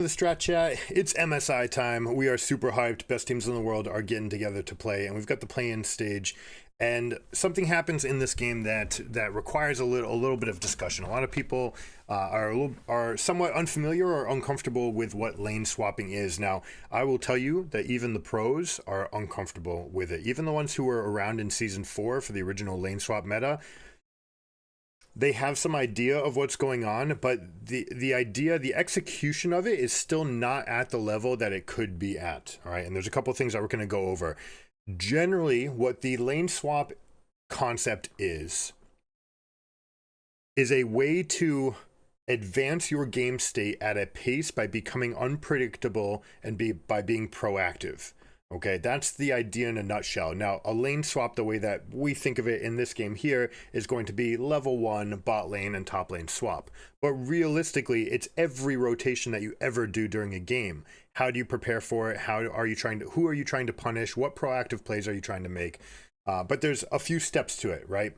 The Strat Chat, it's MSI time. We are super hyped. Best teams in the world are getting together to play, and we've got the play-in stage. And something happens in this game that requires a little bit of discussion. A lot of people are somewhat unfamiliar or uncomfortable with what lane swapping is. Now, I will tell you that even the pros are uncomfortable with it. Even the ones who were around in Season 4 for the original lane swap meta, they have some idea of what's going on, but the execution of it is still not at the level that it could be at. All right, and there's a couple of things that we're going to go over. Generally, what the lane swap concept is a way to advance your game state at a pace by becoming unpredictable and by being proactive. Okay, that's the idea in a nutshell. Now, a lane swap, the way that we think of it in this game here, is going to be level 1 bot lane and top lane swap. But realistically, it's every rotation that you ever do during a game. How do you prepare for it? Who are you trying to punish? What proactive plays are you trying to make? But there's a few steps to it, right?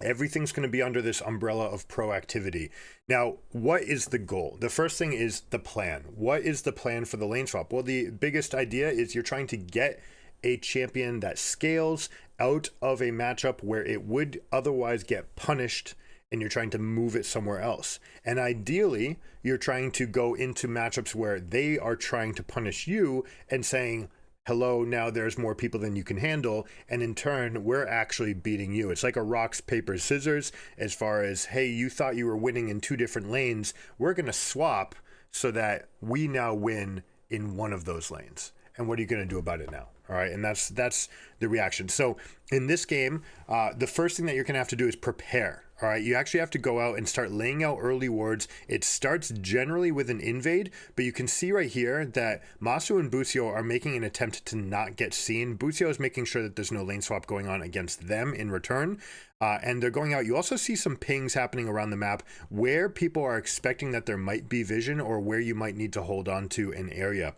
Everything's going to be under this umbrella of proactivity. Now, what is the goal? The first thing is the plan. What is the plan for the lane swap? Well, the biggest idea is you're trying to get a champion that scales out of a matchup where it would otherwise get punished, and you're trying to move it somewhere else. And ideally, you're trying to go into matchups where they are trying to punish you and saying, hello, now there's more people than you can handle, and in turn we're actually beating you. It's like a rocks paper scissors, as far as, hey, you thought you were winning in 2 different lanes, we're going to swap so that we now win in one of those lanes. And what are you going to do about it now? All right, and that's the reaction. So in this game, the first thing that you're going to have to do is prepare. All right, you actually have to go out and start laying out early wards. It starts generally with an invade, but you can see right here that Masu and Busio are making an attempt to not get seen. Busio is making sure that there's no lane swap going on against them in return. And they're going out. You also see some pings happening around the map where people are expecting that there might be vision or where you might need to hold on to an area.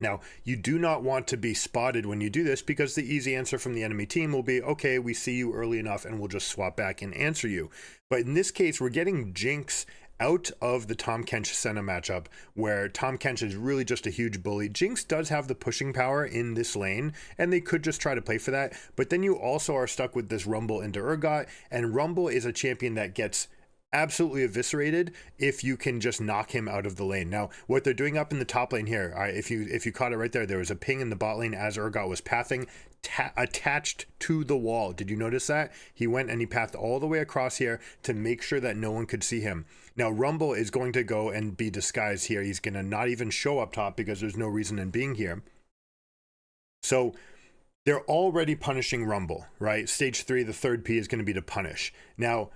Now, you do not want to be spotted when you do this, because the easy answer from the enemy team will be, okay, we see you early enough and we'll just swap back and answer you. But in this case, we're getting Jinx out of the Tahm Kench Senna matchup, where Tahm Kench is really just a huge bully. Jinx does have the pushing power in this lane, and they could just try to play for that. But then you also are stuck with this Rumble into Urgot, and Rumble is a champion that gets absolutely eviscerated if you can just knock him out of the lane. Now, what they're doing up in the top lane here, if you caught it right there was a ping in the bot lane as Urgot was pathing attached to the wall. Did you notice that? He went and he pathed all the way across here to make sure that no one could see him. Now, Rumble is going to go and be disguised here. He's going to not even show up top because there's no reason in being here. So they're already punishing Rumble, right? Stage 3, the third P is going to be to punish. Now,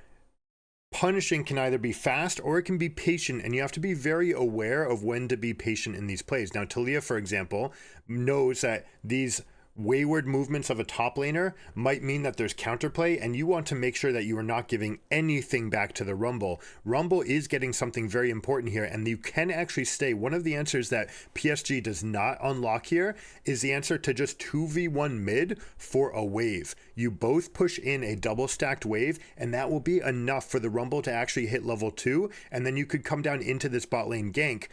punishing can either be fast or it can be patient, and you have to be very aware of when to be patient in these plays. Now, Talia, for example, knows that these wayward movements of a top laner might mean that there's counterplay, and you want to make sure that you are not giving anything back to the Rumble. Rumble is getting something very important here, and you can actually stay. One of the answers that PSG does not unlock here is the answer to just 2v1 mid for a wave. You both push in a double stacked wave, and that will be enough for the Rumble to actually hit level 2, and then you could come down into this bot lane gank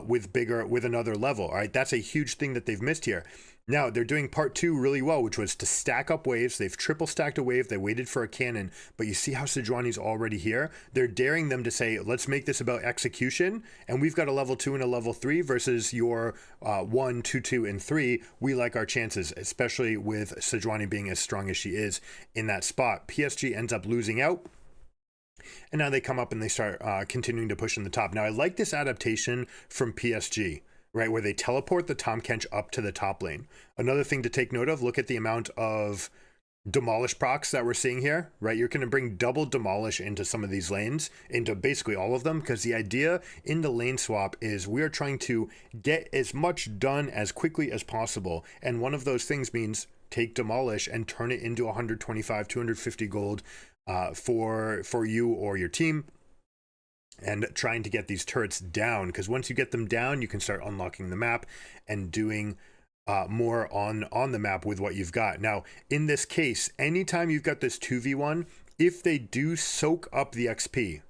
with another level. All right, that's a huge thing that they've missed here. Now, they're doing part 2 really well, which was to stack up waves. They've triple stacked a wave. They waited for a cannon, but you see how Sejuani's already here? They're daring them to say, let's make this about execution, and we've got a level 2 and a level 3 versus your 1, 2, 2, and 3. We like our chances, especially with Sejuani being as strong as she is in that spot. PSG ends up losing out. And now they come up and they start continuing to push in the top. Now, I like this adaptation from PSG, right, where they teleport the Tahm Kench up to the top lane. Another thing to take note of, look at the amount of demolish procs that we're seeing here, right? You're going to bring double demolish into some of these lanes, into basically all of them, because the idea in the lane swap is we are trying to get as much done as quickly as possible. And one of those things means take demolish and turn it into 125, 250 gold for you or your team, and trying to get these turrets down, because once you get them down, you can start unlocking the map and doing more on the map with what you've got. Now, in this case, anytime you've got this 2v1, if they do soak up the XP,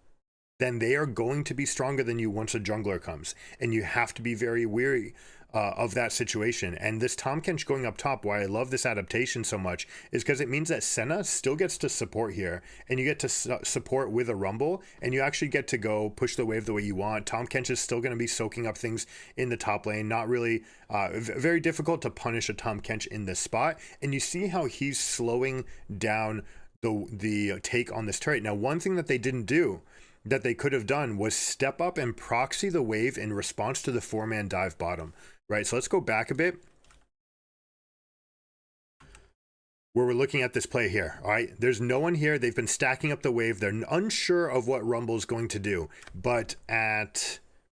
then they are going to be stronger than you once a jungler comes. And you have to be very wary of that situation. And this Tahm Kench going up top, why I love this adaptation so much, is because it means that Senna still gets to support here, and you get to support with a Rumble, and you actually get to go push the wave the way you want. Tahm Kench is still going to be soaking up things in the top lane. Not really very difficult to punish a Tahm Kench in this spot. And you see how he's slowing down the take on this turret. Now, one thing that they didn't do that they could have done was step up and proxy the wave in response to the 4-man dive bottom. Right, so let's go back a bit where we're looking at this play here. All right, there's no one here. They've been stacking up the wave. They're unsure of what Rumble's going to do, but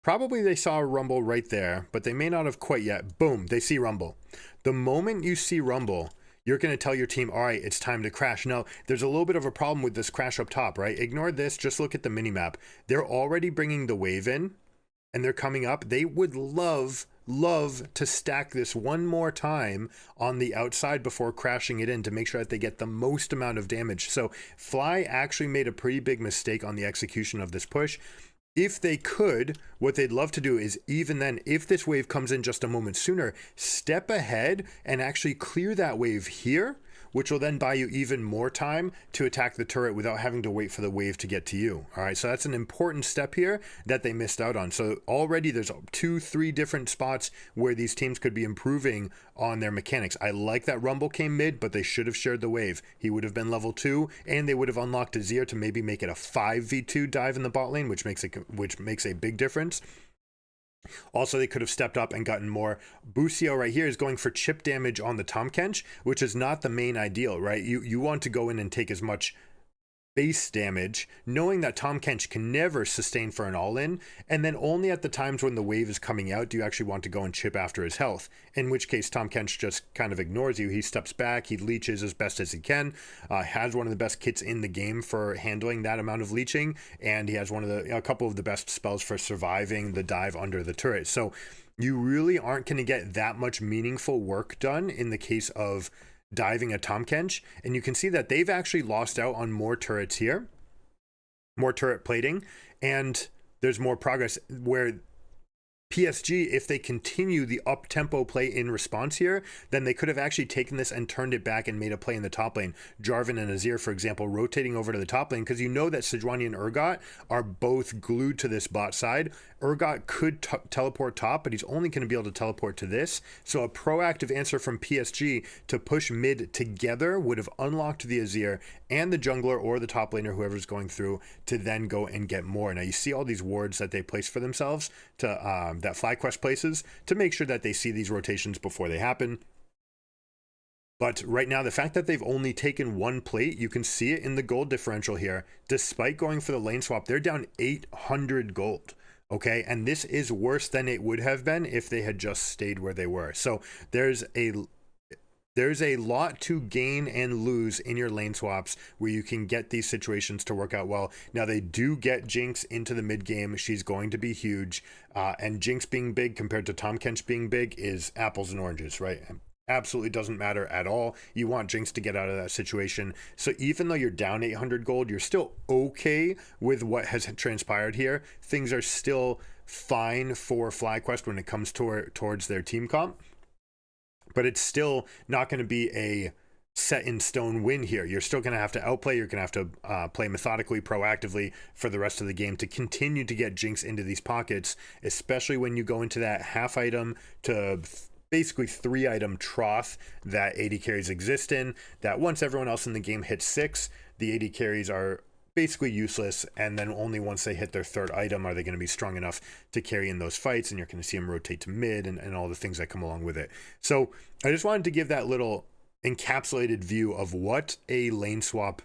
probably they saw a Rumble right there, but they may not have quite yet. Boom, they see Rumble. The moment you see Rumble, you're going to tell your team, all right, it's time to crash. Now, there's a little bit of a problem with this crash up top, right? Ignore this. Just look at the minimap. They're already bringing the wave in, and they're coming up. They would love to stack this one more time on the outside before crashing it in to make sure that they get the most amount of damage. So Fly actually made a pretty big mistake on the execution of this push. If they could, what they'd love to do is, even then, if this wave comes in just a moment sooner, step ahead and actually clear that wave here, which will then buy you even more time to attack the turret without having to wait for the wave to get to you. All right, so that's an important step here that they missed out on. So already there's 2-3 different spots where these teams could be improving on their mechanics. I like that Rumble came mid, but they should have shared the wave. He would have been level 2, and they would have unlocked Azir to maybe make it a 5v2 dive in the bot lane, which makes a big difference. Also, they could have stepped up and gotten more. Busio right here is going for chip damage on the Tahm Kench, which is not the main ideal, right? You want to go in and take as much base damage, knowing that Tahm Kench can never sustain for an all-in, and then only at the times when the wave is coming out do you actually want to go and chip after his health, in which case Tahm Kench just kind of ignores you. He steps back, he leeches as best as he can, has one of the best kits in the game for handling that amount of leeching, and he has a couple of the best spells for surviving the dive under the turret. So you really aren't going to get that much meaningful work done in the case of diving a Tahm Kench, and you can see that they've actually lost out on more turrets here, more turret plating, and there's more progress where PSG, if they continue the up-tempo play in response here, then they could have actually taken this and turned it back and made a play in the top lane. Jarvan and Azir, for example, rotating over to the top lane, because you know that Sejuani and Urgot are both glued to this bot side. Urgot could teleport top, but he's only going to be able to teleport to this. So a proactive answer from PSG to push mid together would have unlocked the Azir and the jungler or the top laner, whoever's going through, to then go and get more. Now you see all these wards that they place for themselves to that FlyQuest places to make sure that they see these rotations before they happen. But right now, the fact that they've only taken one plate, you can see it in the gold differential here. Despite going for the lane swap, they're down 800 gold. Okay, and this is worse than it would have been if they had just stayed where they were. So there's a lot to gain and lose in your lane swaps where you can get these situations to work out well. Now, they do get Jinx into the mid game. She's going to be huge. And Jinx being big compared to Tahm Kench being big is apples and oranges, right? Absolutely doesn't matter at all. You want Jinx to get out of that situation. So even though you're down 800 gold, you're still okay with what has transpired here. Things are still fine for FlyQuest when it comes towards their team comp. But it's still not going to be a set in stone win here. You're still going to have to outplay. You're going to have to play methodically, proactively for the rest of the game to continue to get Jinx into these pockets, especially when you go into that half item to basically 3 item trough that AD carries exist in, that once everyone else in the game hits 6, the AD carries are basically useless, and then only once they hit their 3rd item are they going to be strong enough to carry in those fights, and you're going to see them rotate to mid and all the things that come along with it. So I just wanted to give that little encapsulated view of what a lane swap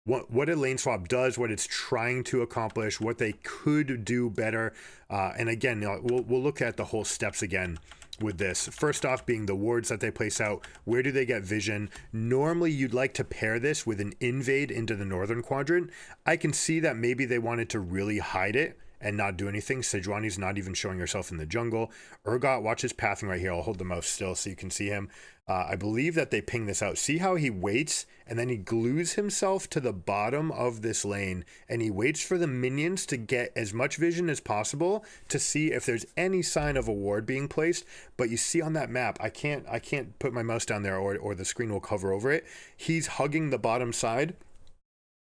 does, what it's trying to accomplish, what they could do better, and again, we'll look at the whole steps again with this. First off being the wards that they place out. Where do they get vision? Normally you'd like to pair this with an invade into the northern quadrant. I can see that maybe they wanted to really hide it and not do anything. Sejuani's not even showing herself in the jungle. Urgot, watch his pathing right here. I'll hold the mouse still so you can see him. I believe that they ping this out. See how he waits and then he glues himself to the bottom of this lane and he waits for the minions to get as much vision as possible to see if there's any sign of a ward being placed. But you see on that map, I can't put my mouse down there or the screen will cover over it. He's hugging the bottom side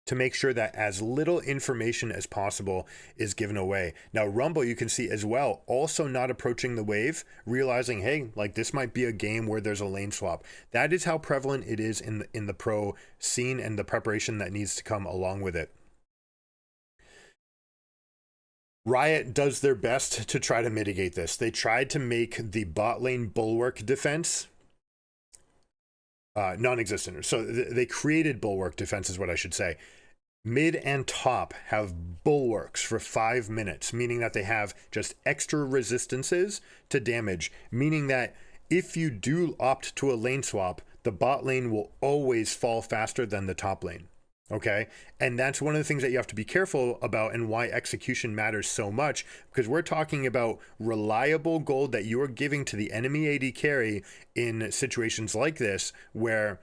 to make sure that as little information as possible is given away. Now, Rumble, you can see as well, also not approaching the wave, realizing, hey, like this might be a game where there's a lane swap. That is how prevalent it is in the pro scene and the preparation that needs to come along with it. Riot does their best to try to mitigate this. They tried to make the bot lane bulwark defense non-existent. So they created bulwark defense is what I should say. Mid and top have bulwarks for 5 minutes, meaning that they have just extra resistances to damage, meaning that if you do opt to a lane swap, the bot lane will always fall faster than the top lane. Okay. And that's one of the things that you have to be careful about and why execution matters so much, because we're talking about reliable gold that you are giving to the enemy AD carry in situations like this, where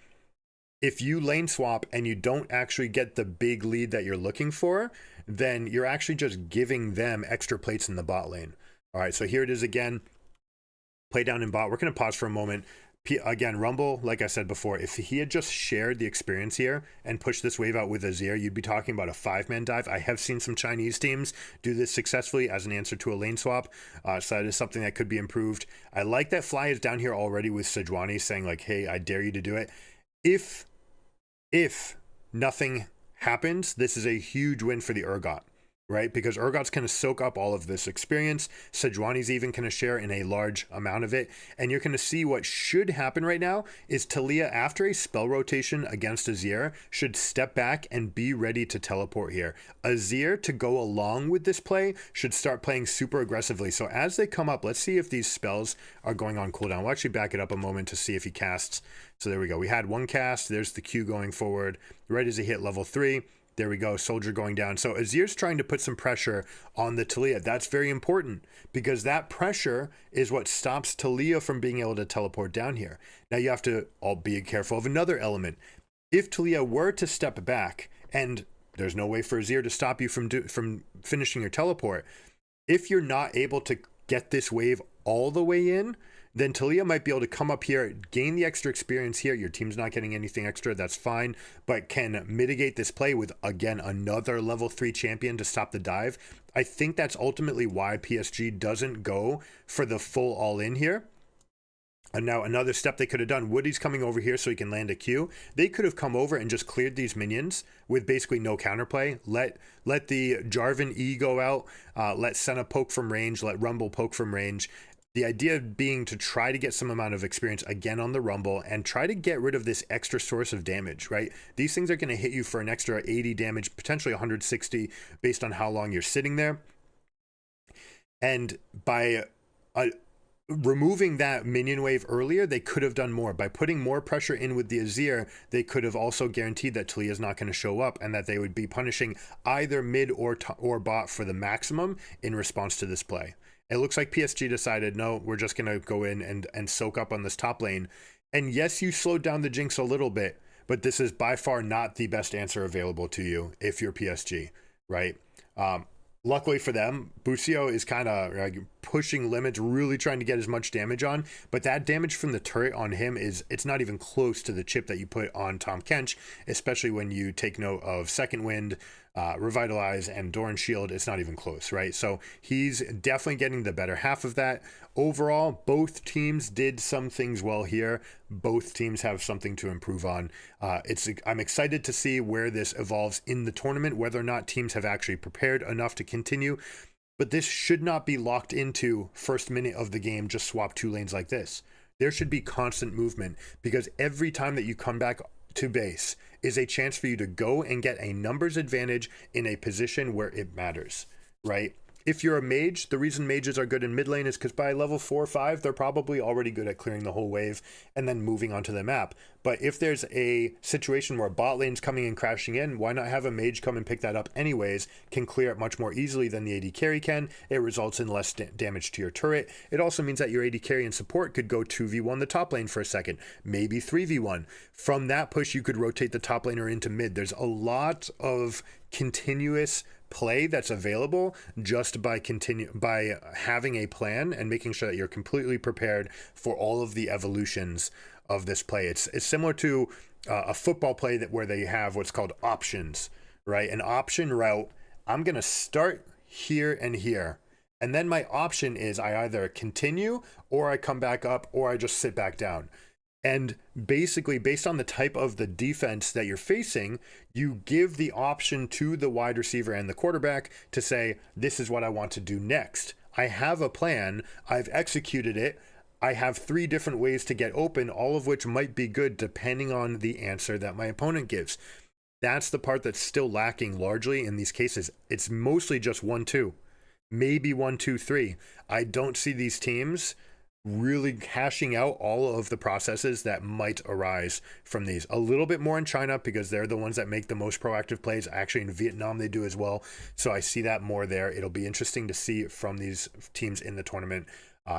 if you lane swap and you don't actually get the big lead that you're looking for, then you're actually just giving them extra plates in the bot lane. All right. So here it is again. Play down in bot. We're going to pause for a moment. Again, Rumble, like I said before, if he had just shared the experience here and pushed this wave out with Azir, you'd be talking about a 5-man dive. I have seen some Chinese teams do this successfully as an answer to a lane swap, so that is something that could be improved. I like that Fly is down here already with Sejuani saying like, hey, I dare you to do it. If nothing happens, this is a huge win for the Urgot. Right? Because Urgot's going to soak up all of this experience. Sejuani's even going to share in a large amount of it. And you're going to see what should happen right now is Taliyah, after a spell rotation against Azir, should step back and be ready to teleport here. Azir, to go along with this play, should start playing super aggressively. So as they come up, let's see if these spells are going on cooldown. We'll actually back it up a moment to see if he casts. So there we go. We had one cast. There's the Q going forward. Right as he hit level 3. There we go, soldier going down. So Azir's trying to put some pressure on the Taliyah. That's very important because that pressure is what stops Taliyah from being able to teleport down here. Now you have to all be careful of another element. If Taliyah were to step back, and there's no way for Azir to stop you from finishing your teleport, if you're not able to get this wave all the way in, then Taliyah might be able to come up here, gain the extra experience here. Your team's not getting anything extra. That's fine, but can mitigate this play with, again, another level 3 champion to stop the dive. I think that's ultimately why PSG doesn't go for the full all-in here. And now another step they could have done. Woody's coming over here so he can land a Q. They could have come over and just cleared these minions with basically no counterplay. Let the Jarvan E go out. Let Senna poke from range. Let Rumble poke from range. The idea being to try to get some amount of experience again on the Rumble and try to get rid of this extra source of damage, right? These things are going to hit you for an extra 80 damage, potentially 160 based on how long you're sitting there. And by removing that minion wave earlier, they could have done more. By putting more pressure in with the Azir, they could have also guaranteed that Taliyah is not going to show up and that they would be punishing either mid or bot for the maximum in response to this play. It looks like PSG decided, no, we're just going to go in and soak up on this top lane. And yes, you slowed down the Jinx a little bit, but this is by far not the best answer available to you if you're PSG, right? Luckily for them, Busio is kind of pushing limits, really trying to get as much damage on, but that damage from the turret on him it's not even close to the chip that you put on Tahm Kench, especially when you take note of Second Wind, Revitalize, and Doran Shield. It's not even close, right? So he's definitely getting the better half of that. Overall, both teams did some things well here. Both teams have something to improve on. I'm excited to see where this evolves in the tournament, whether or not teams have actually prepared enough to continue. But this should not be locked into first minute of the game, just swap 2 lanes like this. There should be constant movement because every time that you come back to base is a chance for you to go and get a numbers advantage in a position where it matters, right? If you're a mage, the reason mages are good in mid lane is because by level 4 or 5, they're probably already good at clearing the whole wave and then moving onto the map. But if there's a situation where bot lane's coming and crashing in, why not have a mage come and pick that up anyways? Can clear it much more easily than the AD carry can. It results in less damage to your turret. It also means that your AD carry and support could go 2v1 the top lane for a second, maybe 3v1. From that push, you could rotate the top laner into mid. There's a lot of continuous play that's available just by having a plan and making sure that you're completely prepared for all of the evolutions of this play. It's similar to a football play where they have what's called options, right? An option route. I'm going to start here and here, and then my option is I either continue or I come back up or I just sit back down. And basically, based on the type of the defense that you're facing, you give the option to the wide receiver and the quarterback to say, this is what I want to do next. I have a plan. I've executed it. I have 3 different ways to get open, all of which might be good depending on the answer that my opponent gives. That's the part that's still lacking largely in these cases. It's mostly just 1-2, maybe 1-2-3. I don't see these teams really hashing out all of the processes that might arise from these. A little bit more in China because they're the ones that make the most proactive plays. Actually, in Vietnam, they do as well. So I see that more there. It'll be interesting to see from these teams in the tournament.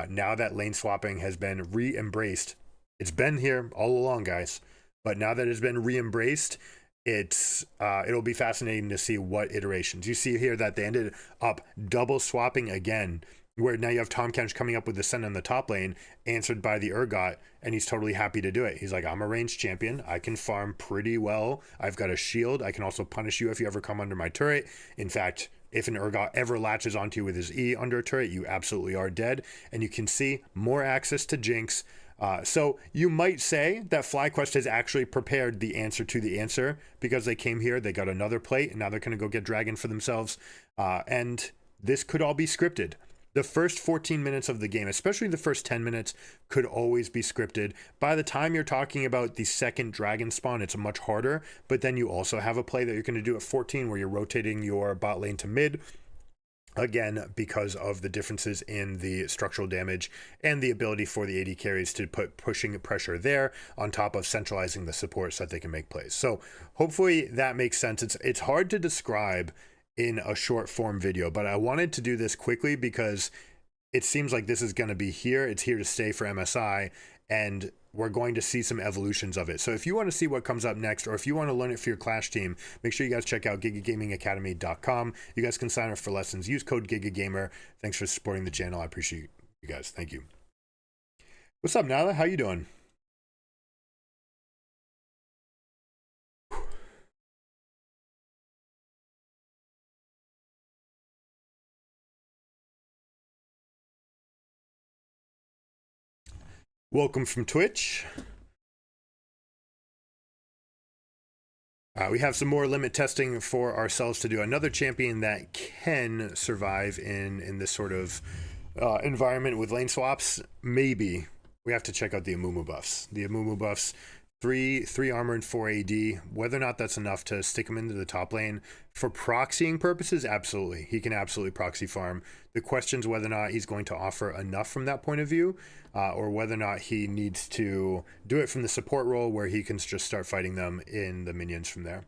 Now that lane swapping has been re-embraced, it's been here all along, guys. But now that it's been re-embraced, it'll be fascinating to see what iterations. You see here that they ended up double swapping again, where now you have Tahm Kench coming up with the Sen on the top lane, answered by the Urgot, and he's totally happy to do it. He's like, I'm a ranged champion. I can farm pretty well. I've got a shield. I can also punish you if you ever come under my turret. In fact, if an Urgot ever latches onto you with his E under a turret, you absolutely are dead. And you can see more access to Jinx. So you might say that FlyQuest has actually prepared the answer to the answer because they came here, they got another plate, and now they're going to go get Dragon for themselves. And this could all be scripted. The first 14 minutes of the game, especially the first 10 minutes, could always be scripted. By the time you're talking about the second dragon spawn, it's much harder. But then you also have a play that you're going to do at 14 where you're rotating your bot lane to mid. Again, because of the differences in the structural damage and the ability for the AD carries to put pushing pressure there on top of centralizing the support so that they can make plays. So hopefully that makes sense. It's hard to describe in a short form video, but I wanted to do this quickly because it seems like this is going to be here. It's here to stay for MSI, and we're going to see some evolutions of it. So if you want to see what comes up next, or if you want to learn it for your Clash team, make sure you guys check out gigagamingacademy.com. You guys can sign up for lessons. Use code GigaGamer. Thanks for supporting the channel. I appreciate you guys. Thank you. What's up, Nyla? How you doing? Welcome from Twitch. We have some more limit testing for ourselves to do. Another champion that can survive in this sort of environment with lane swaps. Maybe we have to check out the Amumu buffs. The Amumu buffs, 3 armor and 4 AD. Whether or not that's enough to stick him into the top lane for proxying purposes, absolutely. He can absolutely proxy farm. The question is whether or not he's going to offer enough from that point of view, or whether or not he needs to do it from the support role where he can just start fighting them in the minions from there.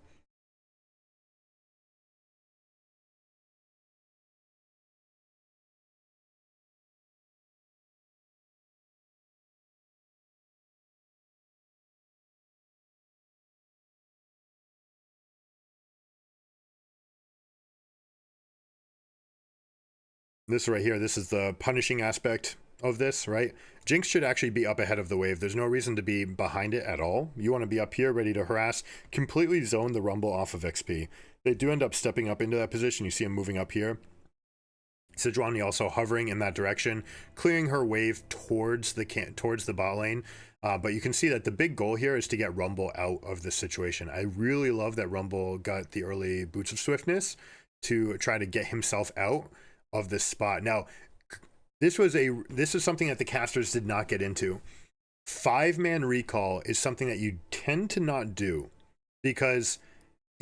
This right here, this is the punishing aspect of this, right? Jinx should actually be up ahead of the wave. There's no reason to be behind it at all. You want to be up here ready to harass, completely zone the Rumble off of XP. They do end up stepping up into that position. You see him moving up here. Sejuani also hovering in that direction, clearing her wave towards the bot lane. But you can see that the big goal here is to get Rumble out of this situation. I really love that Rumble got the early Boots of Swiftness to try to get himself out of this spot. Now, this is something that the casters did not get into. 5-man recall is something that you tend to not do, because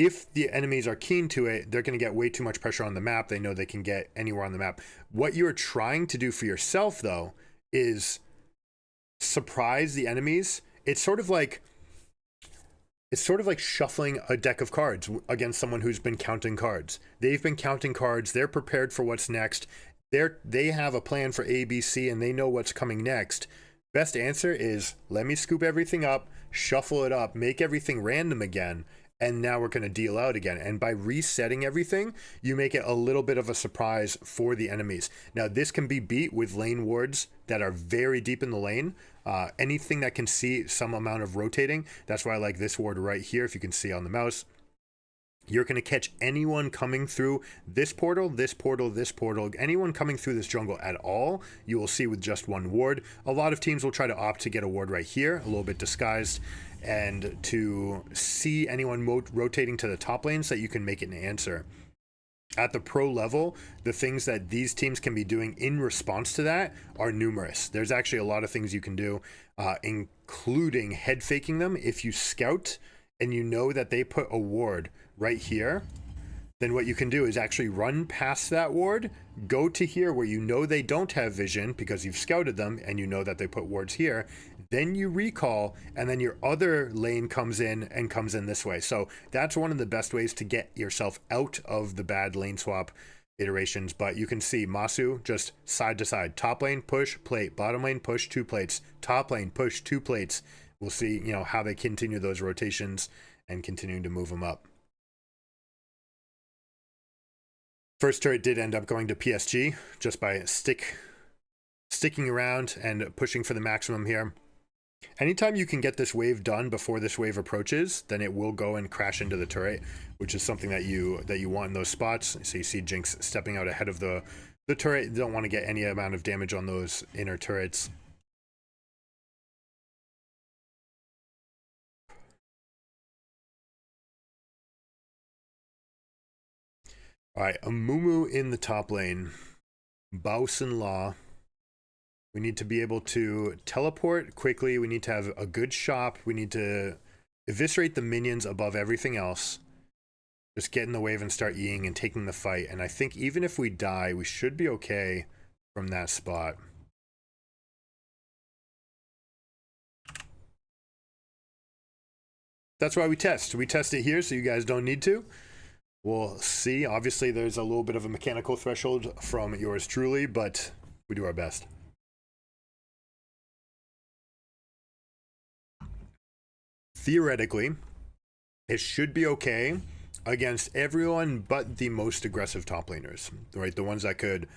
if the enemies are keen to it, they're going to get way too much pressure on the map. They know they can get anywhere on the map. What you're trying to do for yourself, though, is surprise the enemies. It's sort of like shuffling a deck of cards against someone who's been counting cards. They've been counting cards. They're prepared for what's next. They have a plan for A, B, C, and they know what's coming next. Best answer is, let me scoop everything up, shuffle it up, make everything random again, and now we're going to deal out again. And by resetting everything, you make it a little bit of a surprise for the enemies. Now, this can be beat with lane wards that are very deep in the lane. Anything that can see some amount of rotating. That's why I like this ward right here, if you can see on the mouse. You're going to catch anyone coming through this portal, this portal, this portal, anyone coming through this jungle at all, you will see with just one ward. A lot of teams will try to opt to get a ward right here, a little bit disguised, and to see anyone rotating to the top lane so that you can make it an answer. At the pro level, the things that these teams can be doing in response to that are numerous. There's actually a lot of things you can do, including head faking them. If you scout and you know that they put a ward right here, then what you can do is actually run past that ward, go to here where you know they don't have vision because you've scouted them and you know that they put wards here. Then you recall, and then your other lane comes in this way. So that's one of the best ways to get yourself out of the bad lane swap iterations. But you can see Masu just side to side. Top lane, push, plate. Bottom lane, push, 2 plates. Top lane, push, 2 plates. We'll see, how they continue those rotations and continuing to move them up. First turret did end up going to PSG just by sticking around and pushing for the maximum here. Anytime you can get this wave done before this wave approaches, then it will go and crash into the turret, which is something that you want in those spots. So you see Jinx stepping out ahead of the turret. You don't want to get any amount of damage on those inner turrets. All right, Amumu in the top lane. Bausen Law. We need to be able to teleport quickly. We need to have a good shop. We need to eviscerate the minions above everything else. Just get in the wave and start Eing and taking the fight. And I think even if we die, we should be okay from that spot. That's why we test. We test it here so you guys don't need to. We'll see. Obviously, there's a little bit of a mechanical threshold from yours truly, but we do our best. Theoretically, it should be okay against everyone but the most aggressive top laners, right? The ones that could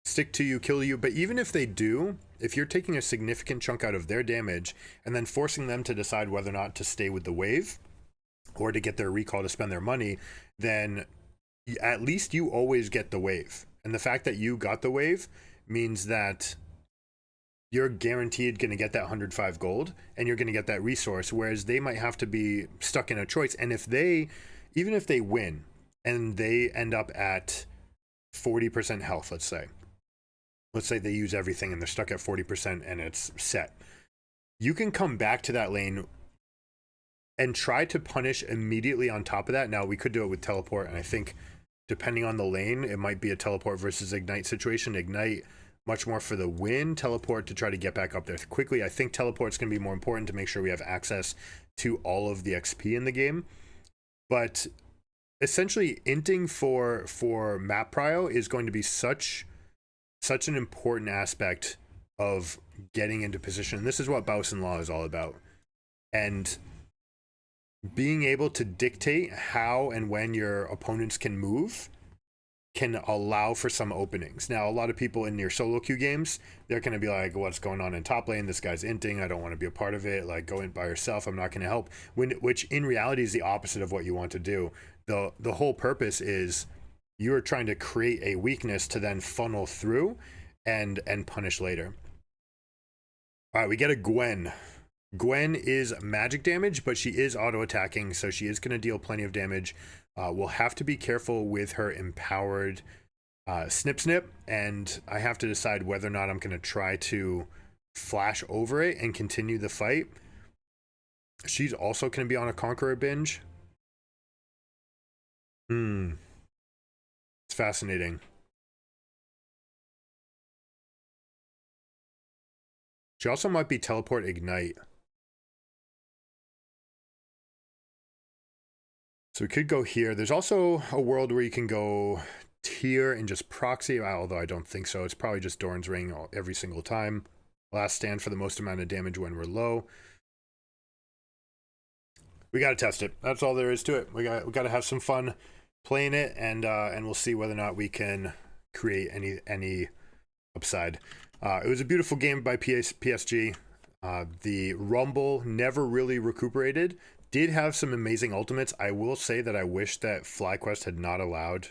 stick to you, kill you. But even if they do, if you're taking a significant chunk out of their damage and then forcing them to decide whether or not to stay with the wave or to get their recall to spend their money, then at least you always get the wave. And the fact that you got the wave means that you're guaranteed going to get that 105 gold and you're going to get that resource, whereas they might have to be stuck in a choice. And even if they win and they end up at 40% health, let's say they use everything and they're stuck at 40% and it's set, you can come back to that lane and try to punish immediately on top of that. Now, we could do it with teleport, and I think depending on the lane, it might be a teleport versus ignite situation. Ignite much more for the win, teleport to try to get back up there quickly. I think teleport's going to be more important to make sure we have access to all of the XP in the game. But essentially, inting for map prio is going to be such an important aspect of getting into position. And this is what Bausen Law is all about. And being able to dictate how and when your opponents can move can allow for some openings. Now, a lot of people in your solo queue games, they're going to be like, what's going on in top lane? This guy's inting. I don't want to be a part of it. Like, go in by yourself. I'm not going to help. Which in reality is the opposite of what you want to do. The whole purpose is you're trying to create a weakness to then funnel through and punish later. All right, we get a Gwen. Gwen is magic damage, but she is auto-attacking, so she is going to deal plenty of damage. We'll have to be careful with her empowered snip snip, and I have to decide whether or not I'm going to try to flash over it and continue the fight. She's also going to be on a Conqueror binge. Hmm. It's fascinating. She also might be teleport ignite. So we could go here. There's also a world where you can go tier and just proxy, although I don't think so. It's probably just Doran's Ring every single time. Last stand for the most amount of damage when we're low. We got to test it. That's all there is to it. We got to have some fun playing it, and we'll see whether or not we can create any upside. It was a beautiful game by PSG. The Rumble never really recuperated. Did have some amazing ultimates. I will say that I wish that FlyQuest had not allowed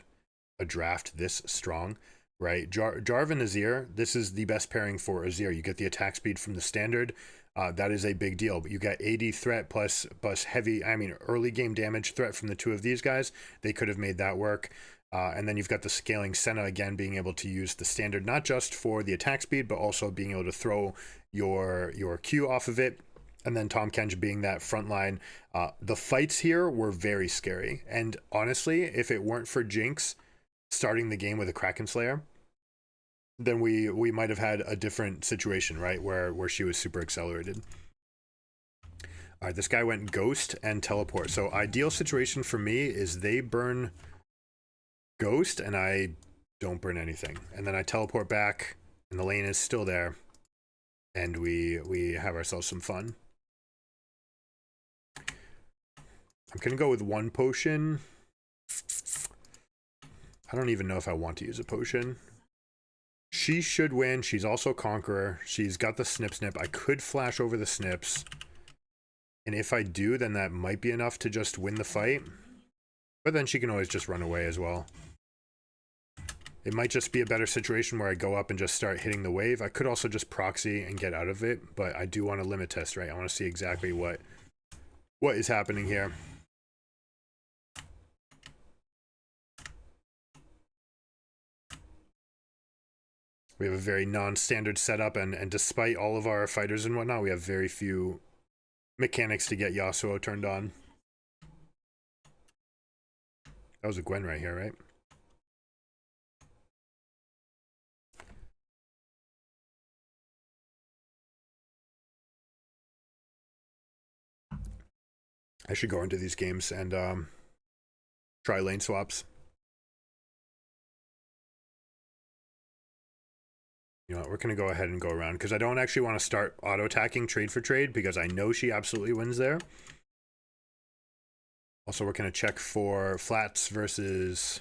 a draft this strong, right? Jarvan Azir, this is the best pairing for Azir. You get the attack speed from the standard. That is a big deal. But you got AD threat plus heavy, early game damage threat from the two of these guys. They could have made that work. And then you've got the scaling Senna again, being able to use the standard, not just for the attack speed, but also being able to throw your Q off of it. And then Tahm Kench being that front line. The fights here were very scary. And honestly, if it weren't for Jinx starting the game with a Kraken Slayer, then we might have had a different situation, right? Where she was super accelerated. All right, this guy went Ghost and Teleport. So ideal situation for me is they burn Ghost and I don't burn anything. And then I teleport back and the lane is still there. And we have ourselves some fun. I'm going to go with one potion. I don't even know if I want to use a potion. She should win. She's also Conqueror. She's got the snip. I could flash over the snips. And if I do, then that might be enough to just win the fight. But then she can always just run away as well. It might just be a better situation where I go up and just start hitting the wave. I could also just proxy and get out of it. But I do want to limit test, right? I want to see exactly what is happening here. We have a very non-standard setup, and despite all of our fighters and whatnot, we have very few mechanics to get Yasuo turned on. That was a Gwen right here, right? I should go into these games and try lane swaps. You know what, we're going to go ahead and go around because I don't actually want to start auto-attacking trade for trade because I know she absolutely wins there. Also, we're going to check for flats versus...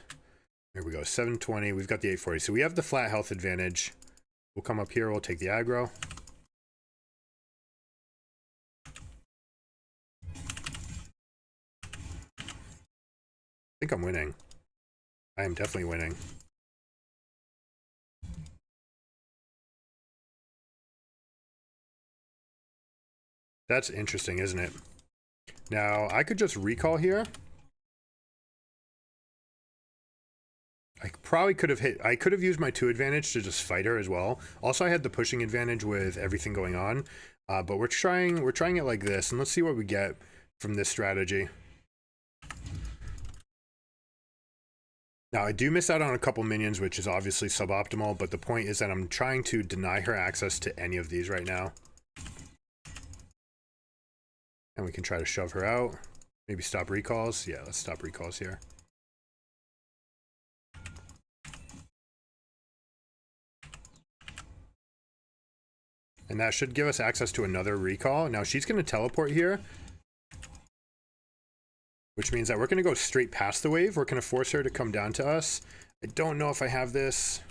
Here we go, 720. We've got the 840. So we have the flat health advantage. We'll come up here. We'll take the aggro. I think I'm winning. I am definitely winning. That's interesting, isn't it? Now, I could just recall here. I probably could have I could have used my 2 advantage to just fight her as well. Also, I had the pushing advantage with everything going on. But we're trying it like this, and let's see what we get from this strategy. Now, I do miss out on a couple minions, which is obviously suboptimal, but the point is that I'm trying to deny her access to any of these right now. And we can try to shove her out. Maybe stop recalls. Yeah, let's stop recalls here. And that should give us access to another recall. Now, she's going to teleport here, which means that we're going to go straight past the wave. We're going to force her to come down to us. I don't know if I have this.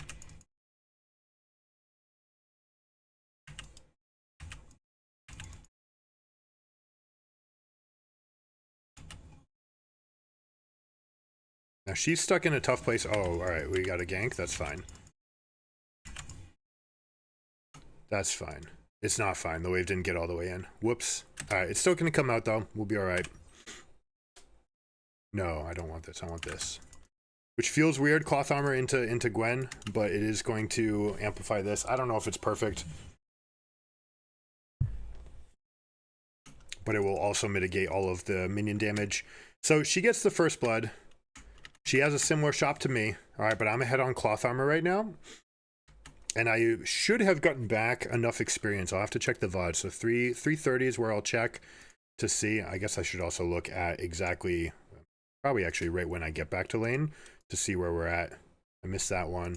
Now she's stuck in a tough place. Oh, all right, we got a gank. That's fine. That's fine. It's not fine. The wave didn't get all the way in. Whoops. All right, it's still going to come out, though. We'll be all right. No, I don't want this. I want this. Which feels weird, cloth armor into Gwen, but it is going to amplify this. I don't know if it's perfect. But it will also mitigate all of the minion damage. So she gets the first blood. She has a similar shop to me. All right, but I'm ahead on cloth armor right now. And I should have gotten back enough experience. I'll have to check the VOD. So 330 is where I'll check to see. I guess I should also look at exactly, probably actually right when I get back to lane to see where we're at. I missed that one.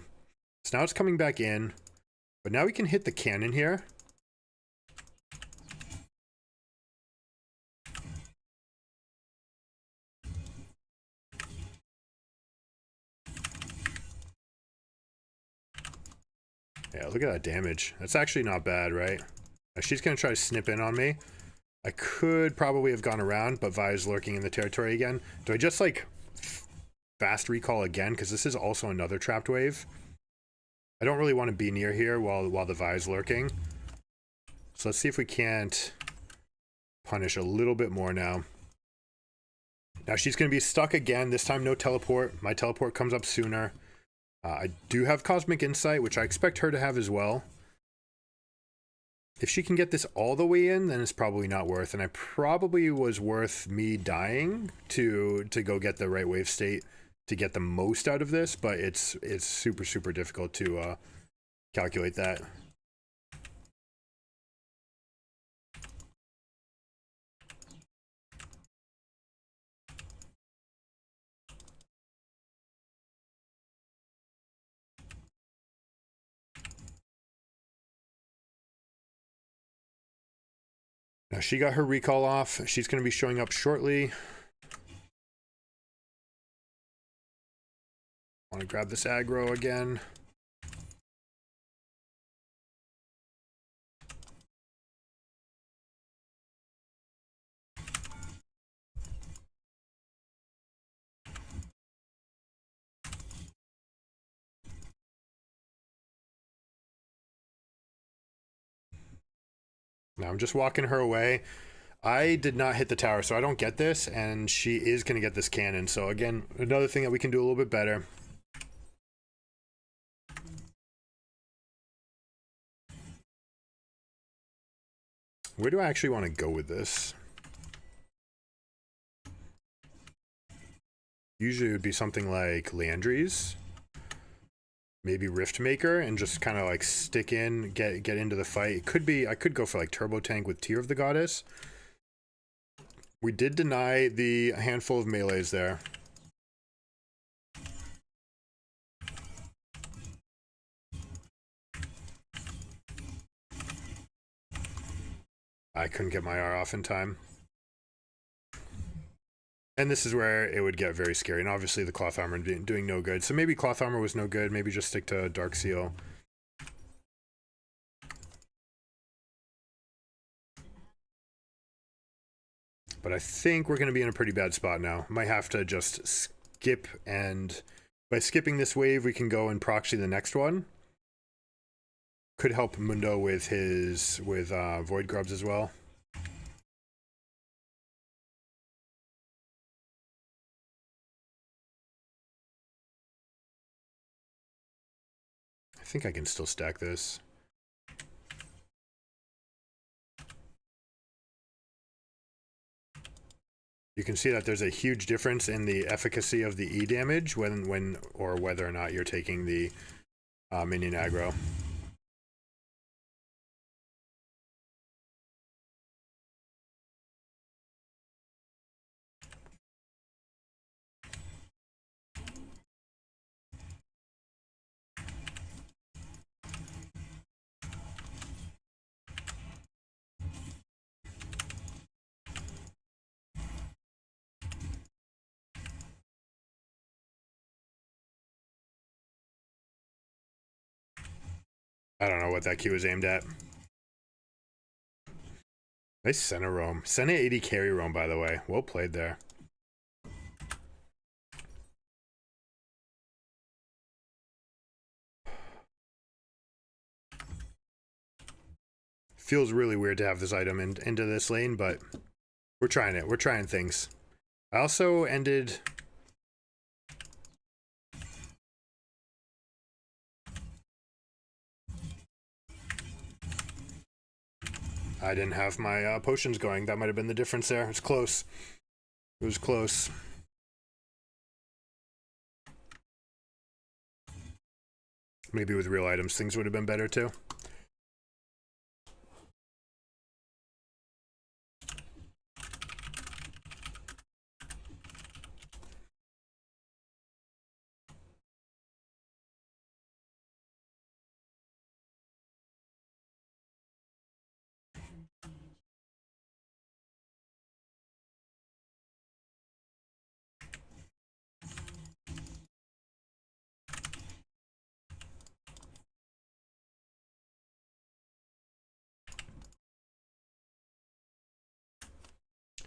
So now it's coming back in. But now we can hit the cannon here. Yeah, look at that damage. That's actually not bad, right? She's going to try to snip in on me. I could probably have gone around, but Vi's lurking in the territory again. Do I just, like, fast recall again? Because this is also another trapped wave. I don't really want to be near here while the Vi's lurking. So let's see if we can't punish a little bit more now. Now she's going to be stuck again. This time no teleport. My teleport comes up sooner. I do have Cosmic Insight, which I expect her to have as well. If she can get this all the way in, then it's probably not worth. And I probably was worth me dying to go get the right wave state to get the most out of this. But it's super, super difficult to calculate that. Now she got her recall off. She's going to be showing up shortly. Want to grab this aggro again. Now I'm just walking her away. I did not hit the tower, so I don't get this, and she is going to get this cannon. So again, another thing that we can do a little bit better. Where do I actually want to go with this? Usually it would be something like Landry's. Maybe Riftmaker, and just kind of like stick in, get into the fight. It could be, I could go for like Turbo Tank with Tear of the Goddess. We did deny the handful of melees there. I couldn't get my R off in time. And this is where it would get very scary. And obviously the cloth armor doing no good. So maybe cloth armor was no good. Maybe just stick to Dark Seal. But I think we're going to be in a pretty bad spot now. Might have to just skip, and by skipping this wave, we can go and proxy the next one. Could help Mundo with his Void Grubs as well. I think I can still stack this. You can see that there's a huge difference in the efficacy of the E damage when or whether or not you're taking the minion aggro. I don't know what that Q is aimed at. Nice center roam. Senna 80 carry roam, by the way. Well played there. Feels really weird to have this item into this lane, but we're trying it. We're trying things. I also ended... I didn't have my potions going. That might have been the difference there. It's close. It was close. Maybe with real items, things would have been better too.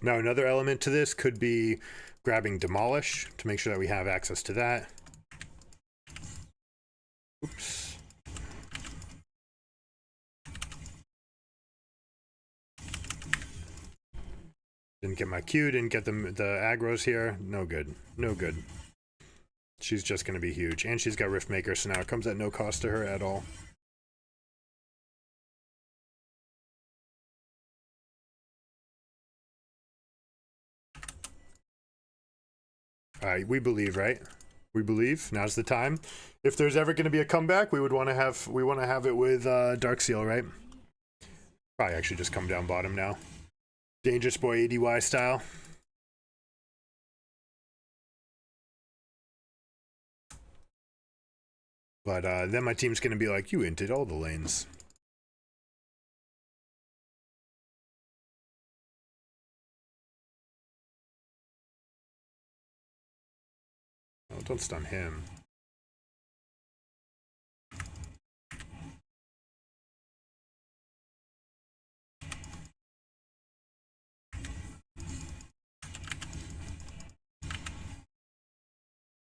Now, another element to this could be grabbing Demolish to make sure that we have access to that. Oops. Didn't get my Q, didn't get the aggro's here. No good. No good. She's just going to be huge. And she's got Riftmaker, so now it comes at no cost to her at all. Alright, we believe, right? We believe. Now's the time. If there's ever going to be a comeback, we want to have it with Darkseal, right? Probably actually just come down bottom now. Dangerous Boy ADY style. But then my team's going to be like, you inted all the lanes. Oh, don't stun him.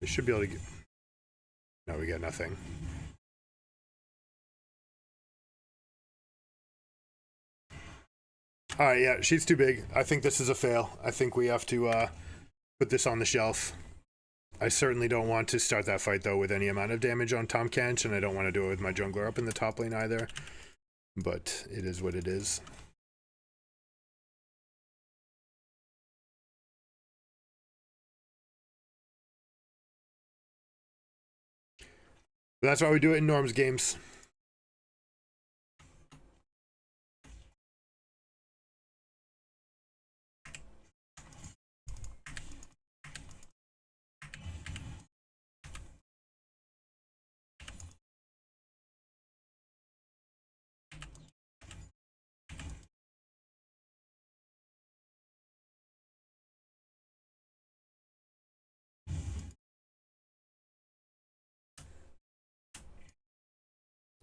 They should be able to get... No, we got nothing. Alright, yeah, she's too big. I think this is a fail. I think we have to put this on the shelf. I certainly don't want to start that fight, though, with any amount of damage on Tahm Kench, and I don't want to do it with my jungler up in the top lane either. But it is what it is. But that's why we do it in Norm's games.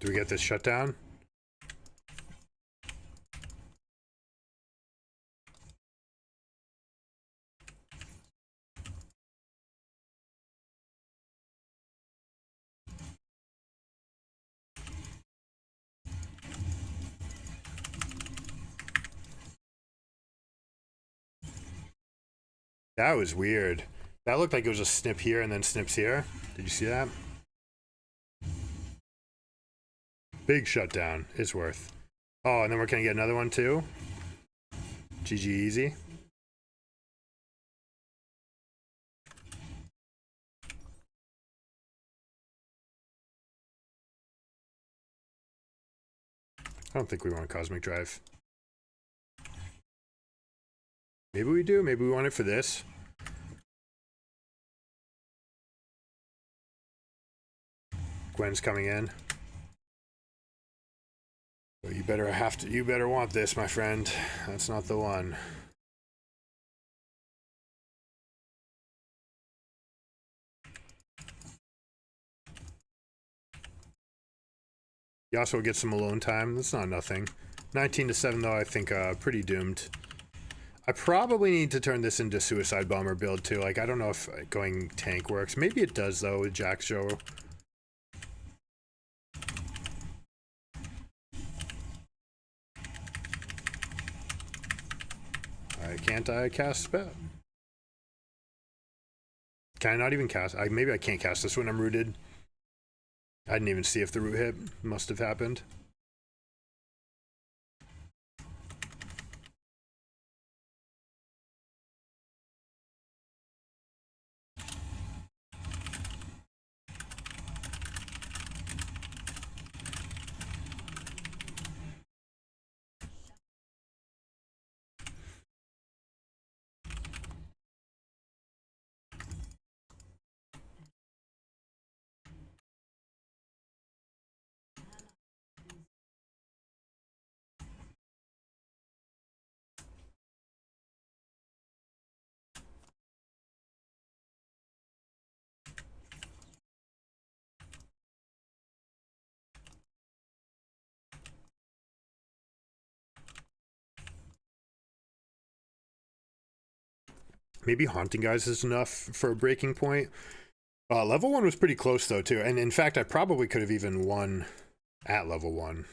Do we get this shut down? That was weird. That looked like it was a snip here and then snips here. Did you see that? Big shutdown. It's worth. Oh, and then we're gonna get another one too. GG easy. I don't think we want Cosmic Drive. Maybe we do. Maybe we want it for this. Gwen's coming in. But you better want this, my friend. That's not the one. Yasuo gets some alone time. That's not nothing. 19-7 though, I think pretty doomed. I probably need to turn this into Suicide Bomber build too. Like, I don't know if going tank works. Maybe it does though with Jack's Joe. Can't I cast spell? Can I not even cast? Maybe I can't cast this when I'm rooted. I didn't even see if the root hit. Must have happened. Maybe Haunting Guys is enough for a breaking point. Level 1 was pretty close, though, too. And in fact, I probably could have even won at level 1.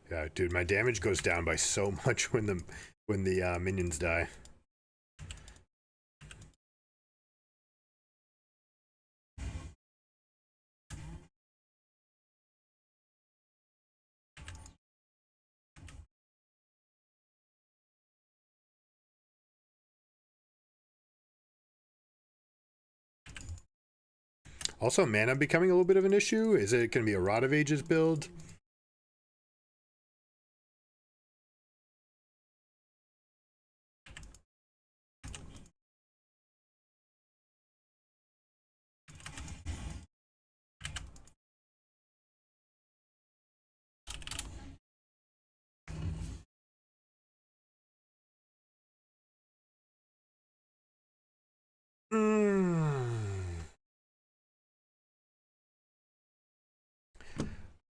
Yeah, dude, my damage goes down by so much when the minions die. Also, mana becoming a little bit of an issue. Is it going to be a Rod of Ages build?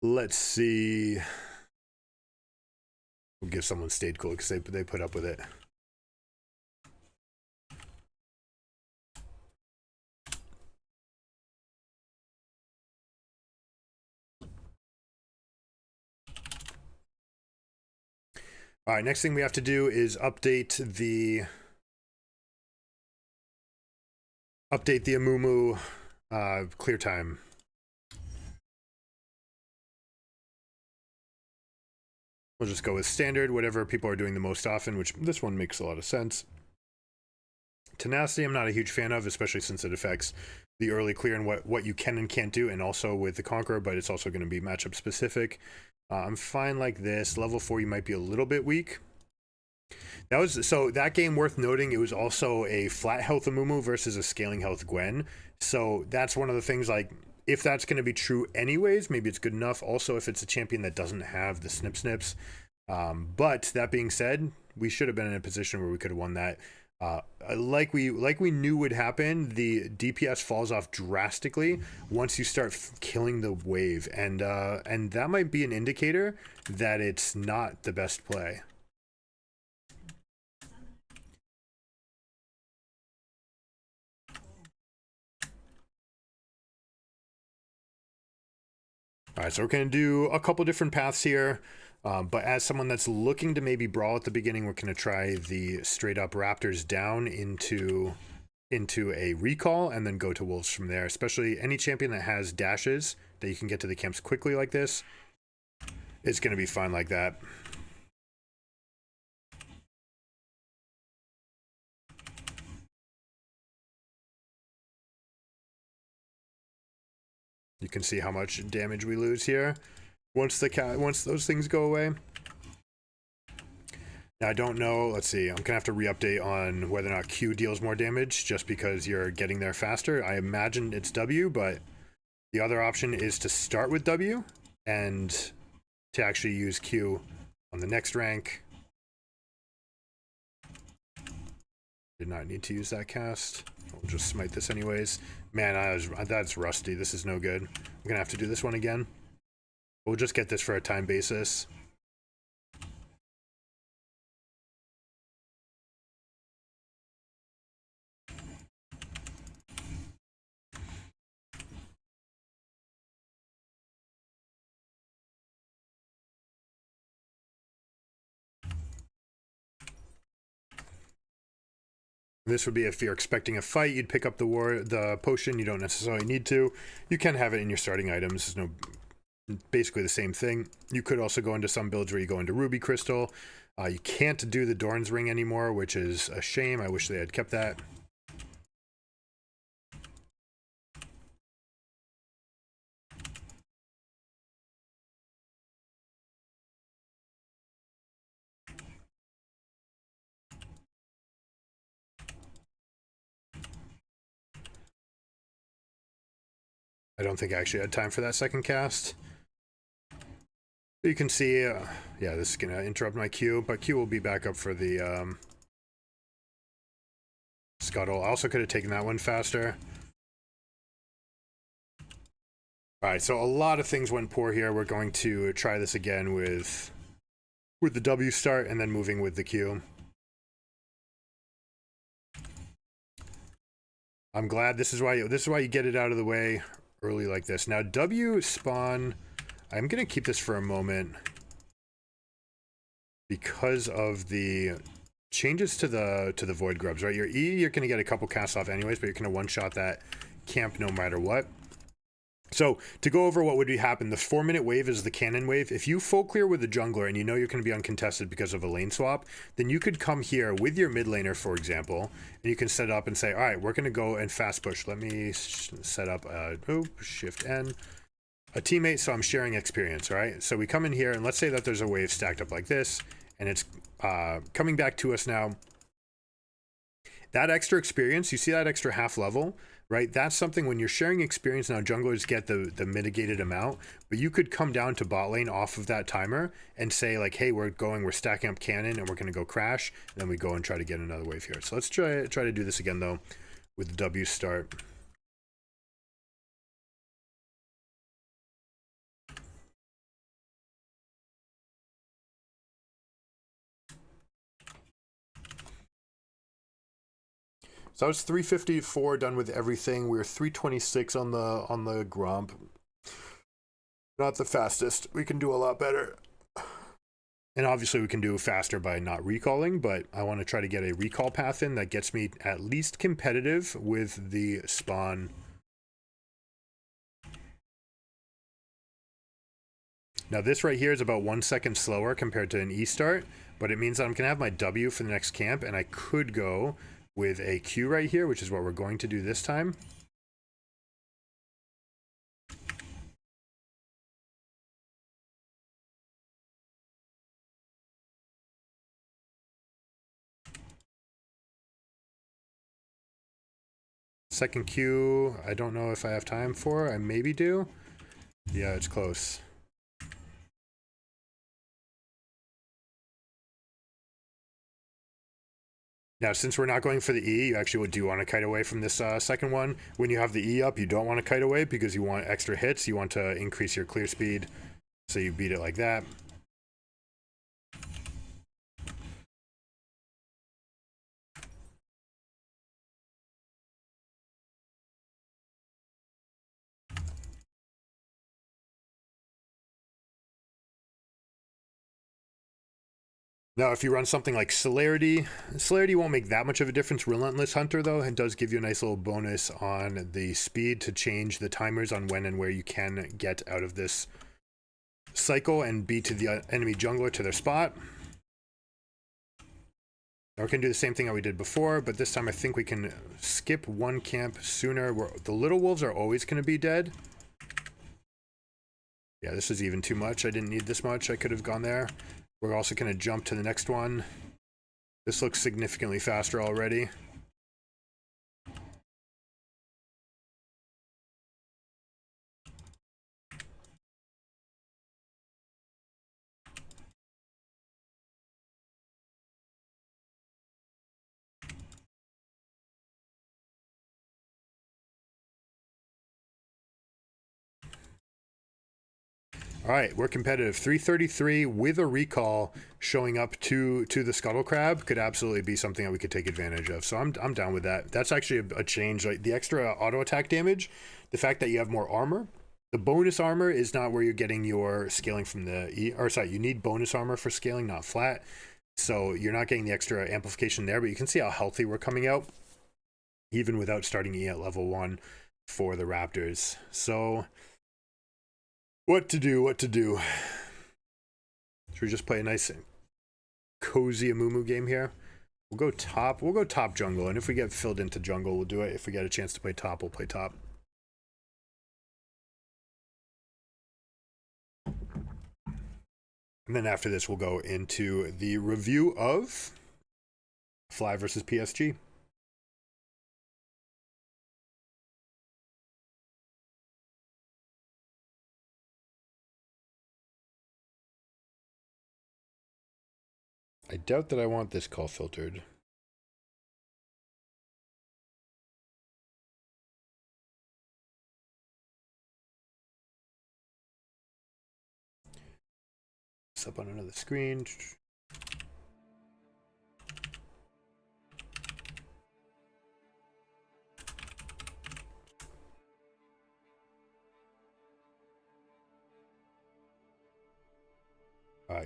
Let's see. We'll give someone stayed cool because they put up with it. All right, next thing we have to do is update the Amumu clear time. We'll just go with standard, whatever people are doing the most often, which this one makes a lot of sense. Tenacity I'm not a huge fan of, especially since it affects the early clear and what you can and can't do, and also with the Conqueror, but it's also going to be matchup specific. I'm fine like this. Level 4 you might be a little bit weak. That game worth noting, it was also a flat health Amumu versus a scaling health Gwen. So that's one of the things, like, if that's going to be true anyways, maybe it's good enough. Also, if it's a champion that doesn't have the snips. But that being said, we should have been in a position where we could have won that. Like we knew would happen, the DPS falls off drastically once you start killing the wave, and that might be an indicator that it's not the best play. All right, so we're going to do a couple different paths here, but as someone that's looking to maybe brawl at the beginning, we're going to try the straight up Raptors down into a recall and then go to Wolves from there, especially any champion that has dashes that you can get to the camps quickly like this. It's going to be fun like that. You can see how much damage we lose here once those things go away. Now I don't know, let's see, I'm gonna have to re-update on whether or not Q deals more damage just because you're getting there faster. I imagine it's W, but the other option is to start with W and to actually use Q on the next rank. Did not need to use that cast. I'll just smite this anyways. Man, that's rusty. This is no good. I'm gonna have to do this one again. We'll just get this for a time basis. This would be if you're expecting a fight, you'd pick up the potion. You don't necessarily need to. You can have it in your starting items. There's basically the same thing. You could also go into some builds where you go into Ruby Crystal. You can't do the Dorn's Ring anymore, which is a shame. I wish they had kept that. I don't think I actually had time for that second cast. You can see, yeah, this is going to interrupt my Q, but Q will be back up for the Scuttle. I also could have taken that one faster. All right, so a lot of things went poor here. We're going to try this again with the W start and then moving with the Q. I'm glad this is why you get it out of the way early like this. Now W spawn, I'm gonna keep this for a moment because of the changes to the void grubs, right? Your E, you're gonna get a couple casts off anyways, but you're gonna one-shot that camp no matter what. So to go over what would happen, the 4-minute wave is the cannon wave. If you full clear with the jungler and you know you're going to be uncontested because of a lane swap, then you could come here with your mid laner, for example, and you can set up and say, all right, we're going to go and fast push. Let me set up Shift N, a teammate, so I'm sharing experience, right? So we come in here and let's say that there's a wave stacked up like this, and it's coming back to us now. That extra experience, you see that extra half level, right? That's something when you're sharing experience now, junglers get the mitigated amount, but you could come down to bot lane off of that timer and say like, hey, we're stacking up cannon and we're going to go crash. And then we go and try to get another wave here. So let's try to do this again though with the W start. So I was 354 done with everything. We were 326 on the Grump. Not the fastest. We can do a lot better. And obviously we can do faster by not recalling, but I want to try to get a recall path in that gets me at least competitive with the spawn. Now this right here is about 1 second slower compared to an E start, but it means that I'm going to have my W for the next camp, and I could go with a Q right here, which is what we're going to do this time. Second Q, I don't know if I have time for. I maybe do. Yeah, it's close. Now, since we're not going for the E, you actually do want to kite away from this second one. When you have the E up, you don't want to kite away because you want extra hits. You want to increase your clear speed, so you beat it like that. Now, if you run something like Celerity won't make that much of a difference. Relentless Hunter, though, it does give you a nice little bonus on the speed to change the timers on when and where you can get out of this cycle and beat to the enemy jungler to their spot. Now we can do the same thing that we did before, but this time I think we can skip one camp sooner. The little wolves are always going to be dead. Yeah, this is even too much. I didn't need this much. I could have gone there. We're also going to jump to the next one. This looks significantly faster already. All right, we're competitive. 333 with a recall showing up to the Scuttle Crab could absolutely be something that we could take advantage of. So I'm down with that. That's actually a change. Like the extra auto attack damage, the fact that you have more armor. The bonus armor is not where you're getting your scaling from the E. Or sorry, you need bonus armor for scaling, not flat. So you're not getting the extra amplification there. But you can see how healthy we're coming out, even without starting E at level 1 for the Raptors. So what to do? Should we just play a nice cozy Amumu game here? We'll go top jungle, and if we get filled into jungle, we'll do it. If we get a chance to play top, we'll play top. And then after this, we'll go into the review of Fly versus PSG. I doubt that I want this call filtered. this up on another screen.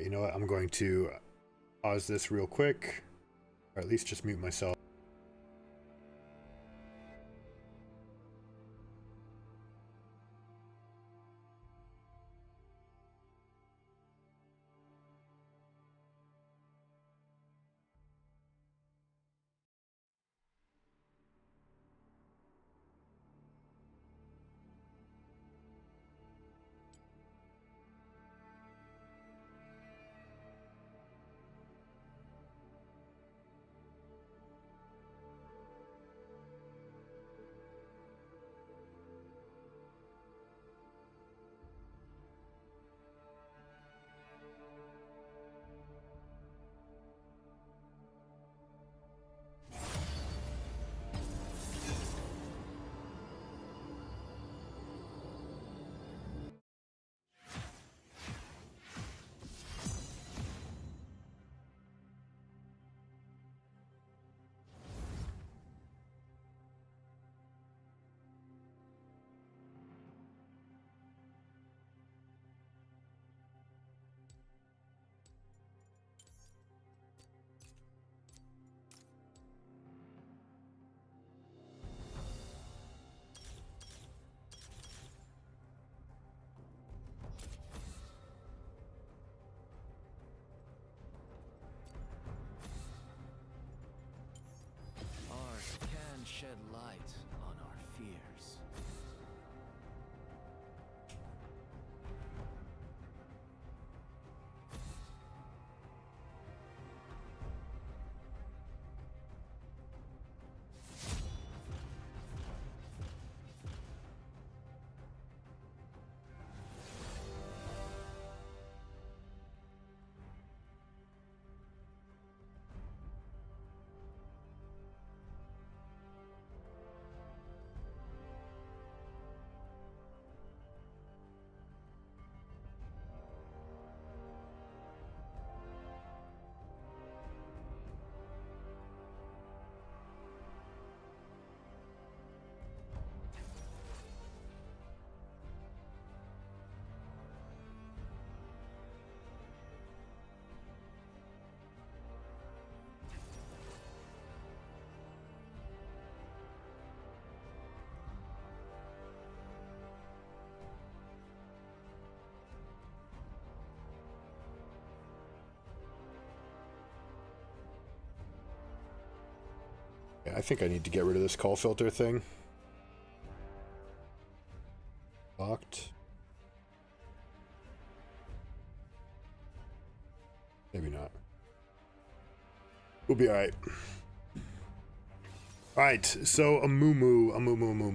You know what? I'm going to pause this real quick, or at least just mute myself. Shed light on our fears. Yeah, I think I need to get rid of this call filter thing. Locked. Maybe not. We'll be alright. Alright, so a moo.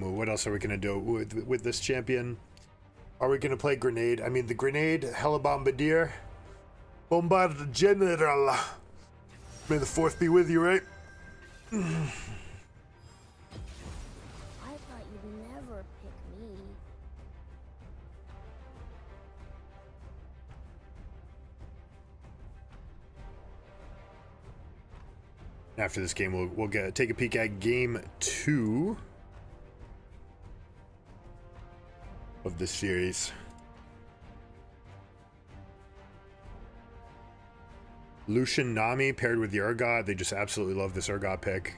What else are we gonna do with this champion? Are we gonna play grenade? I mean, the grenade, Hella Bombardier, Bombard General. May the fourth be with you, right? I thought you'd never pick me. After this game, we'll take a peek at game 2 of this series. Lucian Nami paired with the Urgot. They just absolutely love this Urgot pick.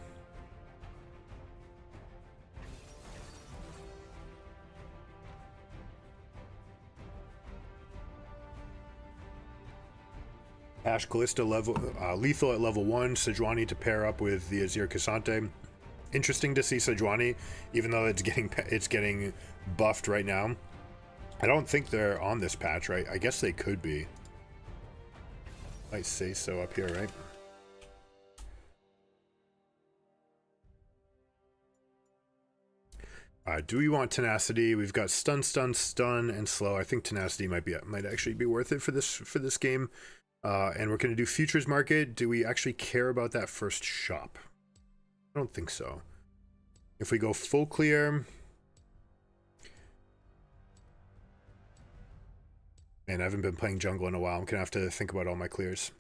Ash Callista lethal at level 1. Sejuani to pair up with the Azir Cassante. Interesting to see Sejuani, even though it's getting buffed right now. I don't think they're on this patch, right? I guess they could be. Might say so up here, right? Do we want tenacity? We've got stun, and slow. I think tenacity might actually be worth it for this game. And we're going to do futures market. Do we actually care about that first shop? I don't think so. If we go full clear, Man, I haven't been playing jungle in a while. I'm gonna have to think about all my clears.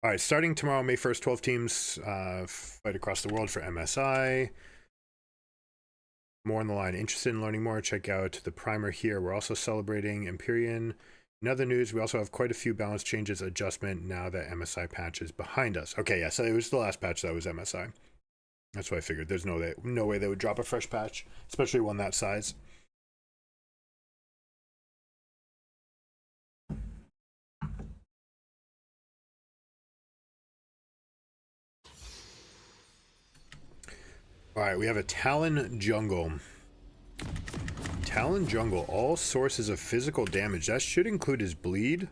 All right, starting tomorrow, May 1st, 12 teams fight across the world for MSI. More on the line. Interested in learning more? Check out the primer here. We're also celebrating Empyrean. In other news, we also have quite a few balance changes adjustment now that MSI patch is behind us. Okay, yeah, so it was the last patch that was MSI. That's what I figured. There's no way they would drop a fresh patch, especially one that size. All right, we have a Talon Jungle. Talon Jungle, all sources of physical damage. That should include his bleed.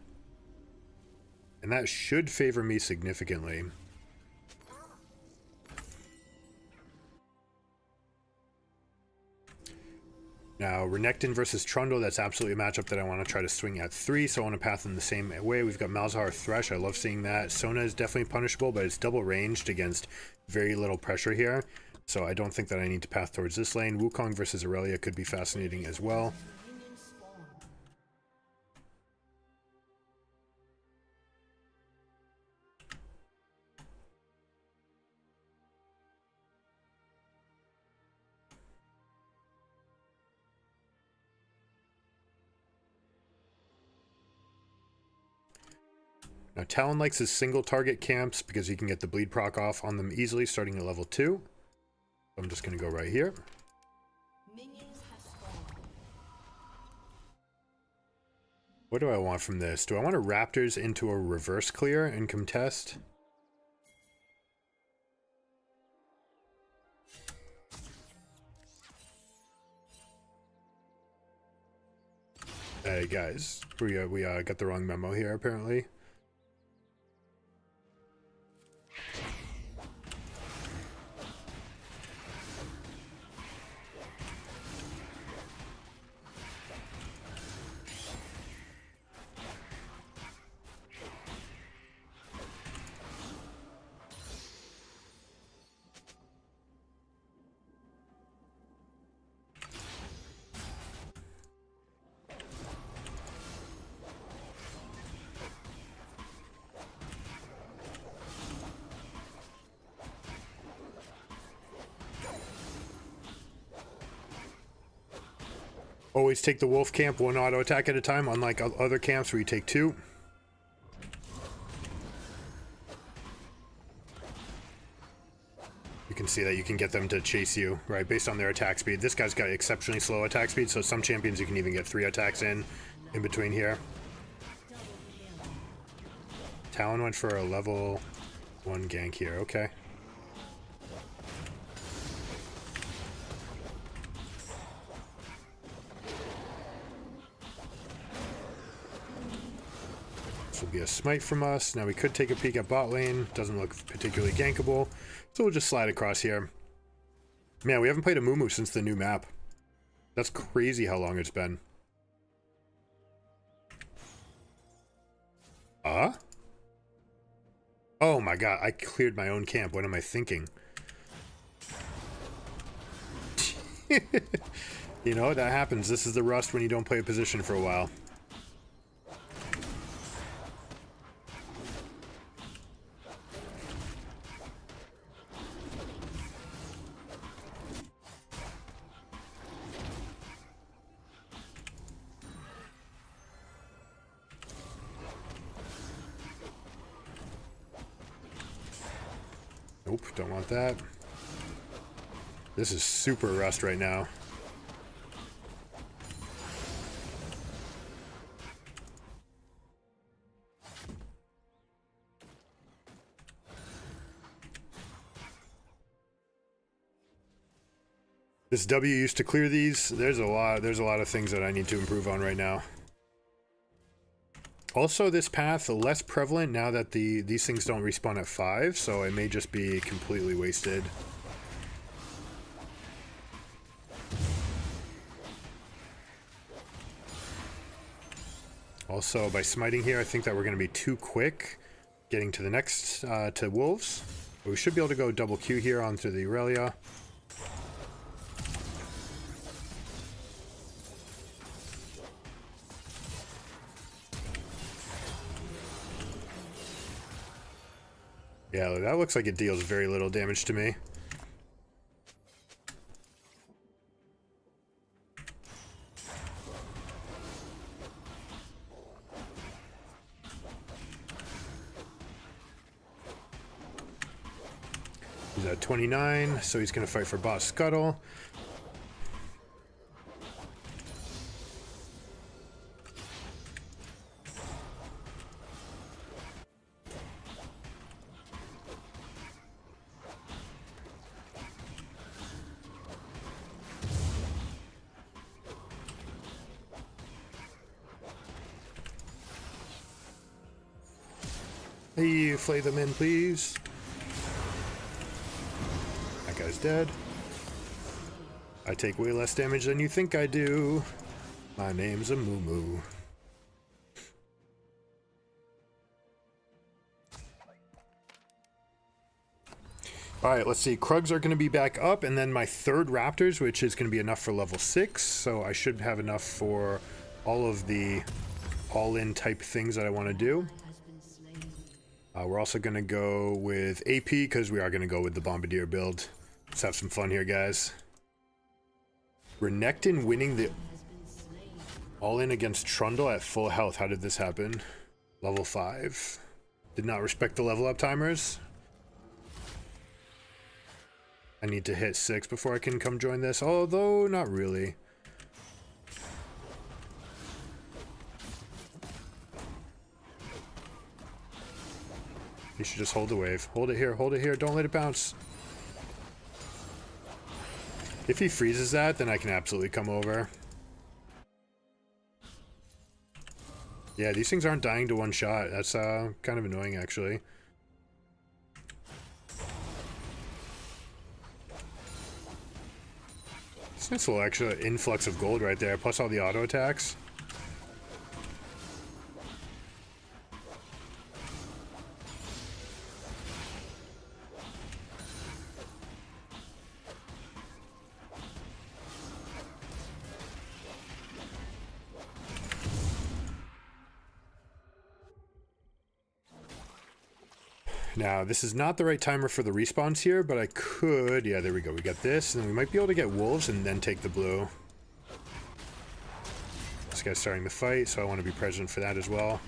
And that should favor me significantly. Now, Renekton versus Trundle, that's absolutely a matchup that I want to try to swing at 3, so I want to path in the same way. We've got Malzahar Thresh, I love seeing that. Sona is definitely punishable, but it's double ranged against very little pressure here. So I don't think that I need to path towards this lane. Wukong versus Aurelia could be fascinating as well. Now Talon likes his single target camps because he can get the bleed proc off on them easily starting at level 2. I'm just going to go right here. What do I want from this? Do I want a Raptors into a reverse clear and contest? Hey guys, we got the wrong memo here apparently. Always take the wolf camp, 1 auto attack at a time, unlike other camps where you take 2. You can see that you can get them to chase you, right, based on their attack speed. This guy's got exceptionally slow attack speed, so some champions you can even get 3 attacks in between here. Talon went for a level 1 gank here, okay. Will be a smite from us. Now we could take a peek at bot lane. Doesn't look particularly gankable, so we'll just slide across here. Man, we haven't played a Mumu since the new map. That's crazy how long it's been. Oh my god, I cleared my own camp. What am I thinking? You know, that happens. This is the rust when you don't play a position for a while. Nope, don't want that. This is super rust right now. This W used to clear these. There's a lot of things that I need to improve on right now. Also, this path less prevalent now that these things don't respawn at 5, so it may just be completely wasted. Also, by smiting here, I think that we're going to be too quick getting to the next, to wolves. But we should be able to go double Q here onto the Aurelia. Yeah, that looks like it deals very little damage to me. He's at 29, so he's going to fight for Boss Scuttle. Hey, flay them in, please. That guy's dead. I take way less damage than you think I do. My name's a Moo Moo. Alright, let's see. Krugs are going to be back up, and then my third Raptors, which is going to be enough for level 6. So I should have enough for all of the all-in type things that I want to do. We're also going to go with AP because we are going to go with the Bombardier build. Let's have some fun here, guys. Renekton winning the all-in against Trundle at full health. How did this happen? Level 5. Did not respect the level up timers. I need to hit 6 before I can come join this, although not really. You should just hold the wave. Hold it here, don't let it bounce. If he freezes that, then I can absolutely come over. Yeah, these things aren't dying to one shot. That's kind of annoying, actually. It's a nice little extra influx of gold right there, plus all the auto attacks. Now, this is not the right timer for the respawns here, but I could... Yeah, there we go. We got this, and then we might be able to get wolves and then take the blue. This guy's starting the fight, so I want to be present for that as well.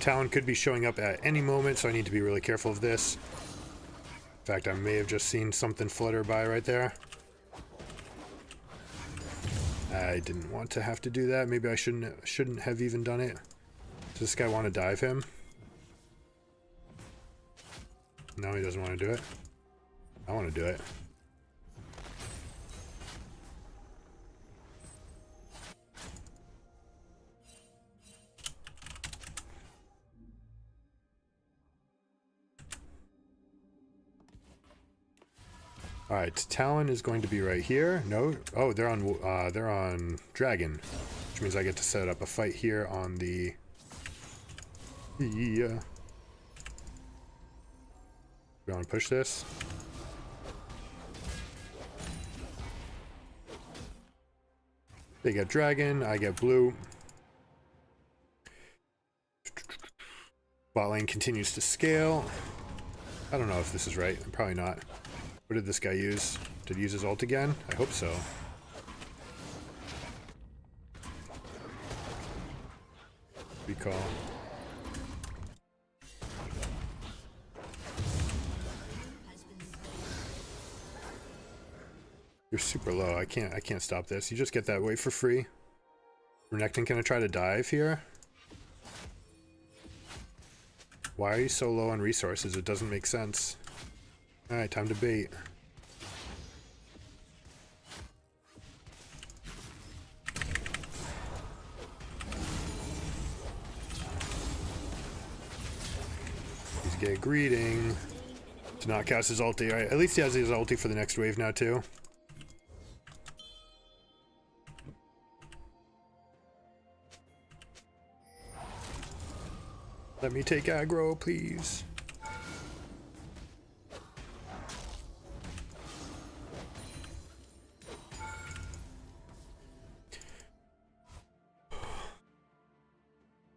Talon could be showing up at any moment, so I need to be really careful of this. In fact, I may have just seen something flutter by right there. I didn't want to have to do that. Maybe I shouldn't have even done it. Does this guy want to dive him? No, he doesn't want to do it. I want to do it. Alright, Talon is going to be right here. No, oh, they're on Dragon, which means I get to set up a fight here on the... Yeah. We want to push this? They get Dragon, I get blue. Bot lane continues to scale. I don't know if this is right. Probably not. What did this guy use? Did he use his ult again? I hope so. Recall. You're super low. I can't stop this. You just get that wave for free. Renekton, can I try to dive here? Why are you so low on resources? It doesn't make sense. Alright, time to bait. He's get greeting. To not cast his ulti. Alright, at least he has his ulti for the next wave now too. Let me take aggro, please.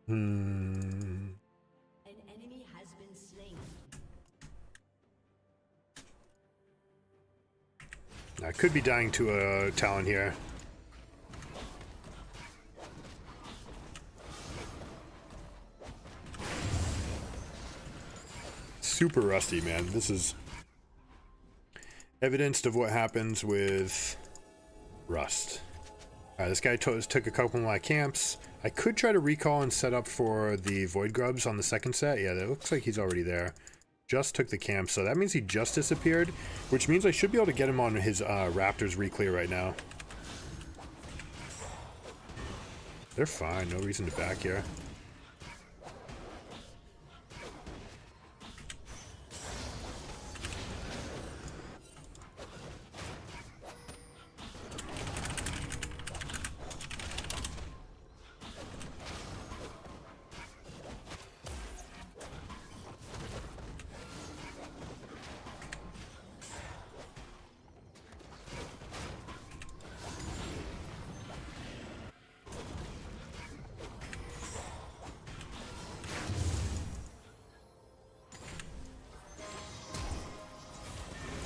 An enemy has been slain. I could be dying to a Talon here. Super rusty, man. This is evidenced of what happens with rust. Alright, this guy took a couple of my camps. I could try to recall and set up for the Void Grubs on the second set. Yeah, that looks like he's already there. Just took the camp, so that means he just disappeared, which means I should be able to get him on his Raptors reclear right now. They're fine, no reason to back here.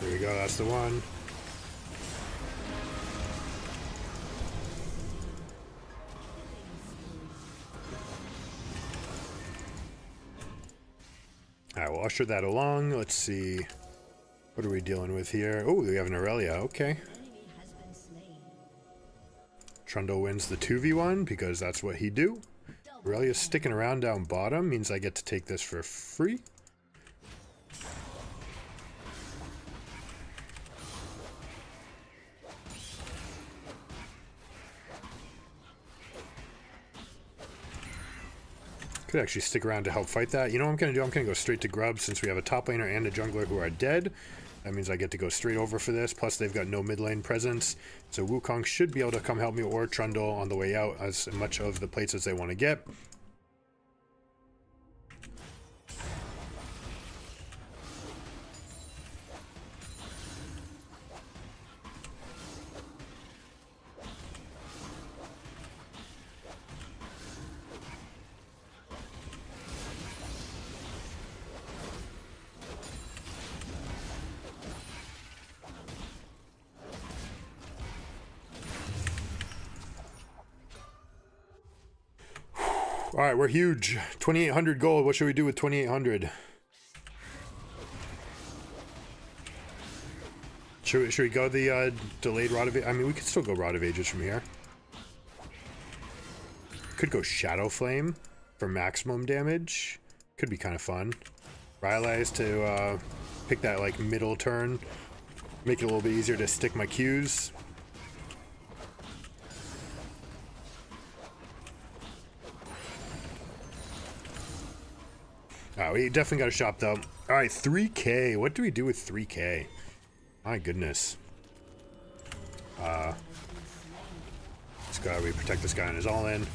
There we go, that's the one. Alright, we'll usher that along. Let's see. What are we dealing with here? Oh, we have an Aurelia. Okay. Trundle wins the 2v1 because that's what he do. Aurelia's sticking around down bottom. Means I get to take this for free. Could actually stick around to help fight that. You know what I'm going to do? I'm going to go straight to Grub since we have a top laner and a jungler who are dead. That means I get to go straight over for this. Plus, they've got no mid lane presence. So Wukong should be able to come help me, or Trundle on the way out, as much of the plates as they want to get. All right, we're huge. 2,800 gold. What should we do with 2,800? Should we go the delayed Rod of Ages? I mean, we could still go Rod of Ages from here. Could go Shadow Flame for maximum damage. Could be kind of fun. Rylai's to pick that like middle turn. Make it a little bit easier to stick my Qs. Oh, we definitely got a shop though. All right, 3K. What do we do with 3K? My goodness. Let's go. We protect this guy on his all in.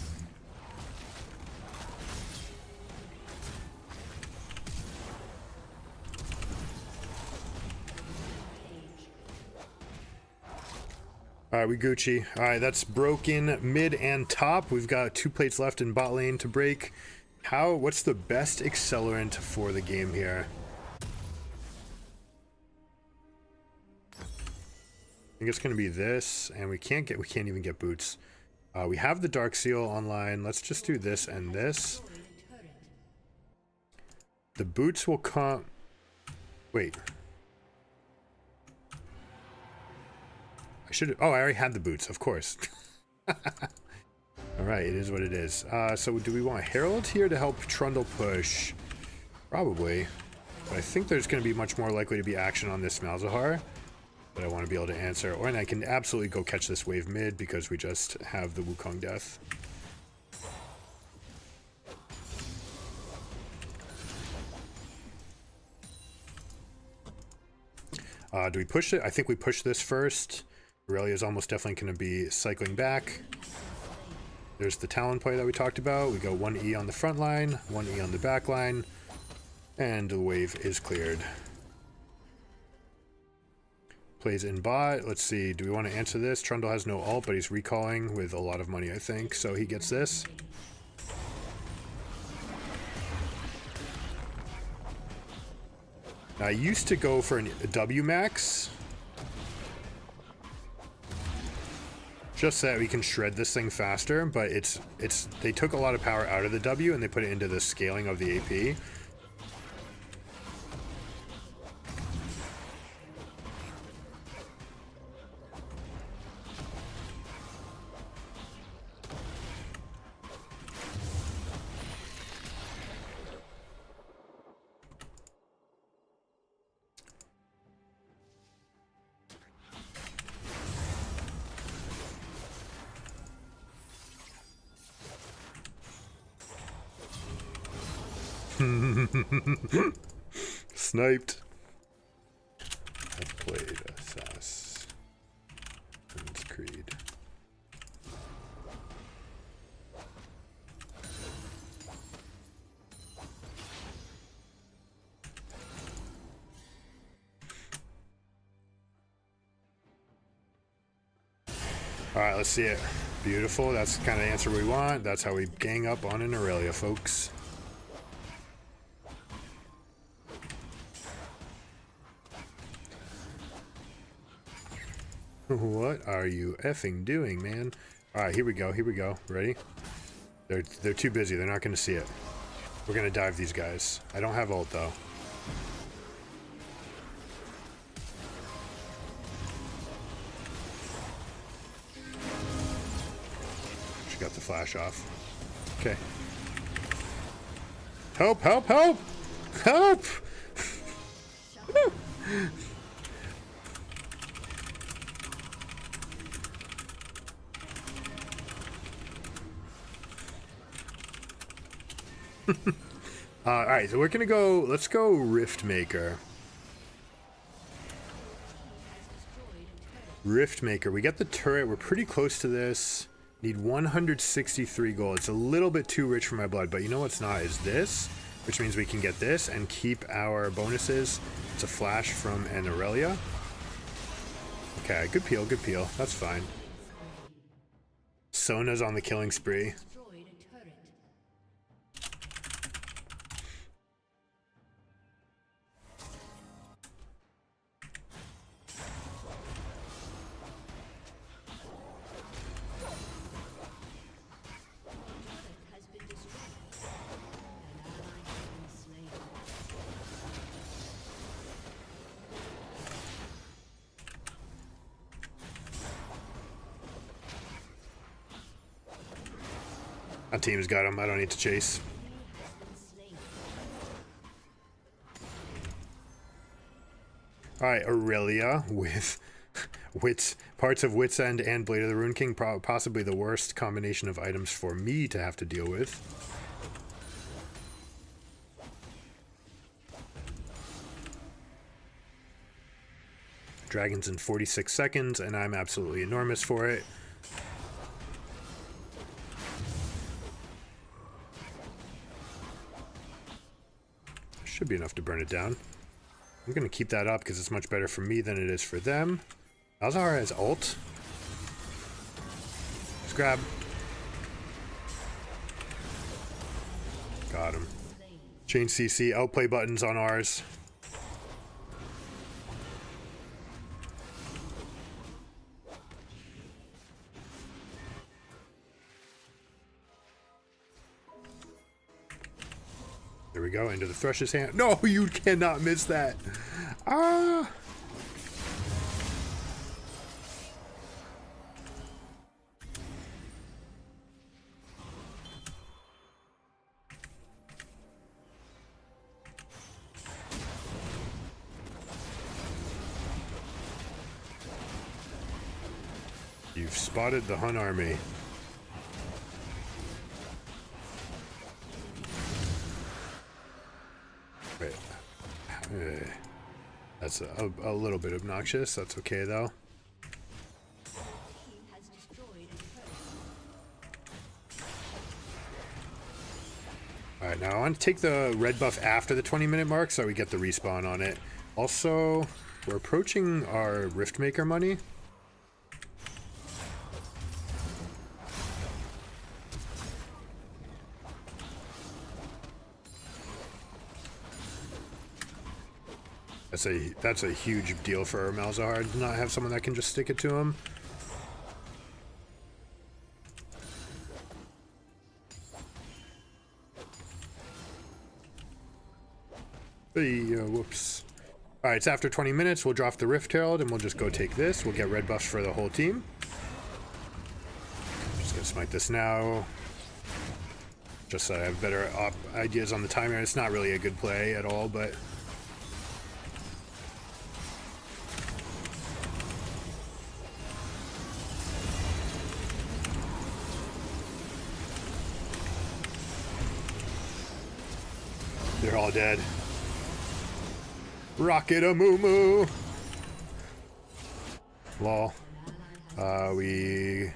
All right, we Gucci. All right, that's broken mid and top. We've got 2 plates left in bot lane to break. What's the best accelerant for the game here? I think it's gonna be this, and we can't even get boots. We have the Dark Seal online. Let's just do this and this. The boots will come. Wait. Oh, I already had the boots, of course. Alright, it is what it is. So do we want Herald here to help Trundle push? Probably. But I think there's going to be much more likely to be action on this Malzahar that I want to be able to answer. And I can absolutely go catch this wave mid because we just have the Wukong death. Do we push it? I think we push this first. Aurelia is almost definitely going to be cycling back. There's the Talon play that we talked about. We go 1E on the front line, 1E on the back line, and the wave is cleared. Plays in bot. Let's see. Do we want to answer this? Trundle has no ult, but he's recalling with a lot of money, I think. So he gets this. I used to go for a W max, just so that we can shred this thing faster, but they took a lot of power out of the W and they put it into the scaling of the AP. Sniped. I've played Assassin's Creed. Alright, let's see it. Beautiful. That's the kind of answer we want. That's how we gang up on an Aurelia, folks. What are you effing doing, man? Alright, here we go, here we go. Ready? They're too busy, they're not gonna see it. We're gonna dive these guys. I don't have ult though. She got the flash off. Okay. Help, help, help! Help! Alright, so we're gonna go, let's go Rift Maker. Rift Maker, we got the turret, we're pretty close to this. Need 163 gold. It's a little bit too rich for my blood, but you know what's not is this, which means we can get this and keep our bonuses. It's a flash from an Aurelia. Okay, good peel, that's fine. Sona's on the killing spree. My team's got him. I don't need to chase. Alright, Aurelia with parts of Wit's End and Blade of the Rune King. Possibly the worst combination of items for me to have to deal with. Dragon's in 46 seconds, and I'm absolutely enormous for it. Should be enough to burn it down. I'm going to keep that up because it's much better for me than it is for them. Alzar has ult. Just grab. Got him. Change CC. Outplay buttons on ours. There we go, into the Thrush's hand. No, you cannot miss that. Ah! You've spotted the Hun army. That's a little bit obnoxious. That's okay though. Alright, now I want to take the red buff after the 20-minute mark so we get the respawn on it. Also, we're approaching our Riftmaker money. That's a huge deal for Malzahar to not have someone that can just stick it to him. Hey, whoops. Alright, it's after 20 minutes. We'll drop the Rift Herald and we'll just go take this. We'll get red buffs for the whole team. Just gonna smite this now. Just so I have better ideas on the timer. It's not really a good play at all, but... they're all dead. Rocket a moo moo. Lol. We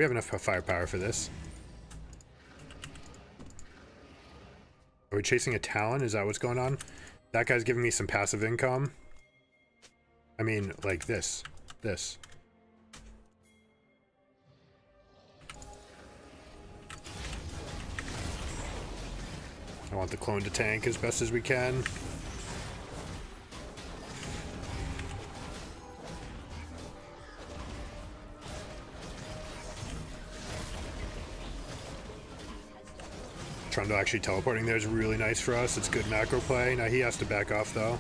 have enough firepower for this. Are we chasing a Talon? Is that what's going on? That guy's giving me some passive income. I mean, like this. This. I want the clone to tank as best as we can. Trundle actually teleporting there is really nice for us. It's good macro play. Now he has to back off though.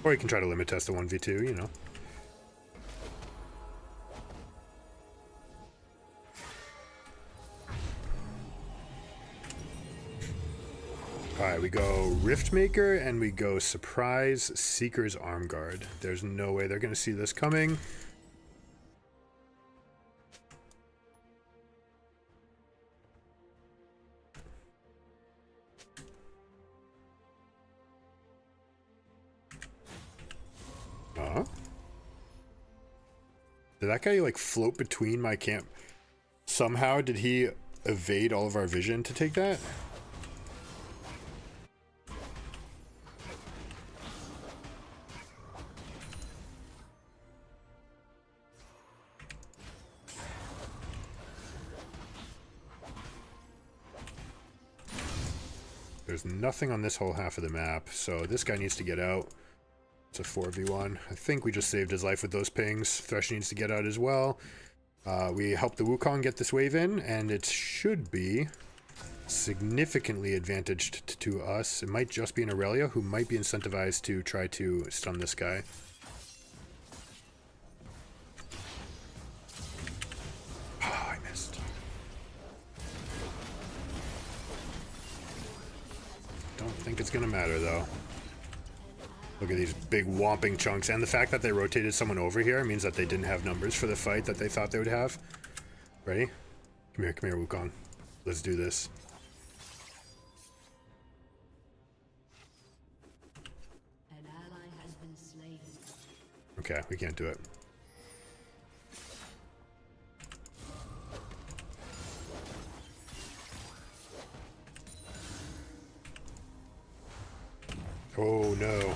Or you can try to limit test the 1v2, you know. Alright, we go Riftmaker and we go Surprise Seeker's Arm Guard. There's no way they're going to see this coming. Did that guy like float between my camp? Somehow did he evade all of our vision to take that? There's nothing on this whole half of the map, so this guy needs to get out. It's a 4v1. I think we just saved his life with those pings. Thresh needs to get out as well. We helped the Wukong get this wave in, and it should be significantly advantaged to us. It might just be an Aurelia who might be incentivized to try to stun this guy. Oh, I missed. Don't think it's gonna matter though. Look at these big whomping chunks, and the fact that they rotated someone over here means that they didn't have numbers for the fight that they thought they would have. Ready? Come here, Wukong. Let's do this. An ally has been slain. Okay, we can't do it. Oh no.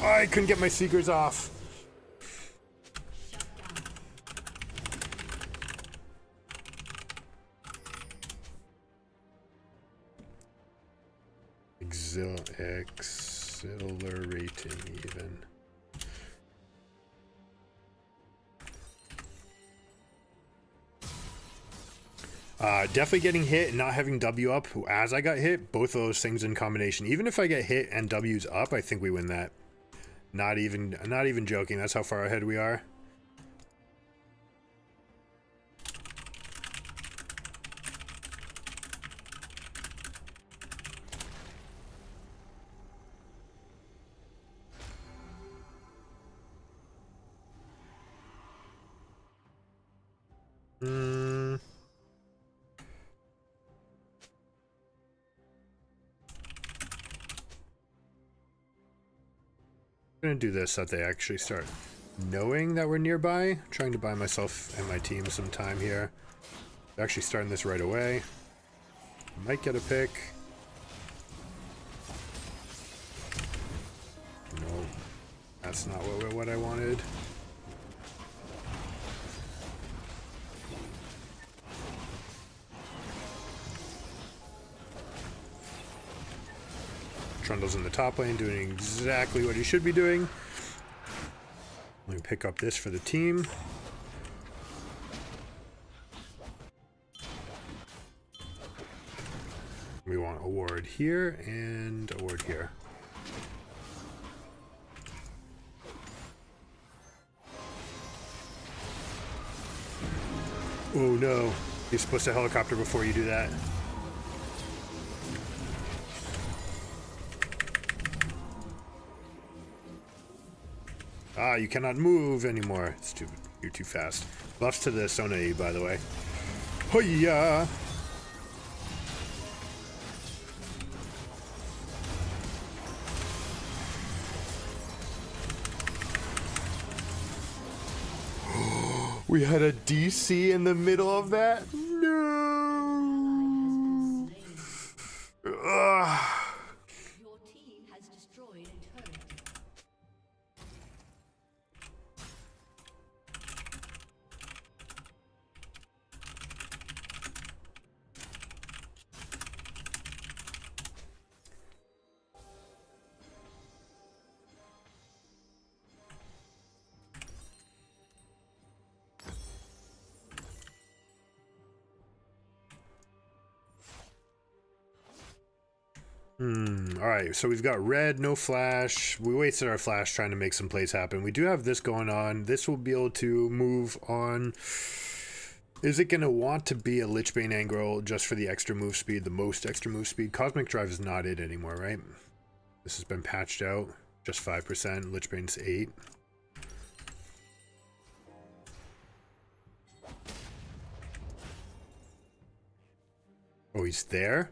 I couldn't get my Seekers off. Exhilarating even. Definitely getting hit and not having W up as I got hit, both of those things in combination. Even if I get hit and W's up, I think we win that. Not even joking. That's how far ahead we are. I'm gonna do this so that they actually start knowing that we're nearby. Trying to buy myself and my team some time here. Actually starting this right away. Might get a pick. No, that's not what I wanted. Trundle's in the top lane doing exactly what he should be doing. Let me pick up this for the team. We want a ward here and a ward here. Oh no, you're supposed to helicopter before you do that. Ah, you cannot move anymore. You're too fast. Buffs to the Sona E, by the way. Hoya! We had a DC in the middle of that? No! Ugh. Your team has destroyed a turret. Alright, so we've got red, no flash. We wasted our flash trying to make some plays happen. We do have this going on. This will be able to move on. Is it going to want to be a Lichbane angle just for the extra move speed, the most extra move speed? Cosmic Drive is not it anymore, right? This has been patched out. Just 5%. Lichbane's 8. Oh, he's there?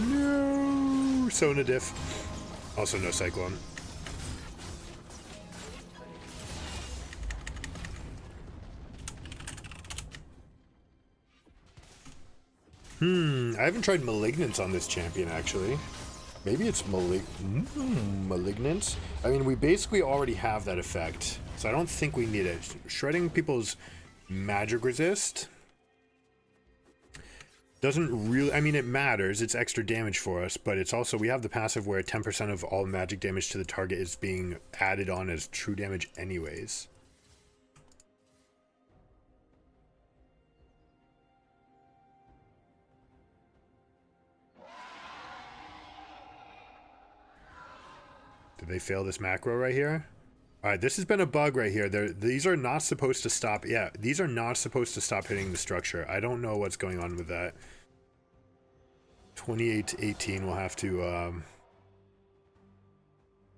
No! Sona diff. Also no Cyclone. I haven't tried Malignance on this champion, actually. Maybe it's Malignance? I mean, we basically already have that effect, so I don't think we need it. Shredding people's magic resist doesn't really... I mean, it matters. It's extra damage for us, but it's also... We have the passive where 10% of all magic damage to the target is being added on as true damage anyways. Did they fail this macro right here? Alright, this has been a bug right here. These are not supposed to stop. Yeah, these are not supposed to stop hitting the structure. I don't know what's going on with that. 28-18, we'll have to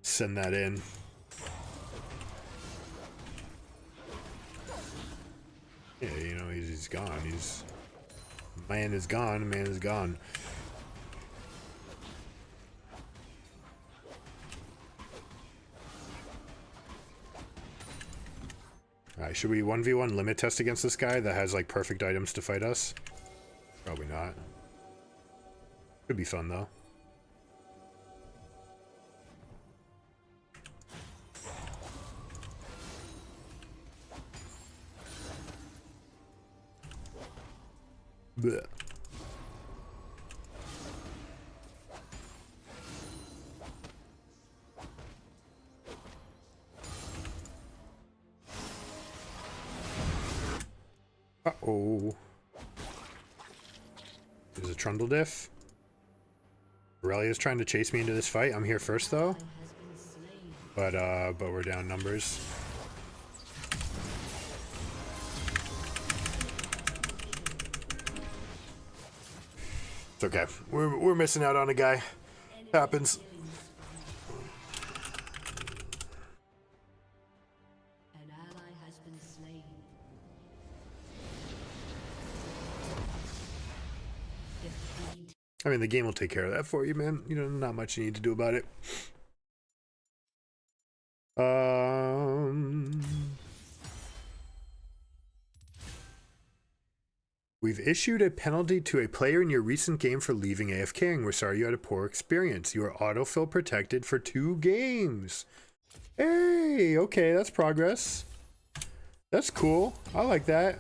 send that in. Yeah, you know, he's gone. Man is gone, man is gone. Alright, should we 1v1 limit test against this guy that has like perfect items to fight us? Probably not. Could be fun though. Blech. Uh-oh. There's a Trundle diff. Aurelia's trying to chase me into this fight. I'm here first though. But we're down numbers. It's okay. We're missing out on a guy. Happens. An ally has been slain. Defeat. I mean, the game will take care of that for you, man. You know, not much you need to do about it. We've issued a penalty to a player in your recent game for leaving AFKing. We're sorry you had a poor experience. You are autofill protected for 2 games. Hey, okay, that's progress. That's cool. I like that.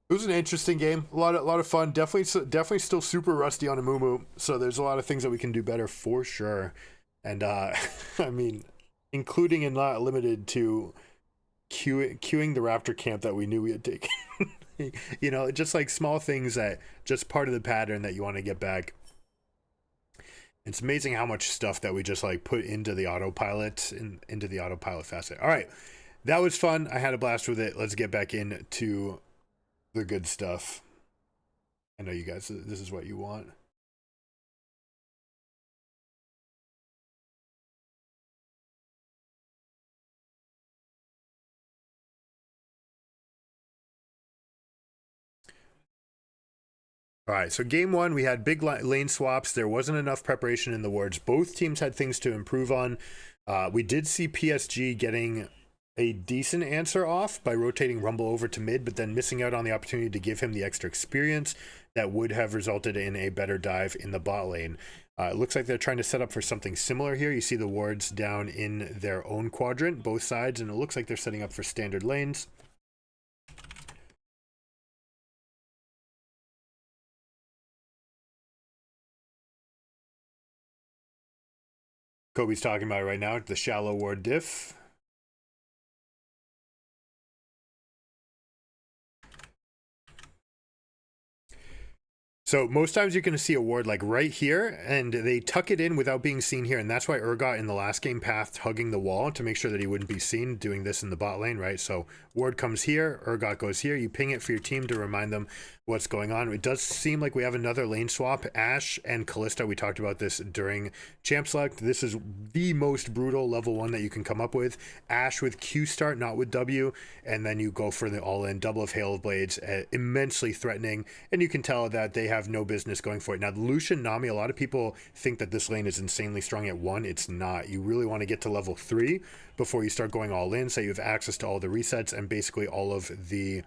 It was an interesting game. A lot of fun. Definitely still super rusty on Amumu. So there's a lot of things that we can do better for sure. And I mean, including and not limited to queuing the Raptor camp that we knew we had taken. You know, just like small things that just part of the pattern that you want to get back. It's amazing how much stuff that we just like put into the autopilot into the autopilot facet. All right, that was fun. I had a blast with it. Let's get back into the good stuff. I know you guys, this is what you want. All right, so game 1, we had big lane swaps. There wasn't enough preparation in the wards. Both teams had things to improve on. We did see PSG getting a decent answer off by rotating Rumble over to mid, but then missing out on the opportunity to give him the extra experience that would have resulted in a better dive in the bot lane. It looks like they're trying to set up for something similar here. You see the wards down in their own quadrant, both sides, and it looks like they're setting up for standard lanes. Kobe's talking about it right now, the shallow ward diff. So most times you're going to see a ward like right here, and they tuck it in without being seen here, and that's why Urgot in the last game pathed hugging the wall to make sure that he wouldn't be seen doing this in the bot lane, right? So ward comes here, Urgot goes here, you ping it for your team to remind them what's going on. It does seem like we have another lane swap. Ashe and Kalista, we talked about this during Champ Select. This is the most brutal level 1 that you can come up with. Ashe with Q start, not with W, and then you go for the all-in double of Hail of Blades, immensely threatening, and you can tell that they have no business going for it. Now, Lucian Nami, a lot of people think that this lane is insanely strong at 1. It's not. You really want to get to level 3 before you start going all in, so you have access to all the resets and basically all of the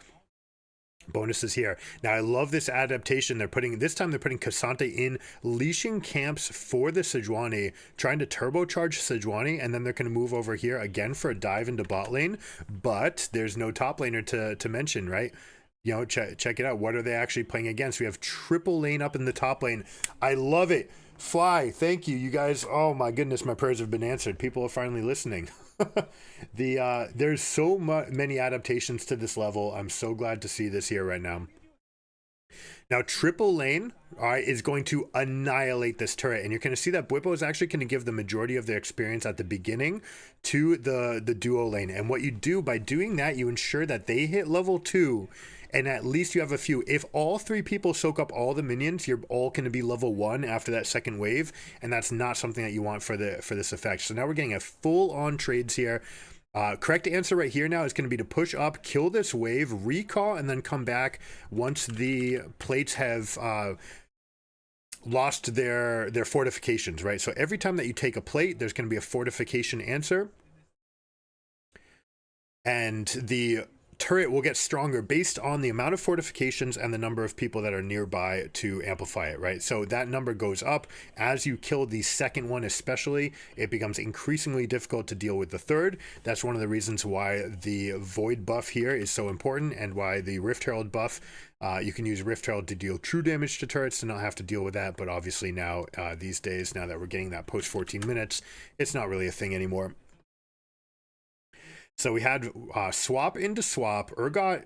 bonuses here. Now, I love this adaptation. This time they're putting Cassante in, leashing camps for the Sejuani, trying to turbocharge Sejuani, and then they're going to move over here again for a dive into bot lane, but there's no top laner to mention, right? You know, check it out. What are they actually playing against? We have triple lane up in the top lane. I love it. Fly, thank you. You guys, oh my goodness, my prayers have been answered. People are finally listening. There's so many adaptations to this level. I'm so glad to see this here right now. Now, triple lane, all right, is going to annihilate this turret. And you're going to see that Bwipo is actually going to give the majority of their experience at the beginning to the duo lane. And what you do by doing that, you ensure that they hit level 2, and at least you have a few. If all 3 people soak up all the minions, you're all going to be level 1 after that second wave, and that's not something that you want for this effect. So now we're getting a full-on trades here. Correct answer right here now is going to be to push up, kill this wave, recall, and then come back once the plates have lost their fortifications, right? So every time that you take a plate, there's going to be a fortification answer, and the turret will get stronger based on the amount of fortifications and the number of people that are nearby to amplify it, right? So that number goes up as you kill the second one, especially. It becomes increasingly difficult to deal with the third. That's one of the reasons why the Void buff here is so important, and why the Rift Herald buff, you can use Rift Herald to deal true damage to turrets to not have to deal with that. But obviously now, these days, now that we're getting that post 14 minutes, it's not really a thing anymore. So we had swap into swap. Urgot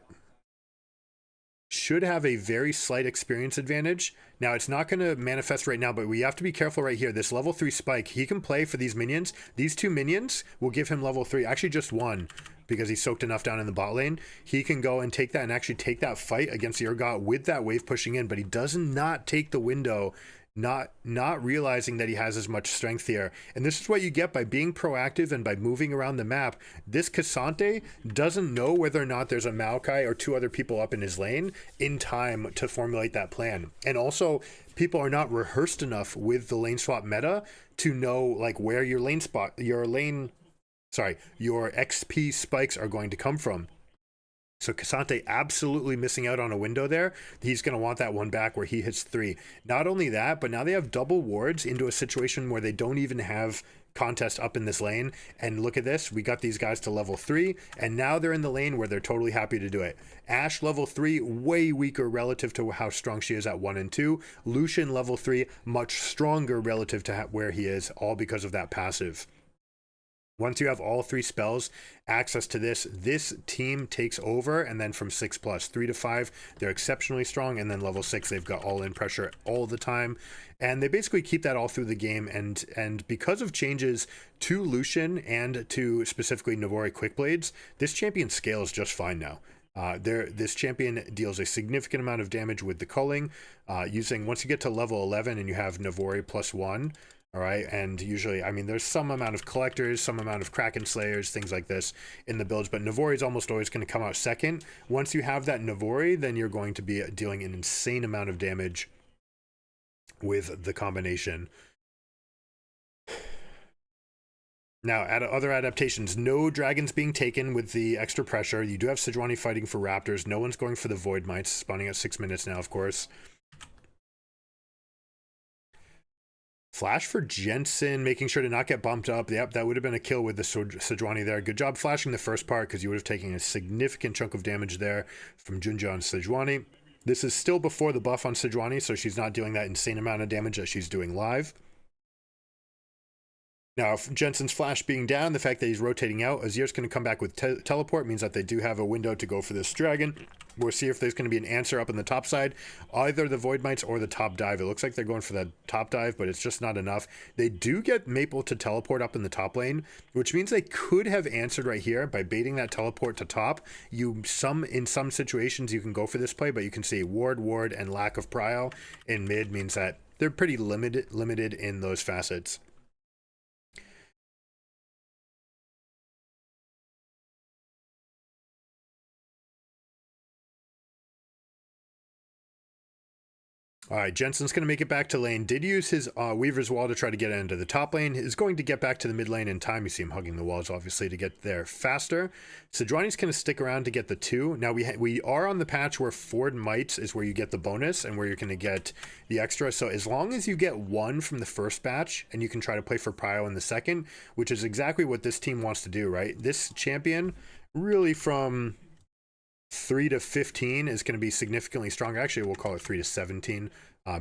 should have a very slight experience advantage. Now, it's not going to manifest right now, but we have to be careful right here. This level 3 spike, he can play for these minions. These 2 minions will give him level 3. Actually, just one. because he soaked enough down in the bot lane. He can go and take that and actually take that fight against the Urgot with that wave pushing in, but he does not take the window, not realizing that he has as much strength here. And this is what you get by being proactive and by moving around the map. This Cassante doesn't know whether or not there's a Maokai or two other people up in his lane in time to formulate that plan. And also, people are not rehearsed enough with the lane swap meta to know like where your XP spikes are going to come from. So Cassante absolutely missing out on a window there. He's going to want that one back where he hits 3. Not only that, but now they have double wards into a situation where they don't even have contest up in this lane. And look at this. We got these guys to level 3, and now they're in the lane where they're totally happy to do it. Ashe level 3, way weaker relative to how strong she is at 1 and 2. Lucian level 3, much stronger relative to where he is, all because of that passive. Once you have all 3 spells, access to this team takes over, and then from 6+, 3 to 5, they're exceptionally strong, and then level 6, they've got all-in pressure all the time, and they basically keep that all through the game, and because of changes to Lucian and to specifically Navori Quickblades, this champion scales just fine now. This champion deals a significant amount of damage with the culling, using, once you get to level 11 and you have Navori +1, all right, and usually, I mean, there's some amount of collectors, some amount of Kraken Slayers, things like this in the builds, but Navori is almost always going to come out second. Once you have that Navori, then you're going to be dealing an insane amount of damage with the combination. Now, other adaptations, no dragons being taken with the extra pressure. You do have Sejuani fighting for Raptors. No one's going for the Void Mites, spawning at 6 minutes now, of course. Flash for Jensen, making sure to not get bumped up. Yep, that would have been a kill with the Sejuani there. Good job flashing the first part, because you would have taken a significant chunk of damage there from Junja and Sejuani. This is still before the buff on Sejuani, so she's not doing that insane amount of damage that she's doing live. Now, if Jensen's flash being down, the fact that he's rotating out, Azir's going to come back with teleport, means that they do have a window to go for this dragon. We'll see if there's going to be an answer up in the top side, either the Void Mites or the top dive. It looks like they're going for that top dive, but it's just not enough. They do get Maple to teleport up in the top lane, which means they could have answered right here by baiting that teleport to top. In some situations, you can go for this play, but you can see ward, and lack of prio in mid means that they're pretty limited in those facets. All right, Jensen's going to make it back to lane. Did use his Weaver's Wall to try to get into the top lane. Is going to get back to the mid lane in time. You see him hugging the walls, obviously, to get there faster. Sejuani's going to stick around to get the 2. Now, we are on the patch where Ford Mites is where you get the bonus and where you're going to get the extra. So as long as you get 1 from the first batch, and you can try to play for prio in the second, which is exactly what this team wants to do, right? This champion, really from 3 to 15 is going to be significantly stronger. Actually, we'll call it 3 to 17.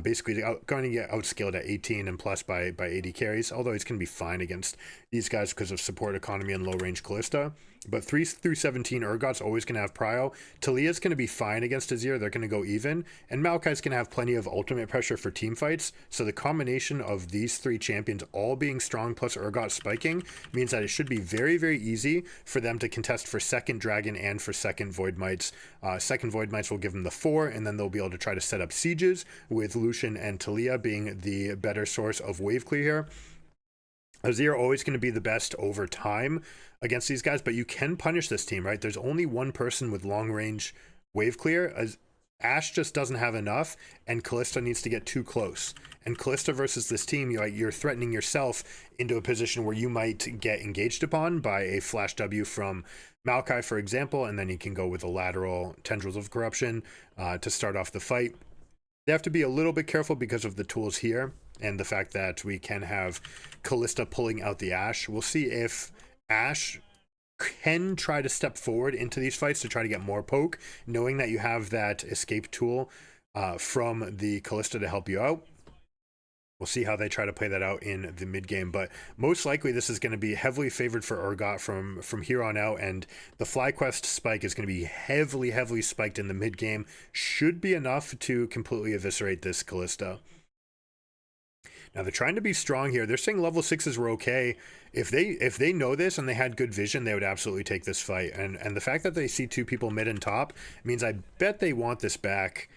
Basically, going to get outscaled at 18 and plus by 80 carries, although he's going to be fine against these guys because of support economy and low range Callista. But 3 through 17, Urgot's always going to have prio. Talia's going to be fine against Azir. They're going to go even. And Maokai's going to have plenty of ultimate pressure for team fights. So the combination of these 3 champions all being strong plus Urgot spiking means that it should be very, very easy for them to contest for second Dragon and for second Void Mites. Second Void Mites will give them the 4, and then they'll be able to try to set up sieges with Lucian and Talia being the better source of wave clear here. Azir always going to be the best over time against these guys, but you can punish this team, right? There's only one person with long range wave clear. As Ashe just doesn't have enough, and Callista needs to get too close. And Callista versus this team, you're threatening yourself into a position where you might get engaged upon by a flash W from Maokai, for example, and then you can go with a lateral Tendrils of Corruption to start off the fight. They have to be a little bit careful because of the tools here and the fact that we can have Callista pulling out the Ashe. We'll see if Ashe can try to step forward into these fights to try to get more poke, knowing that you have that escape tool from the Callista to help you out. We'll see how they try to play that out in the mid game, but most likely this is going to be heavily favored for Urgot from here on out, and the FlyQuest spike is going to be heavily spiked in the mid game. Should be enough to completely eviscerate this Callista. Now they're trying to be strong here. They're saying level 6s were okay. If they know this and they had good vision, they would absolutely take this fight. And the fact that they see 2 people mid and top means I bet they want this back.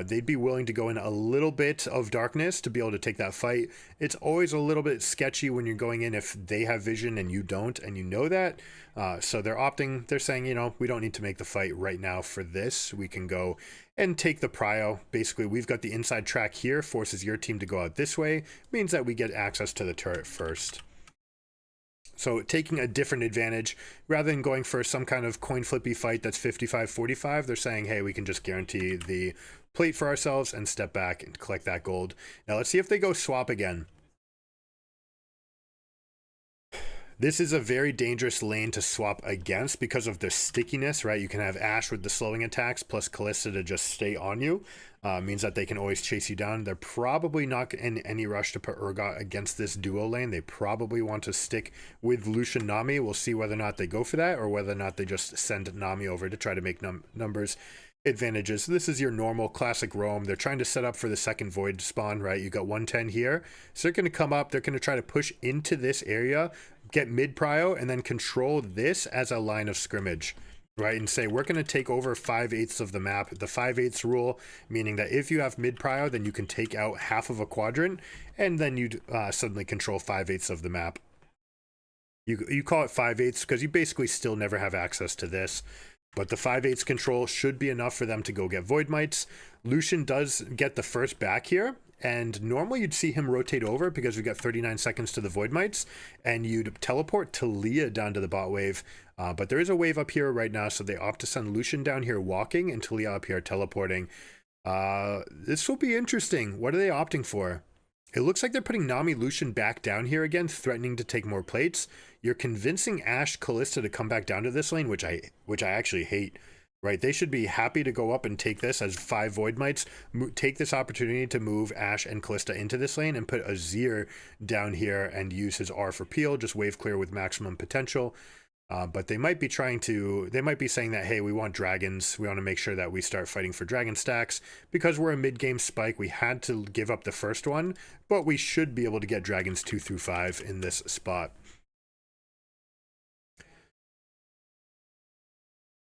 They'd be willing to go in a little bit of darkness to be able to take that fight. It's always a little bit sketchy when you're going in if they have vision and you don't, and you know that. So they're saying, you know, we don't need to make the fight right now for this. We can go and take the prio. Basically, we've got the inside track here, forces your team to go out this way, means that we get access to the turret first. So taking a different advantage, rather than going for some kind of coin flippy fight that's 55-45, they're saying, hey, we can just guarantee the plate for ourselves and step back and collect that gold. Now let's see if they go swap again. This is a very dangerous lane to swap against because of the stickiness, right? You can have Ashe with the slowing attacks plus Kalista to just stay on you. Means that they can always chase you down. They're probably not in any rush to put Urgot against this duo lane. They probably want to stick with Lucian Nami. We'll see whether or not they go for that or whether or not they just send Nami over to try to make numbers advantages. This is your normal classic roam. They're trying to set up for the second void spawn, right? You got 110 here. So they're going to come up. They're going to try to push into this area, get mid prio, and then control this as a line of scrimmage, right? And say, we're going to take over 5/8 of the map. The 5/8 rule, meaning that if you have mid prio, then you can take out half of a quadrant, and then you suddenly control 5/8 of the map. You call it 5/8 because you basically still never have access to this. But the 5/8 control should be enough for them to go get Void Mites. Lucian does get the first back here. And normally you'd see him rotate over because we got 39 seconds to the Void Mites. And you'd teleport Talia down to the bot wave. But there is a wave up here right now. So they opt to send Lucian down here walking and Talia up here teleporting. This will be interesting. What are they opting for? It looks like they're putting Nami Lucian back down here again, threatening to take more plates. You're convincing Ashe Kalista to come back down to this lane, which I actually hate. Right, they should be happy to go up and take this as 5 Void Mites, take this opportunity to move Ashe and Kalista into this lane and put Azir down here and use his R for peel, just wave clear with maximum potential. But they might be saying that, hey, we want dragons. We want to make sure that we start fighting for dragon stacks. Because we're a mid-game spike, we had to give up the first one, but we should be able to get dragons 2 through 5 in this spot.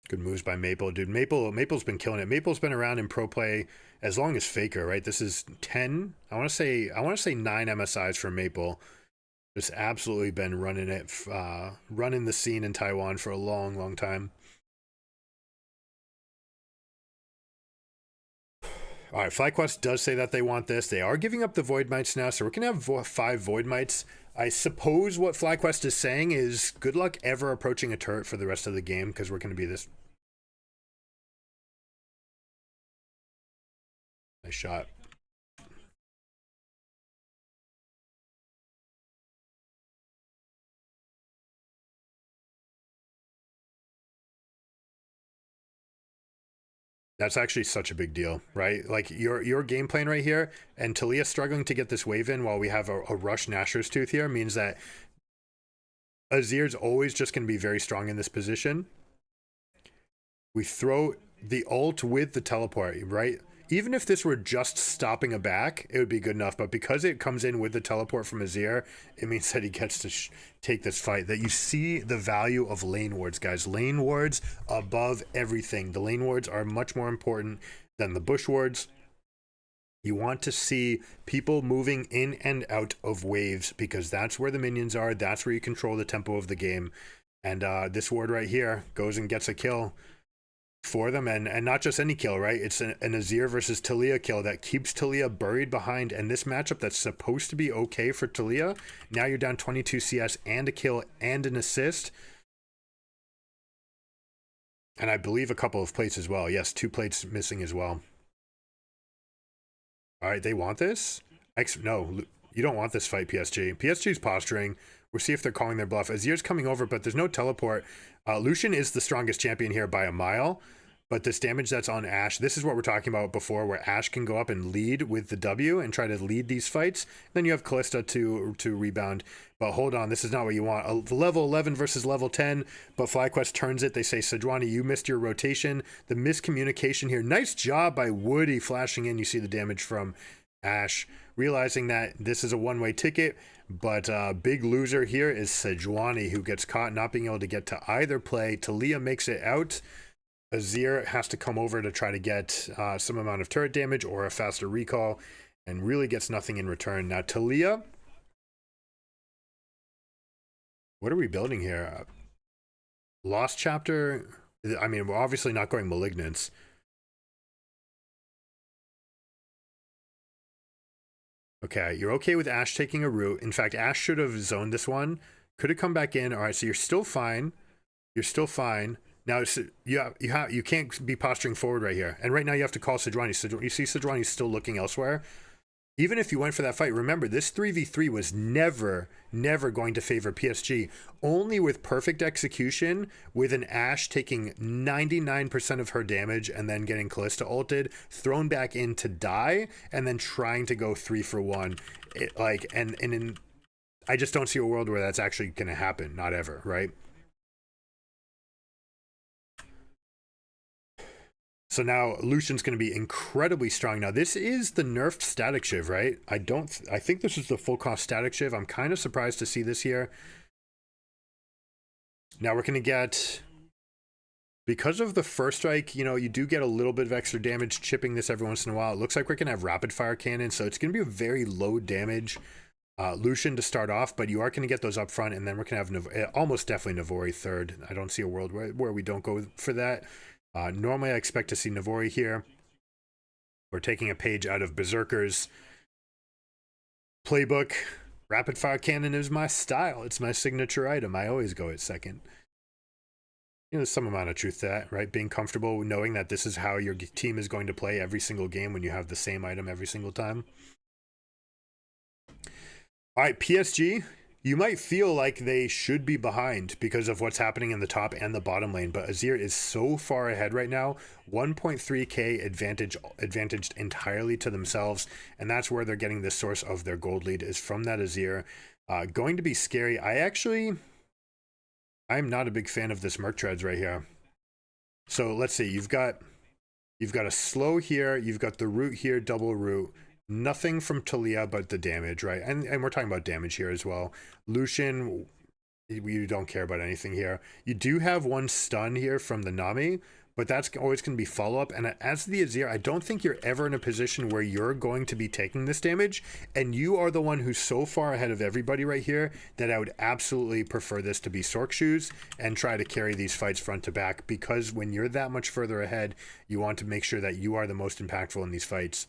Good moves by Maple, dude. Maple's been killing it. Maple's been around in pro play as long as Faker, right? This is 10. I want to say 9 MSIs for Maple. Just absolutely been running it, running the scene in Taiwan for a long, long time. All right, FlyQuest does say that they want this. They are giving up the Void Mites now, so we're gonna have 5 Void Mites. I suppose what FlyQuest is saying is good luck ever approaching a turret for the rest of the game because we're going to be this. Nice shot. That's actually such a big deal, right? Like your game plan right here, and Talia struggling to get this wave in while we have a rush Nashor's Tooth here means that Azir's always just going to be very strong in this position. We throw the ult with the teleport, right? Even if this were just stopping a back, it would be good enough. But because it comes in with the teleport from Azir, it means that he gets to take this fight. That you see the value of lane wards, guys. Lane wards above everything. The lane wards are much more important than the bush wards. You want to see people moving in and out of waves because that's where the minions are. That's where you control the tempo of the game. And this ward right here goes and gets a kill for them, and not just any kill, right? It's an Azir versus Talia kill that keeps Talia buried behind, and this matchup that's supposed to be okay for Talia, now you're down 22 CS and a kill and an assist, and I believe a couple of plates as well. Yes, 2 plates missing as well. All right, they want this? No, you don't want this fight, PSG. PSG's posturing. We'll see if they're calling their bluff. Azir's coming over, but there's no teleport. Lucian is the strongest champion here by a mile, but this damage that's on Ashe, this is what we're talking about before, where Ashe can go up and lead with the W and try to lead these fights. Then you have Kalista to rebound. But hold on, this is not what you want. A level 11 versus level 10, but FlyQuest turns it. They say, Sejuani, you missed your rotation. The miscommunication here. Nice job by Woody flashing in. You see the damage from Ashe. realizing that this is a one-way ticket. But big loser here is Sejuani, who gets caught not being able to get to either play. Talia makes it out. Azir has to come over to try to get some amount of turret damage or a faster recall, and really gets nothing in return. Now Talia, what are we building here? Lost chapter? I mean, we're obviously not going Malignance. Okay, you're okay with Ashe taking a root. In fact, Ashe should have zoned this one. Could have come back in. All right, so you're still fine. You're still fine. Now you can't be posturing forward right here. And right now you have to call Sejuani. You see Sejuani's still looking elsewhere. Even if you went for that fight, remember, this 3v3 was never going to favor PSG. Only with perfect execution, with an Ashe taking 99% of her damage and then getting Kalista ulted, thrown back in to die, and then trying to go 3 for 1. I just don't see a world where that's actually going to happen. Not ever, right? So now Lucian's going to be incredibly strong. Now this is the nerfed static shiv, right? I think this is the full cost static shiv. I'm kind of surprised to see this here. Now we're going to get, because of the first strike, you know, you do get a little bit of extra damage chipping this every once in a while. It looks like we're going to have rapid fire cannon, so it's going to be a very low damage Lucian to start off, but you are going to get those up front, and then we're going to have almost definitely Navori third. I don't see a world where we don't go for that. Normally I expect to see Navori here. We're taking a page out of Berserker's playbook. Rapid fire cannon is my style. It's my signature item. I always go at second. You know, there's some amount of truth to that, right? Being comfortable knowing that this is how your team is going to play every single game when you have the same item every single time. All right, PSG. You might feel like they should be behind because of what's happening in the top and the bottom lane, but Azir is so far ahead right now, 1.3k advantaged entirely to themselves, and that's where they're getting the source of their gold lead, is from that Azir. Going to be scary. I'm not a big fan of this Merc Treads right here. So let's see, you've got a slow here, you've got the root here, double root. Nothing from Talia but the damage, right? And we're talking about damage here as well. Lucian, we don't care about anything here. You do have one stun here from the Nami, but that's always going to be follow-up. And as the Azir, I don't think you're ever in a position where you're going to be taking this damage, and you are the one who's so far ahead of everybody right here that I would absolutely prefer this to be Sork Shoes and try to carry these fights front to back, because when you're that much further ahead, you want to make sure that you are the most impactful in these fights.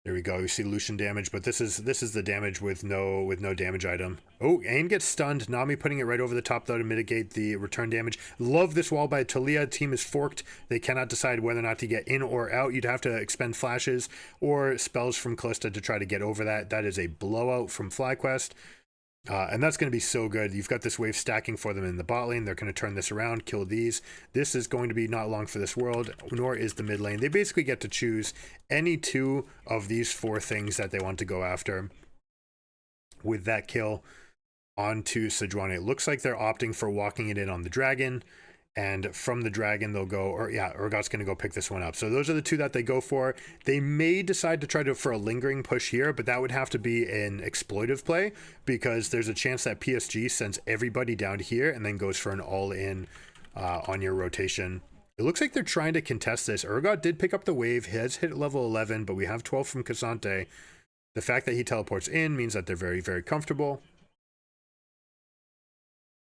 There we go. You see Lucian damage, but this is the damage with no damage item. Oh, Ain gets stunned. Nami putting it right over the top though to mitigate the return damage. Love this wall by Talia. Team is forked. They cannot decide whether or not to get in or out. You'd have to expend flashes or spells from Kalista to try to get over that. That is a blowout from FlyQuest. And that's going to be so good. You've got this wave stacking for them in the bot lane. They're going to turn this around, kill these. This is going to be not long for this world, nor is the mid lane. They basically get to choose any two of these 4 things that they want to go after with that kill onto Sejuani. It looks like they're opting for walking it in on the dragon. And from the dragon, they'll go, or yeah, Urgot's going to go pick this one up. So those are the 2 that they go for. They may decide to try for a lingering push here, but that would have to be an exploitive play, because there's a chance that PSG sends everybody down here and then goes for an all-in on your rotation. It looks like they're trying to contest this. Urgot did pick up the wave. He has hit level 11, but we have 12 from Cassante. The fact that he teleports in means that they're very, very comfortable.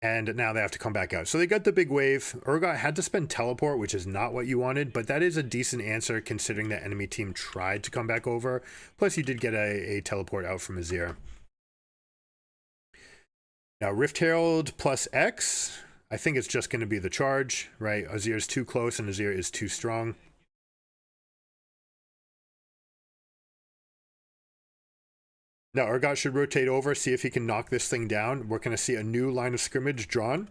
And now they have to come back out. So they got the big wave. Urgot had to spend teleport, which is not what you wanted, but that is a decent answer considering the enemy team tried to come back over. Plus you did get a teleport out from Azir. Now Rift Herald plus X. I think it's just going to be the charge, right? Azir is too close and Azir is too strong. Now Urgot should rotate over, see if he can knock this thing down. We're going to see a new line of scrimmage drawn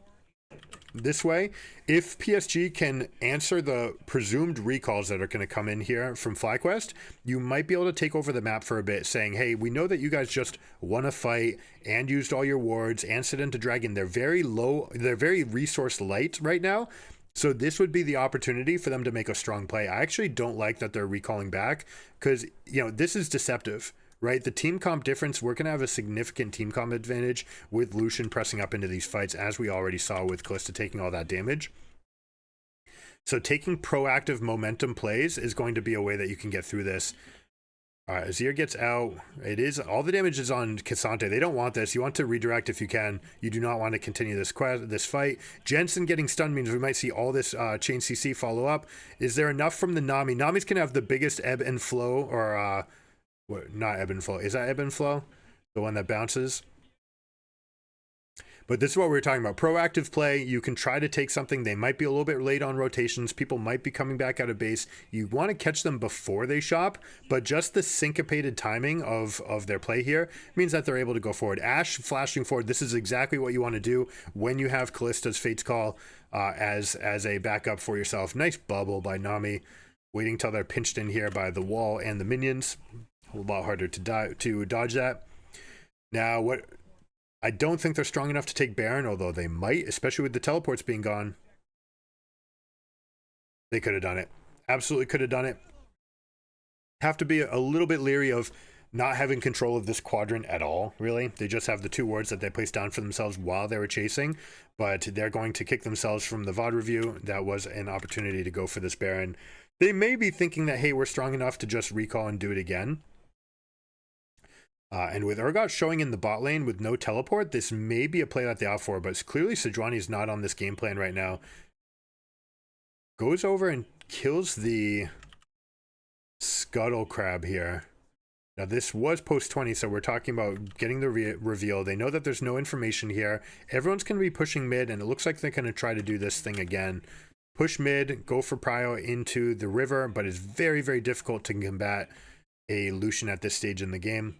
this way. If PSG can answer the presumed recalls that are going to come in here from FlyQuest, you might be able to take over the map for a bit, saying, hey, we know that you guys just won a fight and used all your wards and sit into dragon. They're very low, they're very resource light right now. So this would be the opportunity for them to make a strong play. I actually don't like that they're recalling back because, this is deceptive, right? The team comp difference, we're going to have a significant team comp advantage with Lucian pressing up into these fights, as we already saw with Kalista taking all that damage. So taking proactive momentum plays is going to be a way that you can get through this. All right, Azir gets out. All the damage is on Cassante. They don't want this. You want to redirect if you can. You do not want to continue this fight. Jensen getting stunned means we might see all this chain CC follow up. Is there enough from the Nami? Nami's can have the biggest ebb and flow, or not ebb and flow. Is that ebb and flow? The one that bounces? But this is what we were talking about. Proactive play. You can try to take something. They might be a little bit late on rotations. People might be coming back out of base. You want to catch them before they shop, but just the syncopated timing of their play here means that they're able to go forward. Ashe flashing forward. This is exactly what you want to do when you have Kallista's Fate's Call as a backup for yourself. Nice bubble by Nami. Waiting till they're pinched in here by the wall and the minions. A lot harder to dodge that. Now, I don't think they're strong enough to take Baron, although they might, especially with the teleports being gone. They could have done it. Absolutely could have done it. Have to be a little bit leery of not having control of this quadrant at all, really. They just have the 2 wards that they placed down for themselves while they were chasing, but they're going to kick themselves from the VOD review. That was an opportunity to go for this Baron. They may be thinking that, hey, we're strong enough to just recall and do it again. And with Urgot showing in the bot lane with no teleport, this may be a play that they opt for, but clearly Sejuani is not on this game plan right now. Goes over and kills the Scuttle Crab here. Now this was post 20, so we're talking about getting the reveal. They know that there's no information here. Everyone's going to be pushing mid, and it looks like they're going to try to do this thing again. Push mid, go for prio into the river, but it's very, very difficult to combat a Lucian at this stage in the game.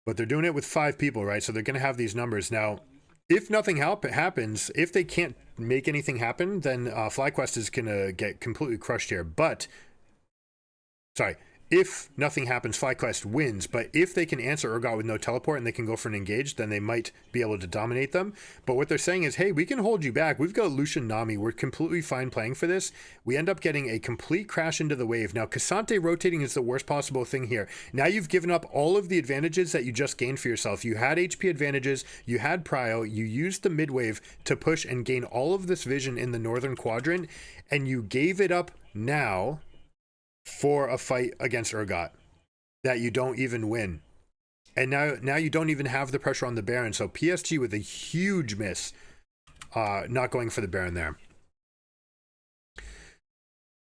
But they're doing it with 5 people, right? So they're going to have these numbers. Now, if nothing happens, if they can't make anything happen, then FlyQuest is going to get completely crushed here. But, sorry, if nothing happens, FlyQuest wins. But if they can answer Urgot with no teleport and they can go for an engage, then they might be able to dominate them. But what they're saying is, hey, we can hold you back. We've got Lucian Nami. We're completely fine playing for this. We end up getting a complete crash into the wave. Now, Cassante rotating is the worst possible thing here. Now you've given up all of the advantages that you just gained for yourself. You had HP advantages. You had prio. You used the mid wave to push and gain all of this vision in the northern quadrant. And you gave it up now for a fight against Urgot that you don't even win. And now you don't even have the pressure on the Baron. So PSG with a huge miss, not going for the Baron there.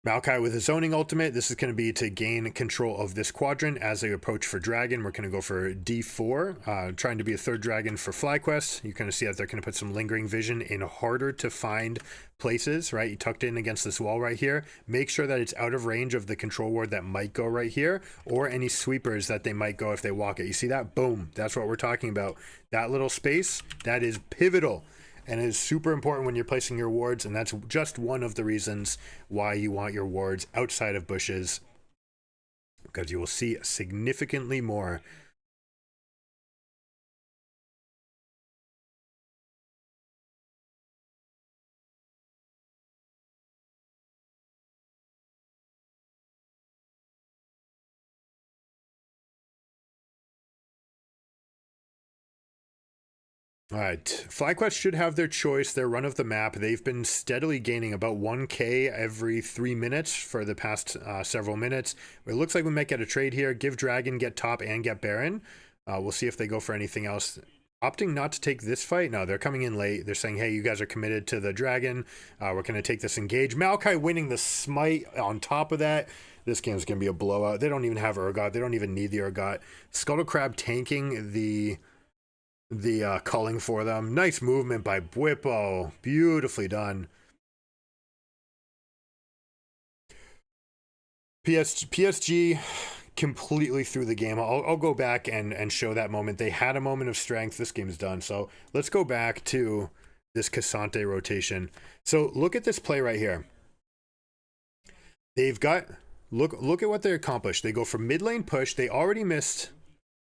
Maokai with his zoning ultimate. This is going to be to gain control of this quadrant as they approach for dragon. We're going to go for D4, trying to be a 3rd dragon for FlyQuest. You're going to see that they're going to put some lingering vision in harder to find places, right? You tucked in against this wall right here. Make sure that it's out of range of the control ward that might go right here, or any sweepers that they might go if they walk it. You see that? Boom. That's what we're talking about. That little space, that is pivotal. And it is super important when you're placing your wards, and that's just one of the reasons why you want your wards outside of bushes, because you will see significantly more. All right, FlyQuest should have their choice, their run of the map. They've been steadily gaining about 1k every 3 minutes for the past several minutes. It looks like we might get a trade here. Give Dragon, get top, and get Baron. We'll see if they go for anything else. Opting not to take this fight. No, they're coming in late. They're saying, hey, you guys are committed to the Dragon. We're going to take this engage. Maokai winning the smite on top of that. This game's going to be a blowout. They don't even have Urgot. They don't even need the Urgot. Scuttle Crab tanking the calling for them. Nice movement by Bwipo. Beautifully done. PSG completely threw the game. I'll go back and show that moment. They had a moment of strength. This game is done. So let's go back to this Cassante rotation. So look at this play right here. They've got, look at what they accomplished. They go for mid lane push. They already missed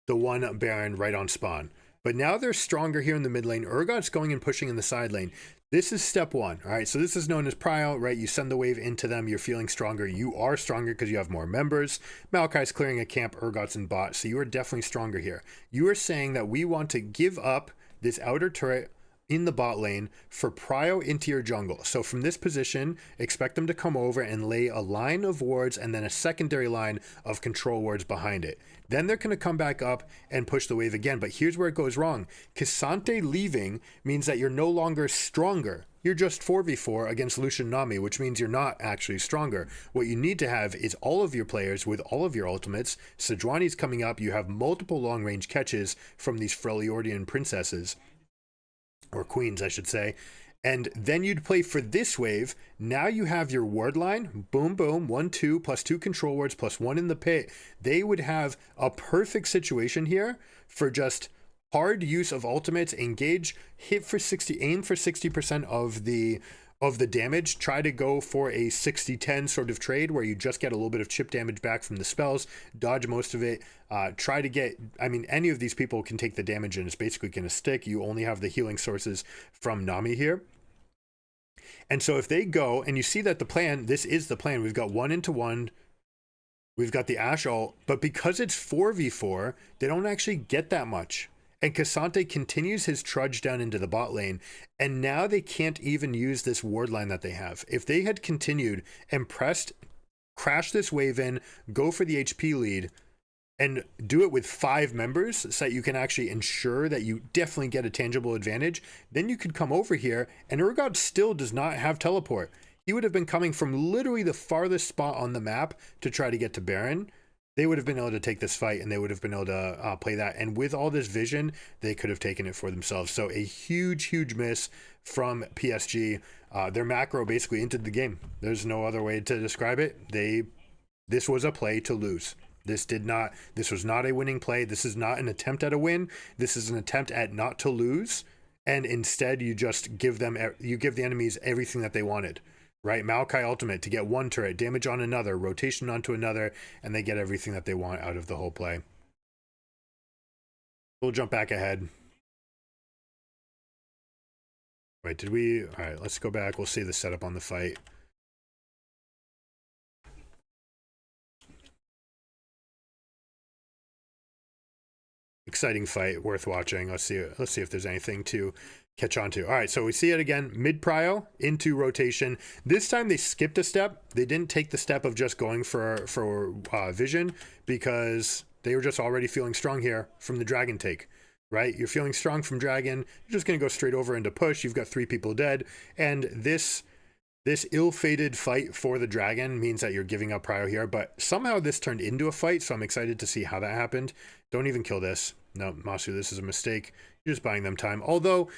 the one Baron right on spawn. But now they're stronger here in the mid lane. Urgot's going and pushing in the side lane. This is step one. All right, so this is known as prio, right? You send the wave into them. You're feeling stronger. You are stronger because you have more members. Maokai's clearing a camp. Urgot's in bot. So you are definitely stronger here. You are saying that we want to give up this outer turret in the bot lane for prio into your jungle. So from this position, expect them to come over and lay a line of wards and then a secondary line of control wards behind it. Then they're going to come back up and push the wave again. But here's where it goes wrong. K'Sante leaving means that you're no longer stronger. You're just 4v4 against Lucian Nami, which means you're not actually stronger. What you need to have is all of your players with all of your ultimates. Sejuani's coming up. You have multiple long-range catches from these Freljordian princesses. Or queens, I should say. And then you'd play for this wave. Now you have your ward line. Boom, boom. 1-2 plus 2 control wards plus 1 in the pit. They would have a perfect situation here for just hard use of ultimates. Engage, hit for 60, aim for 60% of the damage. Try to go for a 60-10 sort of trade where you just get a little bit of chip damage back from the spells, dodge most of it. Try to get, I mean, any of these people can take the damage and it's basically going to stick. You only have the healing sources from Nami here. And so if they go, and you see that the plan, this is the plan. We've got 1-into-1. We've got the Ashe ult, but because it's 4v4, they don't actually get that much. And K'Sante continues his trudge down into the bot lane, and now they can't even use this ward line that they have. If they had continued and pressed, crash this wave in, go for the HP lead, and do it with 5 members so that you can actually ensure that you definitely get a tangible advantage, then you could come over here, and Urgot still does not have teleport. He would have been coming from literally the farthest spot on the map to try to get to Baron. They would have been able to take this fight and they would have been able to play that. And with all this vision, they could have taken it for themselves. So a huge, huge miss from PSG. Their macro basically entered the game. There's no other way to describe it. This was a play to lose. This was not a winning play. This is not an attempt at a win. This is an attempt at not to lose. And instead you just give the enemies everything that they wanted. Right, Maokai ultimate to get 1 turret, damage on another, rotation onto another, and they get everything that they want out of the whole play. We'll jump back ahead. Wait, did we? All right, let's go back. We'll see the setup on the fight. Exciting fight, worth watching. Let's see if there's anything to catch on to. All right, so we see it again, mid prio into rotation. This time they skipped a step. They didn't take the step of just going for vision because they were just already feeling strong here from the dragon take, right? You're feeling strong from dragon. You're just going to go straight over into push. You've got 3 people dead. And this ill-fated fight for the dragon means that you're giving up prio here, but somehow this turned into a fight, so I'm excited to see how that happened. Don't even kill this. No, Masu, this is a mistake. You're just buying them time. Although,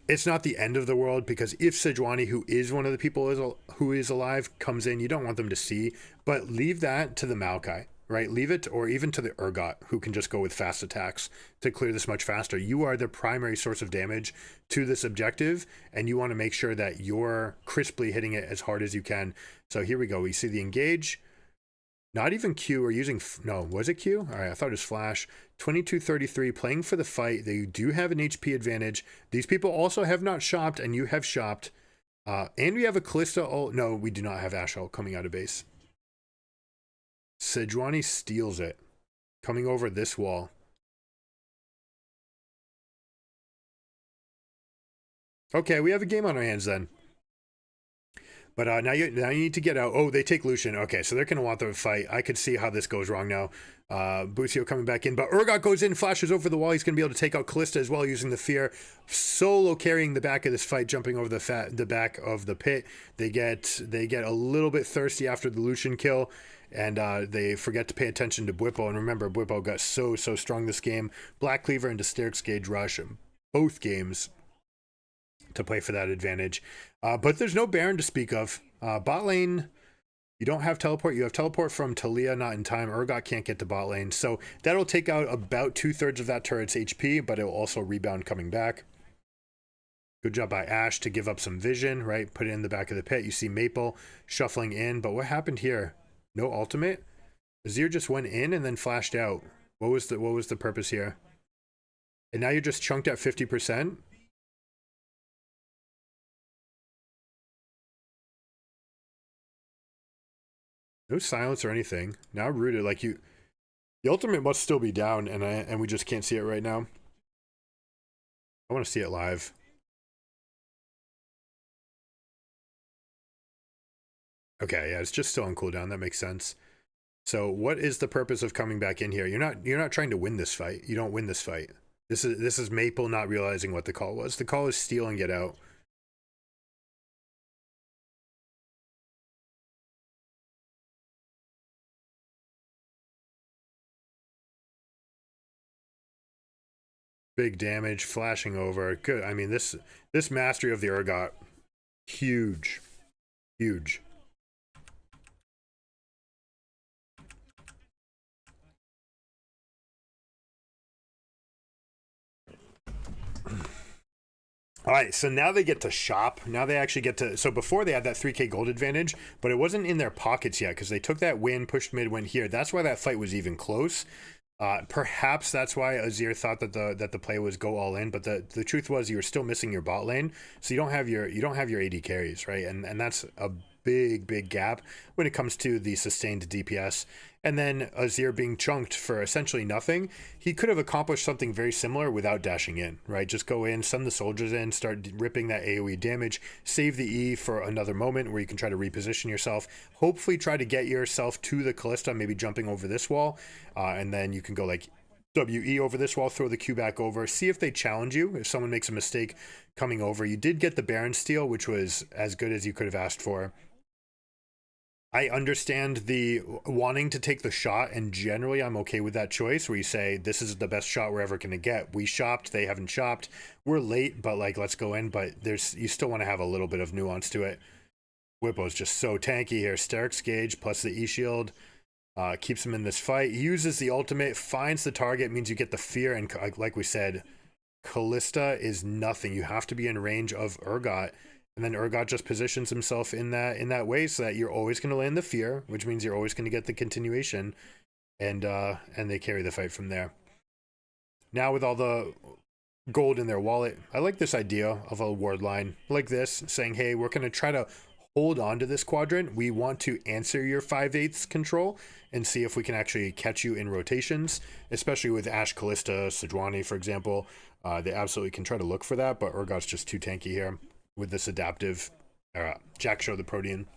it's not the end of the world, because if Sejuani, who is one of the people who is alive, comes in, you don't want them to see, but leave that to the Maokai, right? Leave it, or even to the Urgot, who can just go with fast attacks to clear this much faster. You are the primary source of damage to this objective, and you want to make sure that you're crisply hitting it as hard as you can. So here we go. We see the engage. Not even Q or using, no, was it Q? All right, I thought it was flash. 22-33, playing for the fight. They do have an HP advantage. These people also have not shopped, and you have shopped. And we have a Kalista ult. No, we do not have Ashe ult coming out of base. Sejuani steals it, coming over this wall. Okay, we have a game on our hands then. But now you need to get out. Oh, they take Lucian. Okay, so they're going to want the fight. I could see how this goes wrong now. Busio coming back in. But Urgot goes in, flashes over the wall. He's going to be able to take out Kalista as well using the fear. Solo carrying the back of this fight, jumping over the back of the pit. They get a little bit thirsty after the Lucian kill. And they forget to pay attention to Bwipo. And remember, Bwipo got so strong this game. Black Cleaver and Dysterix Gauge Rush, both games, to play for that advantage. But there's no Baron to speak of. Bot lane, you don't have teleport. You have teleport from Talia, not in time. Urgot can't get to bot lane. So that'll take out about 2/3 of that turret's HP, but it will also rebound coming back. Good job by Ashe to give up some vision, right? Put it in the back of the pit. You see Maple shuffling in, but what happened here? No ultimate? Azir just went in and then flashed out. What was the purpose here? And now you're just chunked at 50%? No silence or anything. Now rooted, like you... The ultimate must still be down, and we just can't see it right now. I want to see it live. Okay, yeah, it's just still on cooldown. That makes sense. So what is the purpose of coming back in here? You're not trying to win this fight. You don't win this fight. This is Maple not realizing what the call was. The call is steal and get out. Big damage, flashing over. Good. I mean, this mastery of the Urgot, huge. Huge. All right, so now they get to shop. Now they actually get to... So before they had that 3k gold advantage, but it wasn't in their pockets yet because they took that win, pushed mid, went here. That's why that fight was even close. Perhaps that's why Azir thought that the play was go all in, but the truth was you were still missing your bot lane, so you don't have your AD carries, right? And that's a big gap when it comes to the sustained DPS. And then Azir being chunked for essentially nothing, he could have accomplished something very similar without dashing in, right? Just go in, send the soldiers in, start ripping that AoE damage, save the E for another moment where you can try to reposition yourself, hopefully try to get yourself to the Kalista, maybe jumping over this wall, and then you can go like WE over this wall, throw the Q back over, see if they challenge you. If someone makes a mistake coming over, you did get the Baron steal, which was as good as you could have asked for. I understand the wanting to take the shot, and generally I'm okay with that choice where you say this is the best shot we're ever going to get. We shopped, they haven't shopped, we're late, but like let's go in. But you still want to have a little bit of nuance to it. Whippo's just so tanky here. Sterik's gauge plus the E-shield keeps him in this fight. He uses the ultimate, finds the target, means you get the fear, and like we said, Kalista is nothing. You have to be in range of Urgot. And then Urgot just positions himself in that way so that you're always going to land the fear, which means you're always going to get the continuation, and they carry the fight from there. Now with all the gold in their wallet, I like this idea of a ward line like this, saying, hey, we're going to try to hold on to this quadrant. We want to answer your 5/8 control and see if we can actually catch you in rotations, especially with Ashe, Kalista, Sejuani, for example. They absolutely can try to look for that, but Urgot's just too tanky here with this adaptive Jack Show the Protean.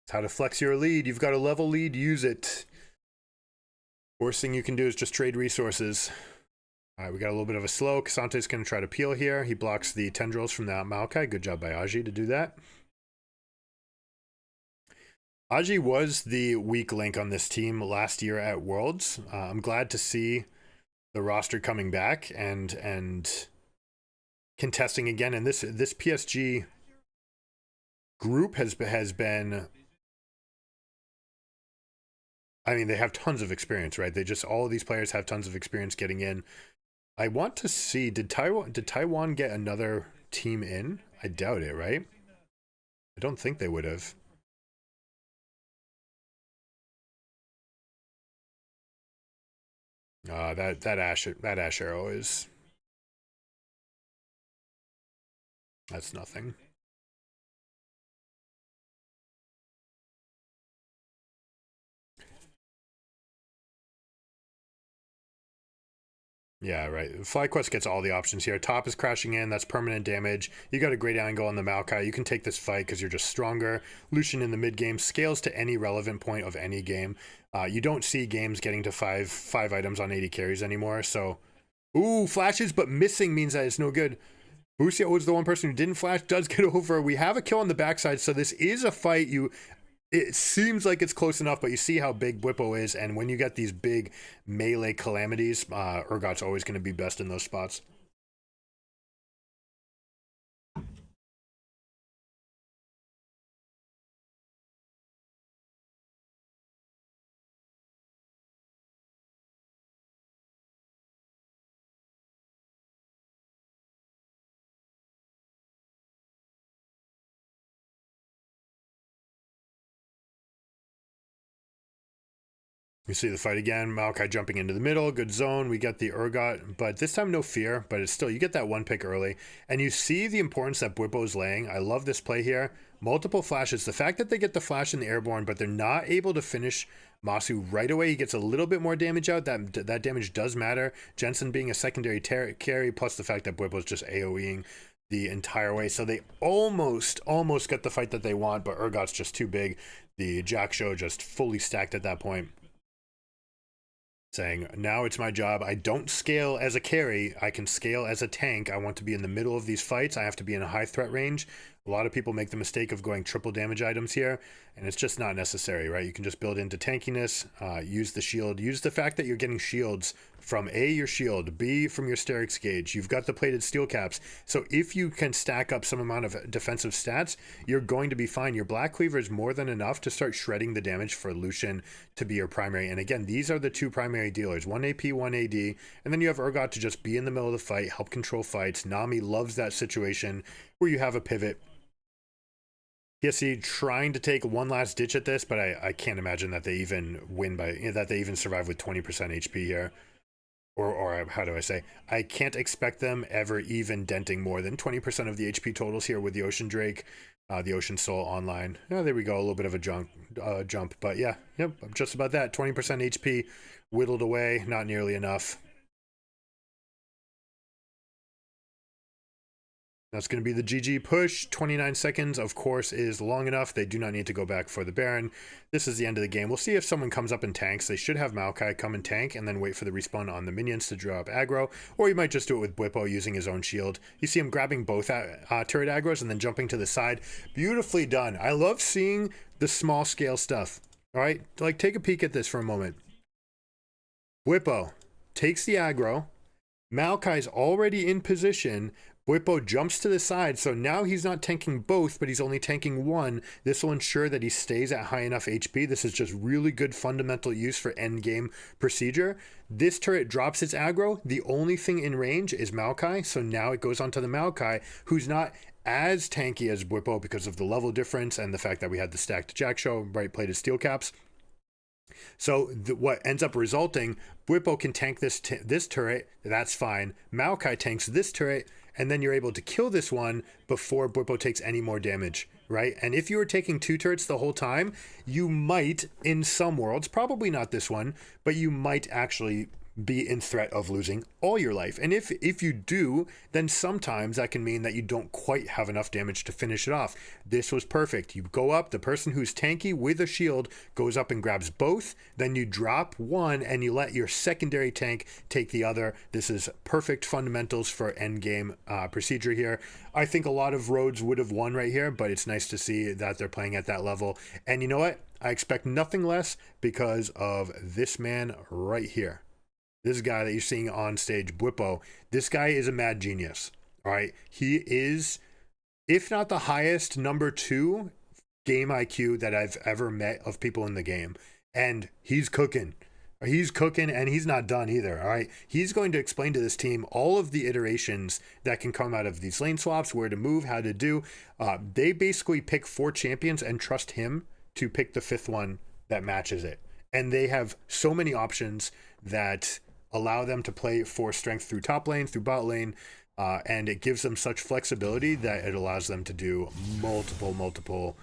It's how to flex your lead. You've got a level lead, use it. Worst thing you can do is just trade resources. All right, we got a little bit of a slow. Kasante's going to try to peel here. He blocks the tendrils from that Maokai. Good job by Aji to do that. Aji was the weak link on this team last year at Worlds. I'm glad to see the roster coming back and contesting again. And this PSG group has been... I mean, they have tons of experience, right? All of these players have tons of experience getting in. I want to see, did Taiwan get another team in? I doubt it, right? I don't think they would have. That Ashe arrow is... That's nothing. Yeah, right. FlyQuest gets all the options here. Top is crashing in. That's permanent damage. You got a great angle on the Maokai. You can take this fight because you're just stronger. Lucian in the mid game scales to any relevant point of any game. You don't see games getting to five items on 80 carries anymore. So, ooh, flashes, but missing means that it's no good. Busia was the one person who didn't flash. Does get over. We have a kill on the backside. So this is a fight. It seems like it's close enough, but you see how big Whippo is, and when you get these big melee calamities, Urgot's always going to be best in those spots. You see the fight again. Maokai jumping into the middle. Good zone. We get the Urgot, but this time no fear. But it's still, you get that one pick early. And you see the importance that Bwipo's laying. I love this play here. Multiple flashes. The fact that they get the flash in the airborne, but they're not able to finish Masu right away. He gets a little bit more damage out. That damage does matter. Jensen being a secondary carry, plus the fact that Bwipo's just AoEing the entire way. So they almost get the fight that they want, but Urgot's just too big. The Jack Show just fully stacked at that point. Saying, now it's my job. I don't scale as a carry. I can scale as a tank. I want to be in the middle of these fights. I have to be in a high threat range. A lot of people make the mistake of going triple damage items here, and it's just not necessary, right? You can just build into tankiness, use the shield, use the fact that you're getting shields from A, your shield, B, from your Sterix gauge. You've got the plated steel caps. So if you can stack up some amount of defensive stats, you're going to be fine. Your Black Cleaver is more than enough to start shredding the damage for Lucian to be your primary. And again, these are the two primary dealers, 1 AP, 1 AD, and then you have Urgot to just be in the middle of the fight, help control fights. Nami loves that situation where you have a pivot. PSG trying to take one last ditch at this, but I can't imagine that they even win by, that they even survive with 20% HP here. Or how do I say? I can't expect them ever even denting more than 20% of the HP totals here with the Ocean Drake, the Ocean Soul online. Yeah, there we go, a little bit of a jump, but yeah, yep, just about that. 20% HP whittled away, not nearly enough. That's going to be the GG push. 29 seconds, of course, is long enough. They do not need to go back for the Baron. This is the end of the game. We'll see if someone comes up and tanks. They should have Maokai come and tank and then wait for the respawn on the minions to draw up aggro. Or you might just do it with Bwipo using his own shield. You see him grabbing both turret aggros and then jumping to the side. Beautifully done. I love seeing the small scale stuff. All right, like take a peek at this for a moment. Bwipo takes the aggro. Maokai's already in position. Bwipo jumps to the side, so now he's not tanking both, but he's only tanking one. This will ensure that he stays at high enough HP. This is just really good fundamental use for endgame procedure. This turret drops its aggro. The only thing in range is Maokai, so now it goes onto the Maokai, who's not as tanky as Bwipo because of the level difference and the fact that we had the stacked Jack Show, right-plated steel caps. So what ends up resulting, Bwipo can tank this turret, that's fine. Maokai tanks this turret, and then you're able to kill this one before Bwipo takes any more damage, right? And if you were taking two turrets the whole time, you might, in some worlds, probably not this one, but you might actually be in threat of losing all your life. And if you do, then sometimes that can mean that you don't quite have enough damage to finish it off. This was perfect. You go up, the person who's tanky with a shield goes up and grabs both, then you drop one and you let your secondary tank take the other. This is perfect fundamentals for endgame procedure here. I think a lot of roads would have won right here, but it's nice to see that they're playing at that level. And you know what? I expect nothing less because of this man right here. This guy that you're seeing on stage, Bwipo, this guy is a mad genius. All right. He is, if not the highest, number 2 game IQ that I've ever met of people in the game. And he's cooking. He's cooking and he's not done either. All right. He's going to explain to this team all of the iterations that can come out of these lane swaps, where to move, how to do. They basically pick 4 champions and trust him to pick the 5th one that matches it. And they have so many options that allow them to play for strength through top lane, through bot lane, and it gives them such flexibility that it allows them to do multiple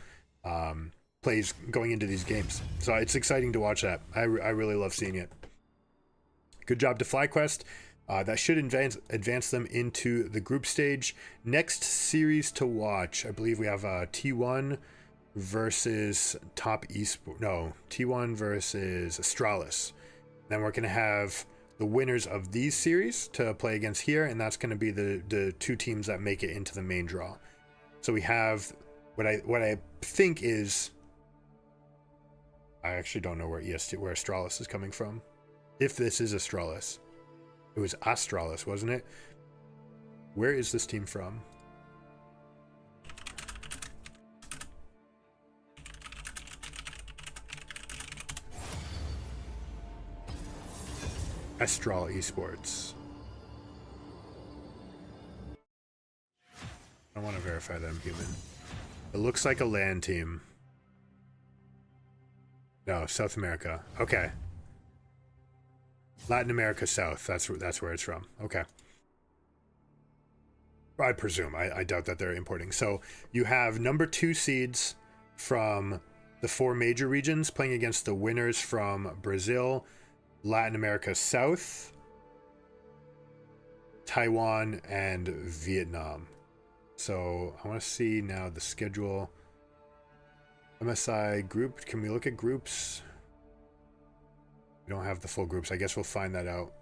plays going into these games. So it's exciting to watch that. I really love seeing it. Good job to FlyQuest. That should advance them into the group stage. Next series to watch, I believe we have T1 versus Top Esport. No, T1 versus Astralis. Then we're going to have the winners of these series to play against here, and that's going to be the 2 teams that make it into the main draw. So we have what I think is, I actually don't know where Astralis is coming from. If this is Astralis, it was Astralis, wasn't it? Where is this team from? Astral Esports. I want to verify that I'm human. It looks like a LAN team. No, South America. Okay. Latin America South. That's where it's from. Okay. I presume. I doubt that they're importing. So you have number 2 seeds from the 4 major regions playing against the winners from Brazil, Latin America South, Taiwan, and Vietnam. So I want to see now the schedule. MSI group. Can we look at groups? We don't have the full groups. I guess we'll find that out.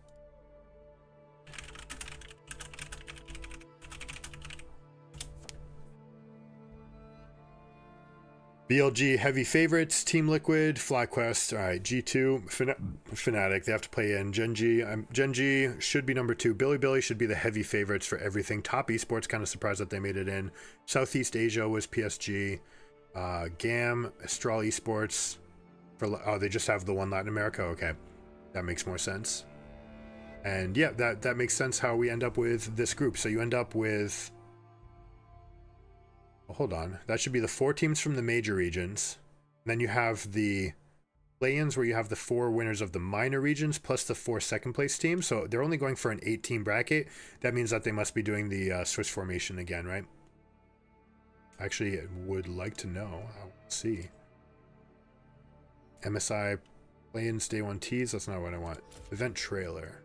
BLG heavy favorites, Team Liquid, FlyQuest. All right, G2, Fnatic. They have to play in Genji. Genji should be number 2. Billy should be the heavy favorites for everything. Top Esports, kind of surprised that they made it in. Southeast Asia was PSG. GAM, Astral Esports. Oh, they just have the one Latin America. Okay, that makes more sense. And yeah, that makes sense how we end up with this group. So you end up with... Hold on, that should be the 4 teams from the major regions. And then you have the play-ins where you have the 4 winners of the minor regions plus the 4 second place teams. So they're only going for an 8-team bracket. That means that they must be doing the Swiss formation again, right? Actually, I would like to know. I'll see. MSI play-ins day 1 teas. That's not what I want. Event trailer.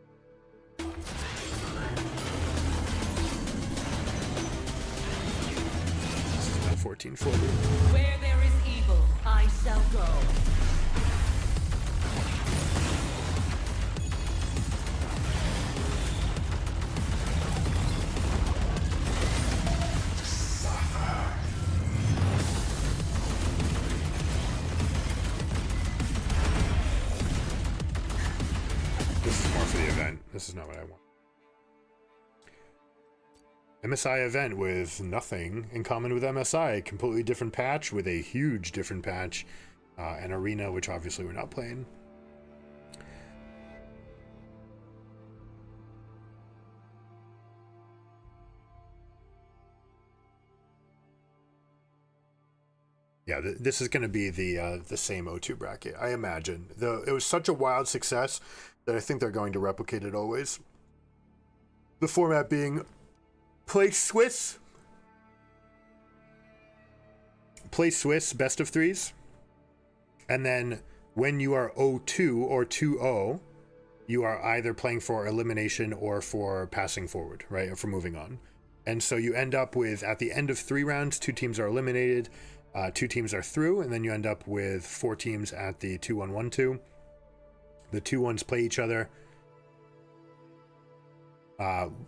1440. Where there is evil, I shall go. This is more for the event. This is not what I want. MSI event with nothing in common with MSI. Completely different patch with a huge different patch. An arena, which obviously we're not playing. Yeah, this is going to be the same O2 bracket, I imagine. It was such a wild success that I think they're going to replicate it always. The format being play Swiss, best of 3s, and then when you are 0-2 or 2-0, you are either playing for elimination or for passing forward, right, or for moving on. And so you end up with, at the end of 3 rounds, 2 teams are eliminated, 2 teams are through, and then you end up with 4 teams at the 2-1-1-2. The 2-1s play each other.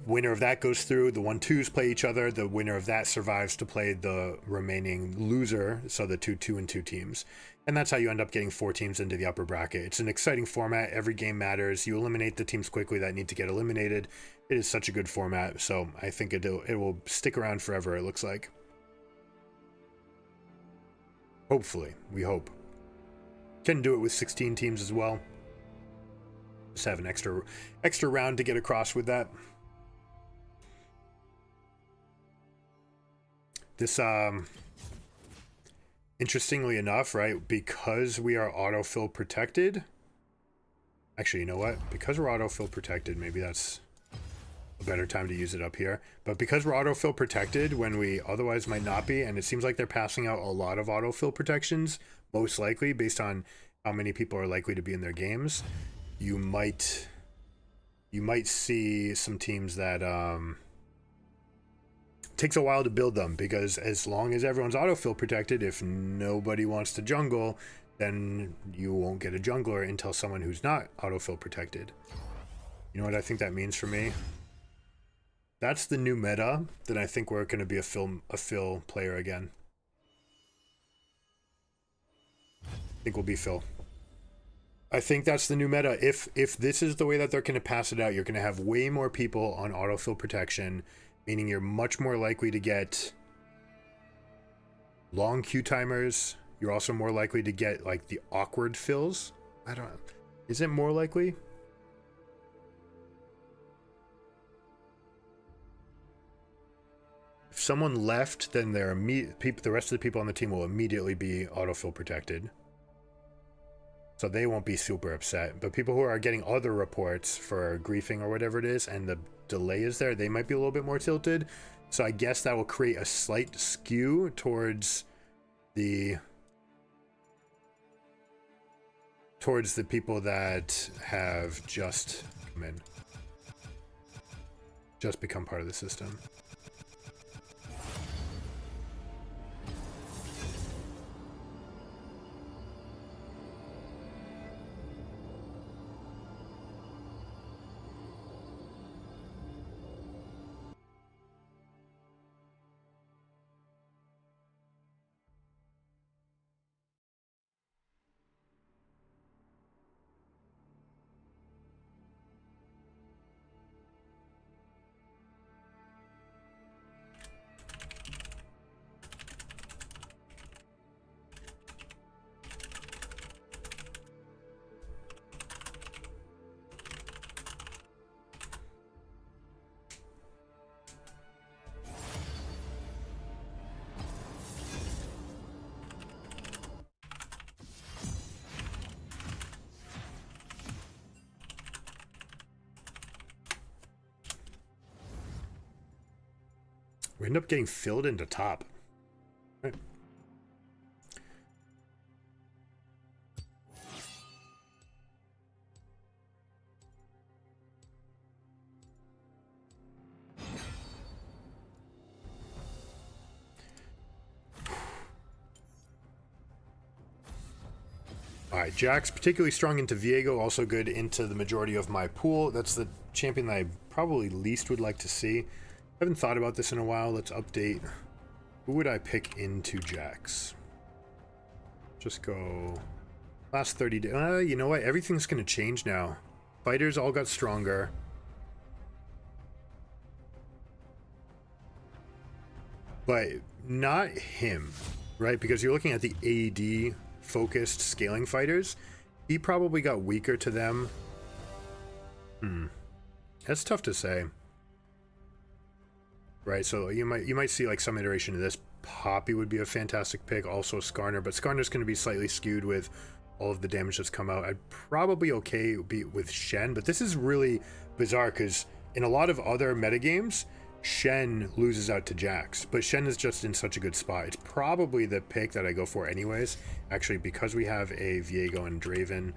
Winner of that goes through. The 1-2s play each other. The winner of that survives to play the remaining loser, so the 2-2-2 teams. And that's how you end up getting 4 teams into the upper bracket. It's an exciting format. Every game matters. You eliminate the teams quickly that need to get eliminated. It is such a good format, so I think it will stick around forever, it looks like. Hopefully. We hope. Can do it with 16 teams as well. Just have an extra round to get across with that. This interestingly enough, right, because we are autofill protected. Actually, you know what? Because we're autofill protected, maybe that's a better time to use it up here. But because we're autofill protected when we otherwise might not be, and it seems like they're passing out a lot of autofill protections, most likely based on how many people are likely to be in their games. You might see some teams that takes a while to build them, because as long as everyone's autofill protected, if nobody wants to jungle, then you won't get a jungler until someone who's not autofill protected. You know what I think that means for me? That's the new meta that I think we're going to be a fill player again. I think we'll be fill. I think that's the new meta. If this is the way that they're going to pass it out, you're going to have way more people on autofill protection, meaning you're much more likely to get long queue timers. You're also more likely to get like the awkward fills. I don't know. Is it more likely? If someone left, then the rest of the people on the team will immediately be autofill protected. So they won't be super upset. But people who are getting other reports for griefing or whatever it is, and the delay is there, they might be a little bit more tilted. So I guess that will create a slight skew towards the people that have just come in, just become part of the system. We end up getting filled into top. Right. Alright, Jax particularly strong into Viego, also good into the majority of my pool. That's the champion that I probably least would like to see. I haven't thought about this in a while. Let's update. Who would I pick into Jax? Just go last 30 days. You know what? Everything's going to change now. Fighters all got stronger. But not him, right? Because you're looking at the AD focused scaling fighters. He probably got weaker to them. That's tough to say. Right, so you might see like some iteration of this. Poppy would be a fantastic pick, also Skarner, but Skarner's going to be slightly skewed with all of the damage that's come out. I'd probably be with Shen, but this is really bizarre because in a lot of other metagames, Shen loses out to Jax, but Shen is just in such a good spot. It's probably the pick that I go for anyways. Actually, because we have a Viego and Draven,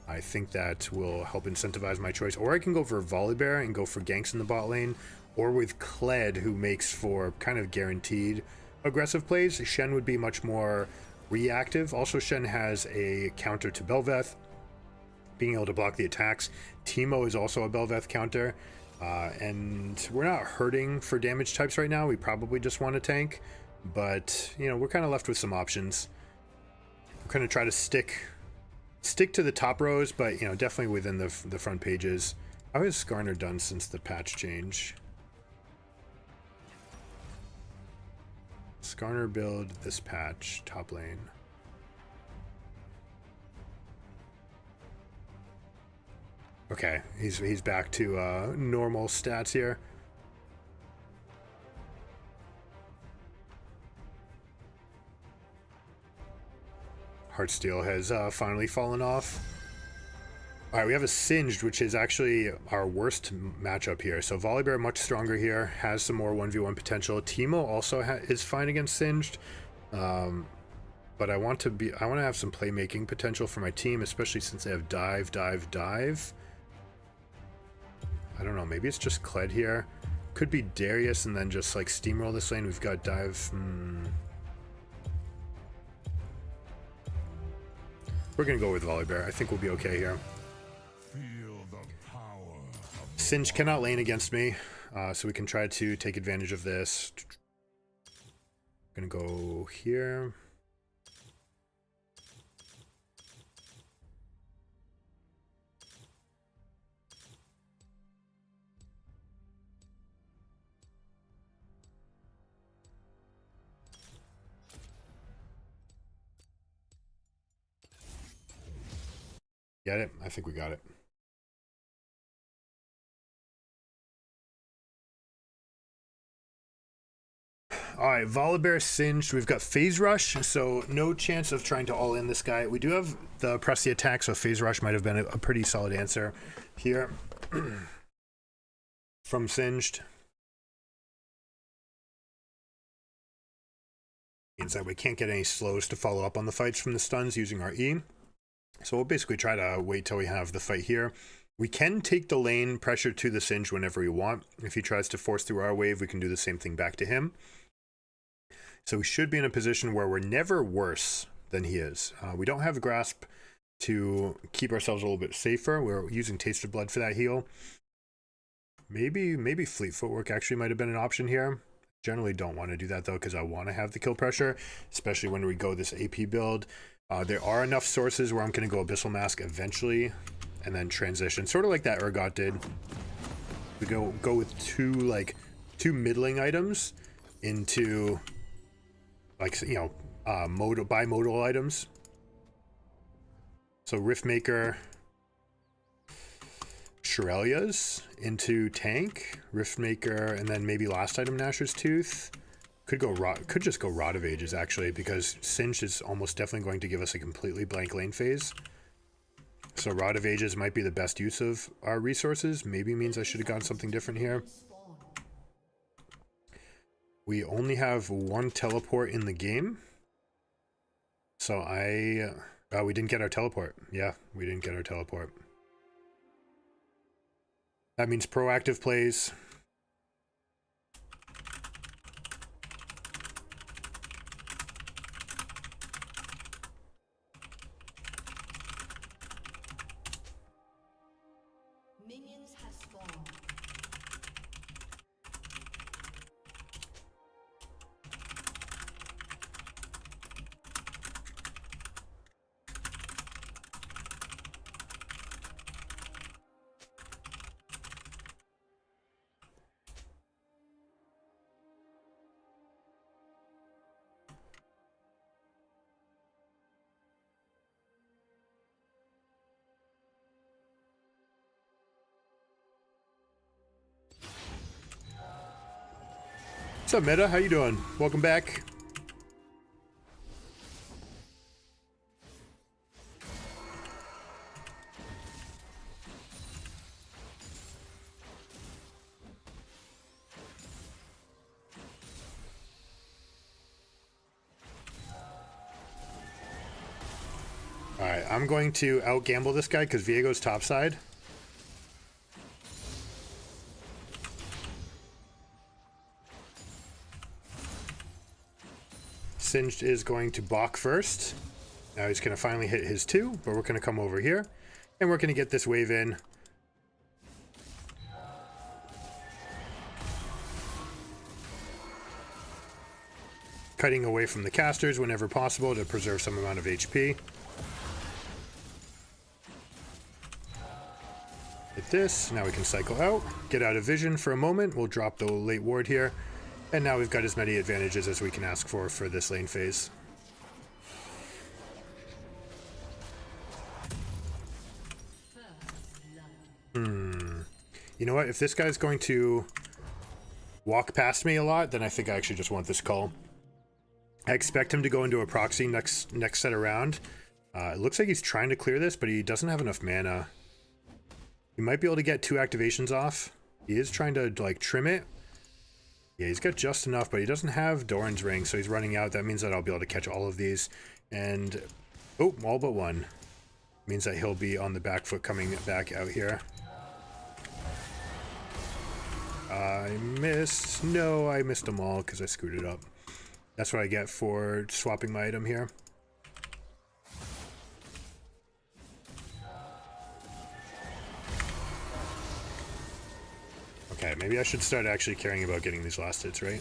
I think that will help incentivize my choice. Or I can go for Volibear and go for ganks in the bot lane, or with Kled, who makes for kind of guaranteed aggressive plays. Shen would be much more reactive. Also, Shen has a counter to Bel'Veth, being able to block the attacks. Teemo is also a Bel'Veth counter. And we're not hurting for damage types right now. We probably just want to tank. But, you know, we're kind of left with some options. We're going to try to stick to the top rows, but, you know, definitely within the front pages. How has Skarner done since the patch change? Skarner build this patch, top lane. Okay, he's back to normal stats here. Heartsteel has finally fallen off. All right, we have a Singed, which is actually our worst matchup here. So Volibear much stronger here, has some more 1v1 potential. Teemo also is fine against Singed, but I want to have some playmaking potential for my team, especially since they have dive. I don't know, maybe it's just Kled here. Could be Darius and then just like steamroll this lane. We've got dive. We're gonna go with Volibear. I think we'll be okay here. Singe cannot lane against me, so we can try to take advantage of this. Gonna go here. Get it? I think we got it. All right, Volibear Singed. We've got Phase Rush, so no chance of trying to all in this guy. We do have the press the attack, so Phase Rush might have been a pretty solid answer here from Singed. Means that we can't get any slows to follow up on the fights from the stuns using our E. So we'll basically try to wait till we have the fight here. We can take the lane pressure to the Singed whenever we want. If he tries to force through our wave, we can do the same thing back to him. So we should be in a position where we're never worse than he is. We don't have Grasp to keep ourselves a little bit safer. We're using Taste of Blood for that heal. Maybe Fleet Footwork actually might have been an option here. Generally don't want to do that though, because I want to have the kill pressure, especially when we go this AP build. There are enough sources where I'm going to go Abyssal Mask eventually and then transition, sort of like that Urgot did. We go with two middling items into bimodal items. So Riftmaker, Shirelia's into tank, Riftmaker, and then maybe last item Nashor's Tooth. Could just go Rod of Ages actually, because Singed is almost definitely going to give us a completely blank lane phase. So Rod of Ages might be the best use of our resources. Maybe means I should have gone something different here. We only have one teleport in the game. So we didn't get our teleport. Yeah, we didn't get our teleport. That means proactive plays. Minions have spawned. What's up, Meta? How you doing? Welcome back. Alright, I'm going to out-gamble this guy because Viego's topside. Singed is going to balk first. Now he's going to finally hit his 2, but we're going to come over here, and we're going to get this wave in. Cutting away from the casters whenever possible to preserve some amount of HP. Hit this, now we can cycle out, get out of vision for a moment, we'll drop the late ward here, and now we've got as many advantages as we can ask for this lane phase. You know what, if this guy's going to walk past me a lot, then I think I actually just want this call. I expect him to go into a proxy next set around. It looks like he's trying to clear this, but he doesn't have enough mana. He might be able to get 2 activations off. He is trying to like trim it. Yeah, he's got just enough, but he doesn't have Doran's Ring, so he's running out. That means that I'll be able to catch all of these. And, oh, all but one. Means that he'll be on the back foot coming back out here. I missed. No, I missed them all because I screwed it up. That's what I get for swapping my item here. Okay, maybe I should start actually caring about getting these last hits, right?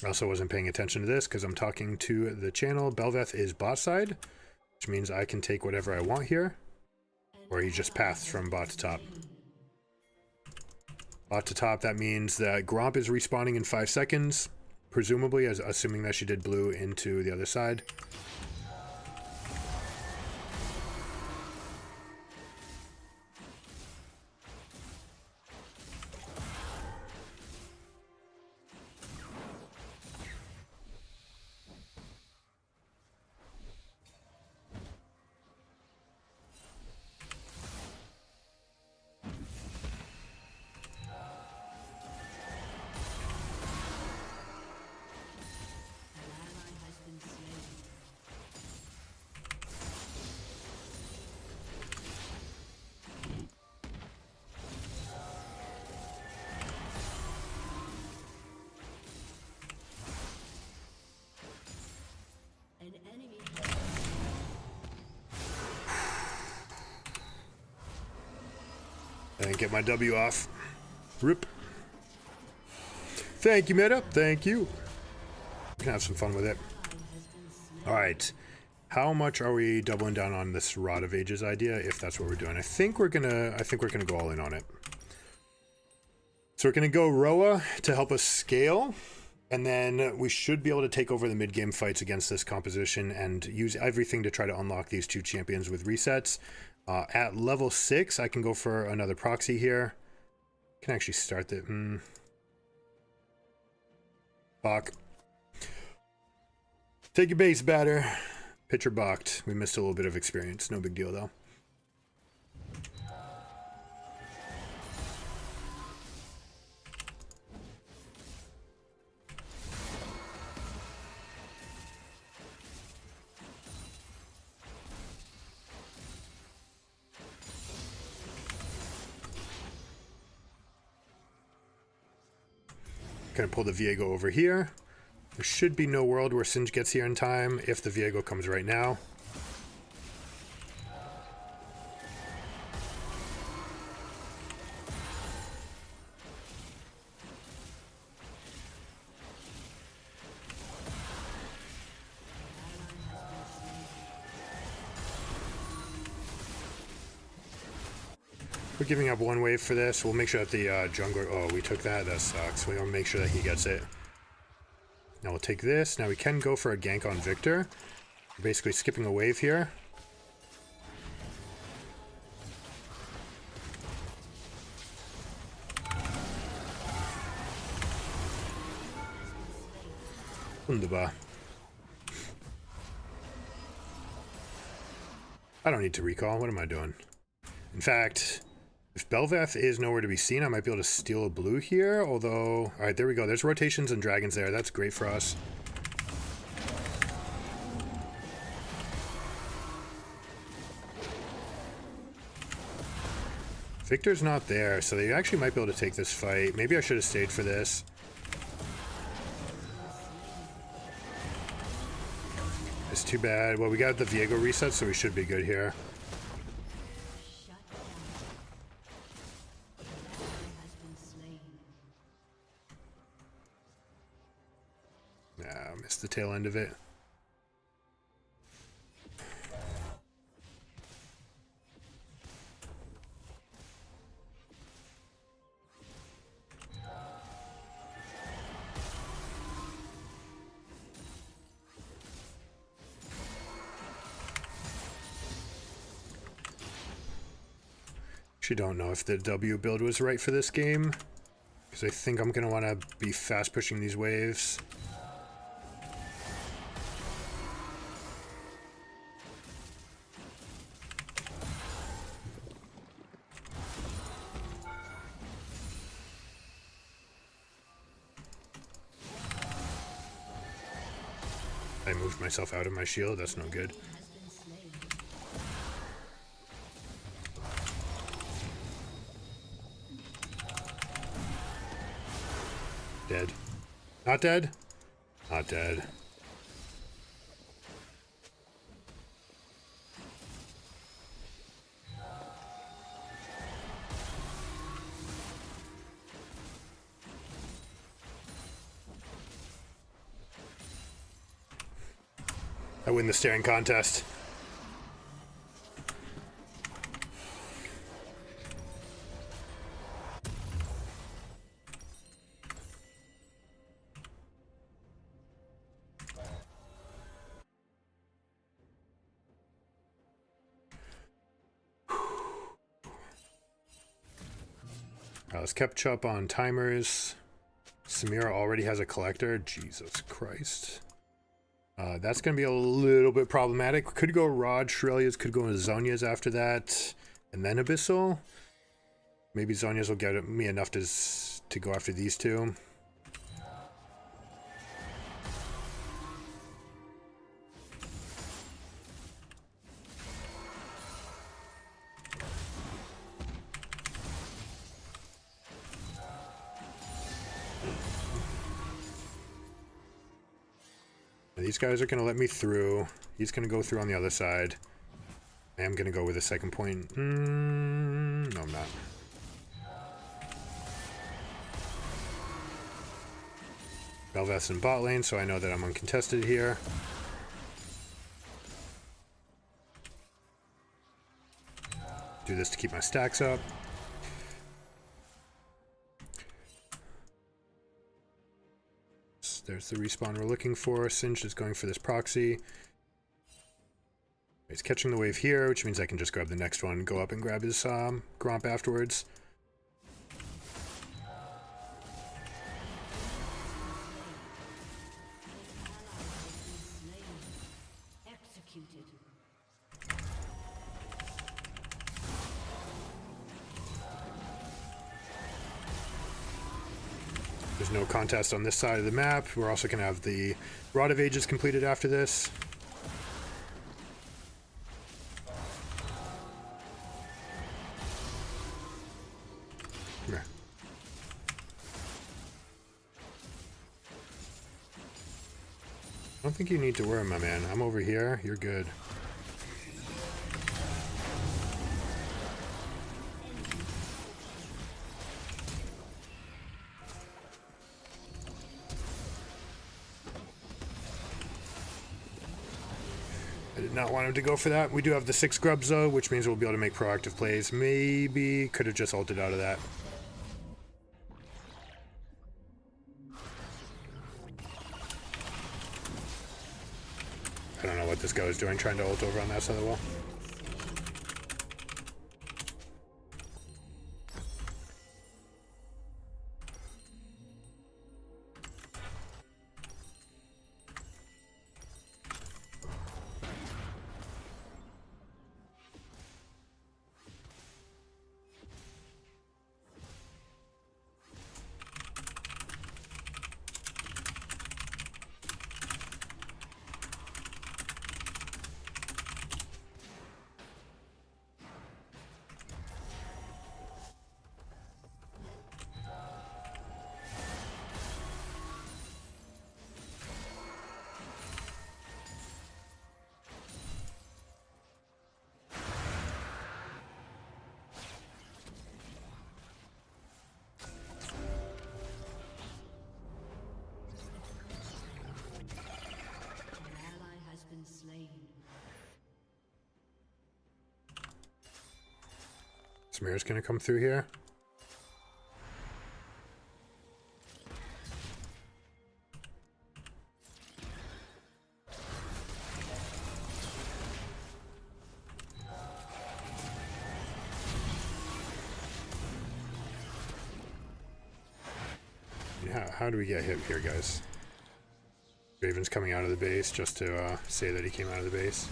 I also wasn't paying attention to this because I'm talking to the channel. Belveth is bot side, which means I can take whatever I want here. Or he just paths from bot to top. Bot to top, that means that Gromp is respawning in 5 seconds. Presumably, assuming that she did blue into the other side. And get my W off. Rip. Thank you, meta. Thank you. We can have some fun with it. Alright. How much are we doubling down on this Rod of Ages idea, if that's what we're doing? I think we're gonna go all in on it. So we're gonna go Roa to help us scale, and then we should be able to take over the mid-game fights against this composition and use everything to try to unlock these two champions with resets. At level 6, I can go for another proxy here. Can actually start the... Bach. Take your base batter. Pitcher balked. We missed a little bit of experience. No big deal, though. Gonna pull the Viego over here. There should be no world where Singe gets here in time if the Viego comes right now. We're giving up one wave for this. We'll make sure that the jungler... Oh, we took that. That sucks. We want to make sure that he gets it. Now we'll take this. Now we can go for a gank on Victor. We're basically skipping a wave here. Wunderbar. I don't need to recall. What am I doing? In fact... If Belvath is nowhere to be seen, I might be able to steal a blue here, although... Alright, there we go. There's rotations and dragons there. That's great for us. Victor's not there, so they actually might be able to take this fight. Maybe I should have stayed for this. It's too bad. Well, we got the Viego reset, so we should be good here. Missed the tail end of it. Actually don't know if the W build was right for this game, because I think I'm going to want to be fast pushing these waves. I moved myself out of my shield, that's no good. Dead. Not dead? Not dead. I win the staring contest. Let's catch up on timers. Samira already has a collector. Jesus Christ. That's going to be a little bit problematic. Could go Rod, Shrelia's, could go Zhonya's after that, and then Abyssal. Maybe Zhonya's will get me enough to go after these two. These guys are going to let me through. He's going to go through on the other side. I am going to go with a second point. No, I'm not. Belveth's in bot lane, so I know that I'm uncontested here. Do this to keep my stacks up. There's the respawn we're looking for. Singe is going for this proxy. He's catching the wave here, which means I can just grab the next one, go up and grab his Gromp afterwards. Executed. There's no contest on this side of the map. We're also going to have the Rod of Ages completed after this. Come here. I don't think you need to worry, my man. I'm over here. You're good. I did not want him to go for that. We do have the 6 grubs though, which means we'll be able to make proactive plays. Maybe could have just ulted out of that. I don't know what this guy was doing, trying to ult over on that side of the wall. An ally has been slain. Smear's gonna come through here. How do we get hit here, guys? Raven's coming out of the base just to say that he came out of the base.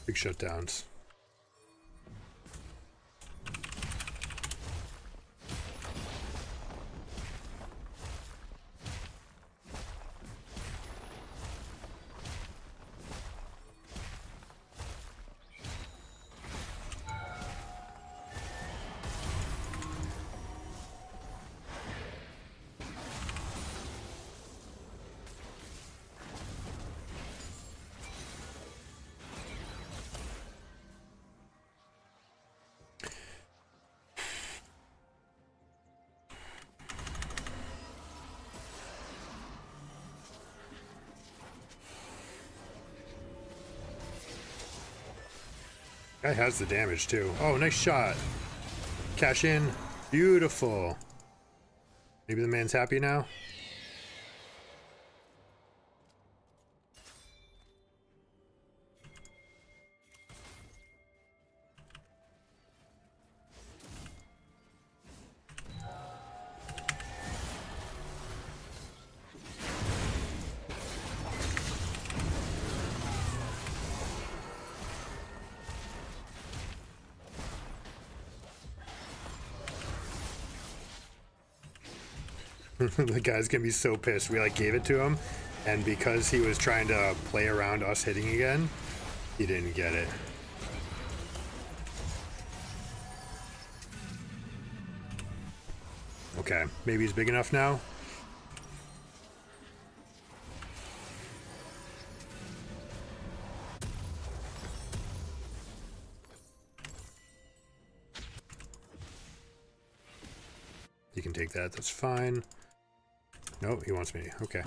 Big shutdowns. Guy has the damage too. Oh, nice shot. Cash in. Beautiful. Maybe the man's happy now. The guy's gonna be so pissed. We like gave it to him, and because he was trying to play around us hitting again, he didn't get it. Okay, maybe he's big enough now. You can take that, that's fine. No, he wants me. Okay.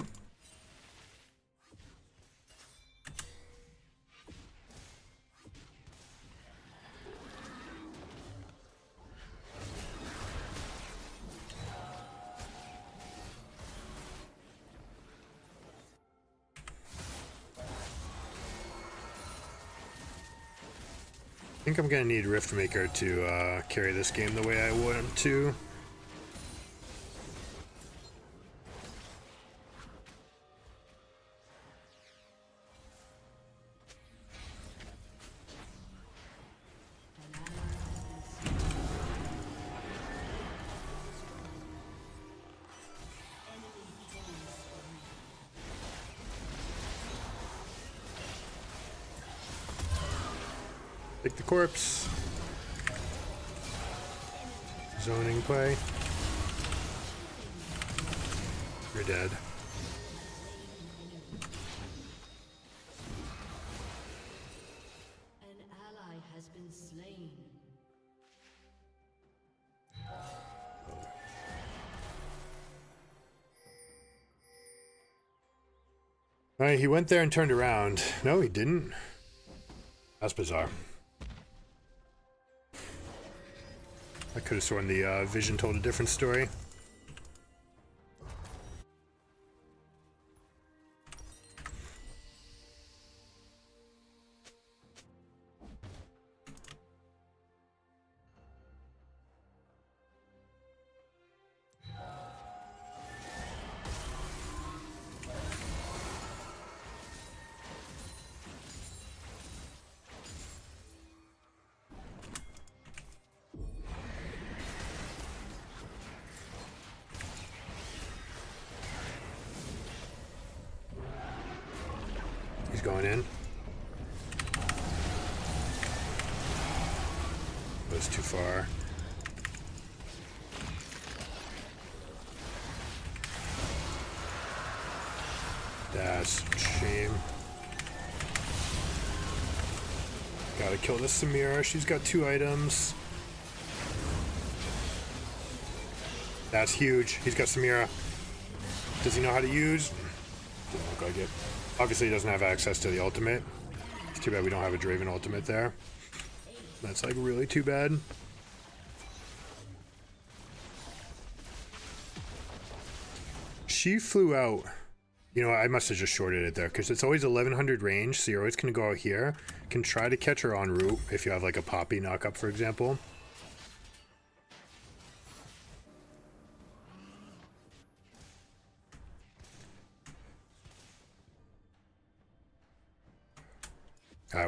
I think I'm gonna need Riftmaker to carry this game the way I want to. Take the corpse. Zoning play. You're dead. An ally has been slain. Alright, he went there and turned around. No, he didn't. That's bizarre. I could have sworn the vision told a different story. He's going in. That's too far. That's a shame. Gotta kill this Samira. She's got 2 items. That's huge. He's got Samira. Does he know how to use? Doesn't look like it. Obviously he doesn't have access to the ultimate. It's too bad we don't have a Draven ultimate there. That's like really too bad. She flew out. You know, I must have just shorted it there because it's always 1100 range, so you're always going to go out here. Can try to catch her en route if you have like a Poppy knockup, for example.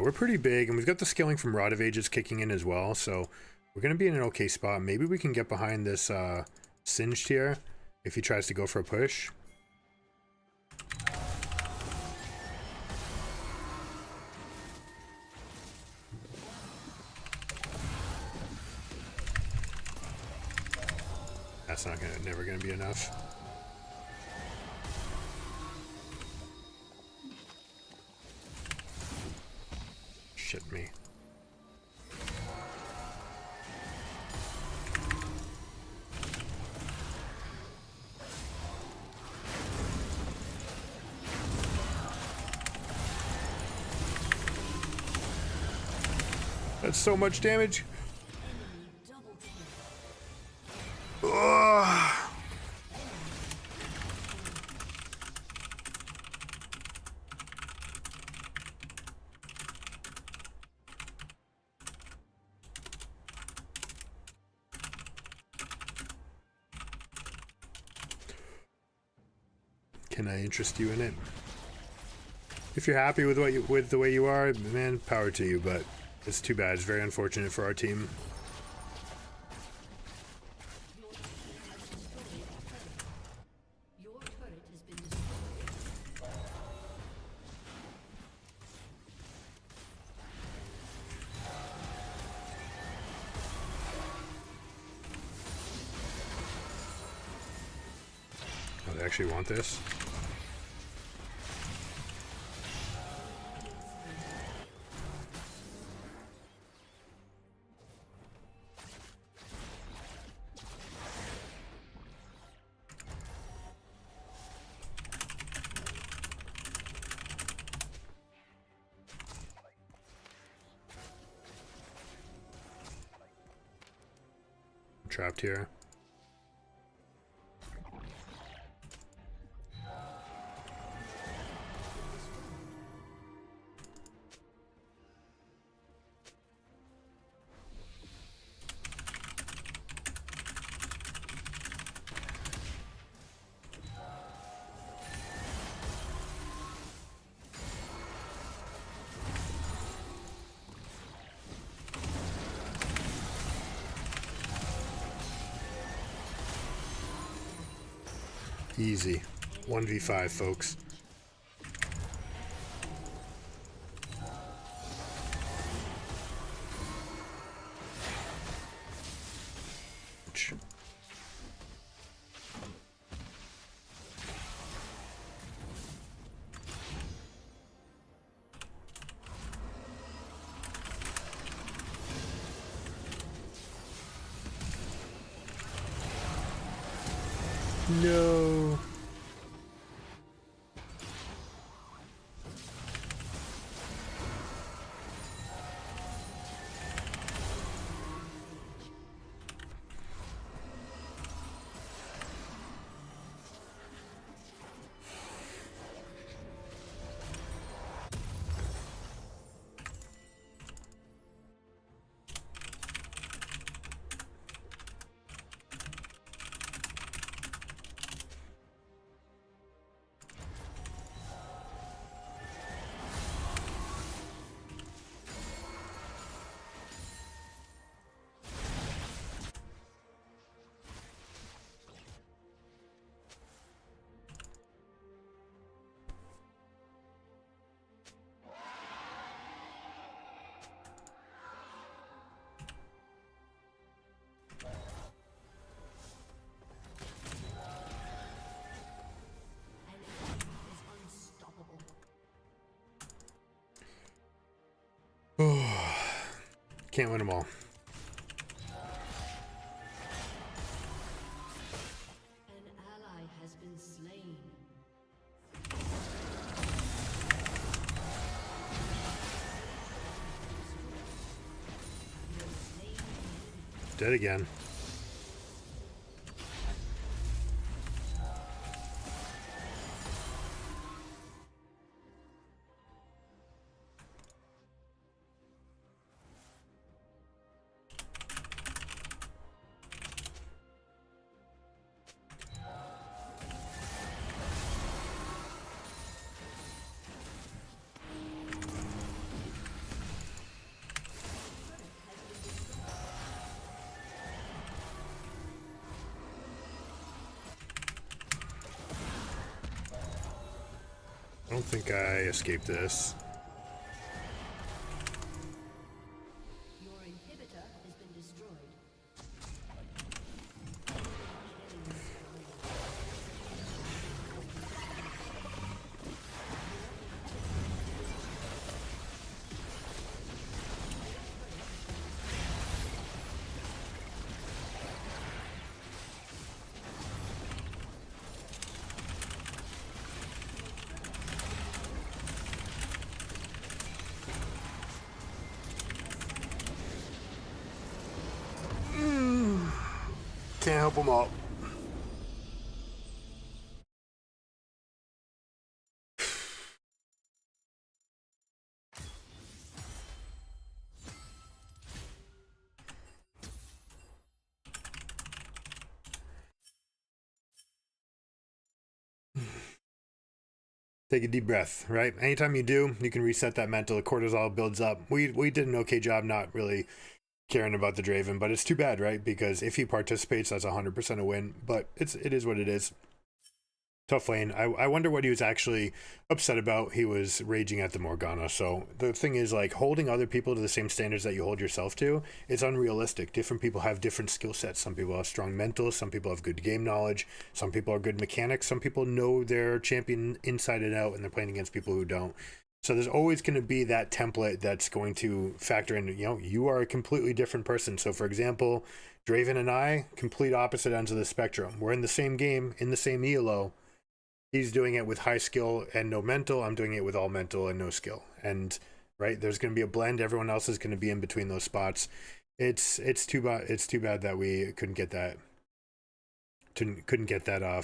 We're pretty big, and we've got the scaling from Rod of Ages kicking in as well, so we're going to be in an okay spot. Maybe we can get behind this Singed here if he tries to go for a push. That's never gonna be enough. Shit me. That's so much damage. Ugh. Can I interest you in it? If you're happy with the way you are, man, power to you, but it's too bad. It's very unfortunate for our team. actually want this. Trapped here. Easy. 1v5, folks. No. Can't win them all. An ally has been slain. Dead again. I don't think I escaped this. Your inhibitor has been destroyed. Can't help them all. Take a deep breath, right? Anytime you do, you can reset that mental. The cortisol builds up. We did an okay job not really caring about the Draven, but it's too bad, right? Because if he participates, that's 100% a win. But it is what it is. Tough lane. I wonder what he was actually upset about. He was raging at the Morgana. So the thing is, like, holding other people to the same standards that you hold yourself to is unrealistic. Different people have different skill sets. Some people have strong mentals. Some people have good game knowledge. Some people are good mechanics. Some people know their champion inside and out, and they're playing against people who don't. So there's always going to be that template that's going to factor in, you know, you are a completely different person. So for example, Draven and I, complete opposite ends of the spectrum. We're in the same game, in the same ELO. He's doing it with high skill and no mental. I'm doing it with all mental and no skill. And right, there's going to be a blend. Everyone else is going to be in between those spots. It's too bad that we couldn't get that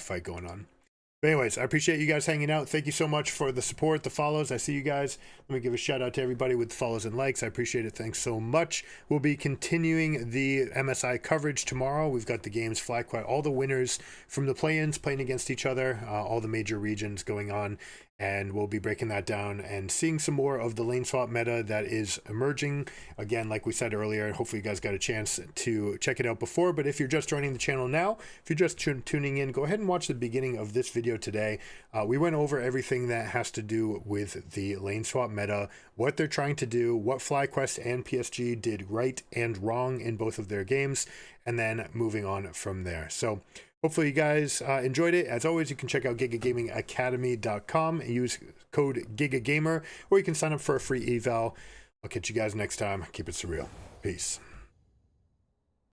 fight going on. But anyways, I appreciate you guys hanging out. Thank you so much for the support, the follows. I see you guys. Let me give a shout out to everybody with the follows and likes. I appreciate it. Thanks so much. We'll be continuing the MSI coverage tomorrow. We've got the games flag quite all the winners from the play-ins playing against each other, all the major regions going on. And we'll be breaking that down and seeing some more of the lane swap meta that is emerging. Again, like we said earlier, hopefully you guys got a chance to check it out before. But if you're just joining the channel now, if you're just tuning in, go ahead and watch the beginning of this video today. We went over everything that has to do with the lane swap meta, what they're trying to do, what FlyQuest and PSG did right and wrong in both of their games, and then moving on from there. So hopefully you guys enjoyed it. As always, you can check out gigagamingacademy.com and use code GIGAGAMER, or you can sign up for a free eval. I'll catch you guys next time. Keep it surreal. Peace.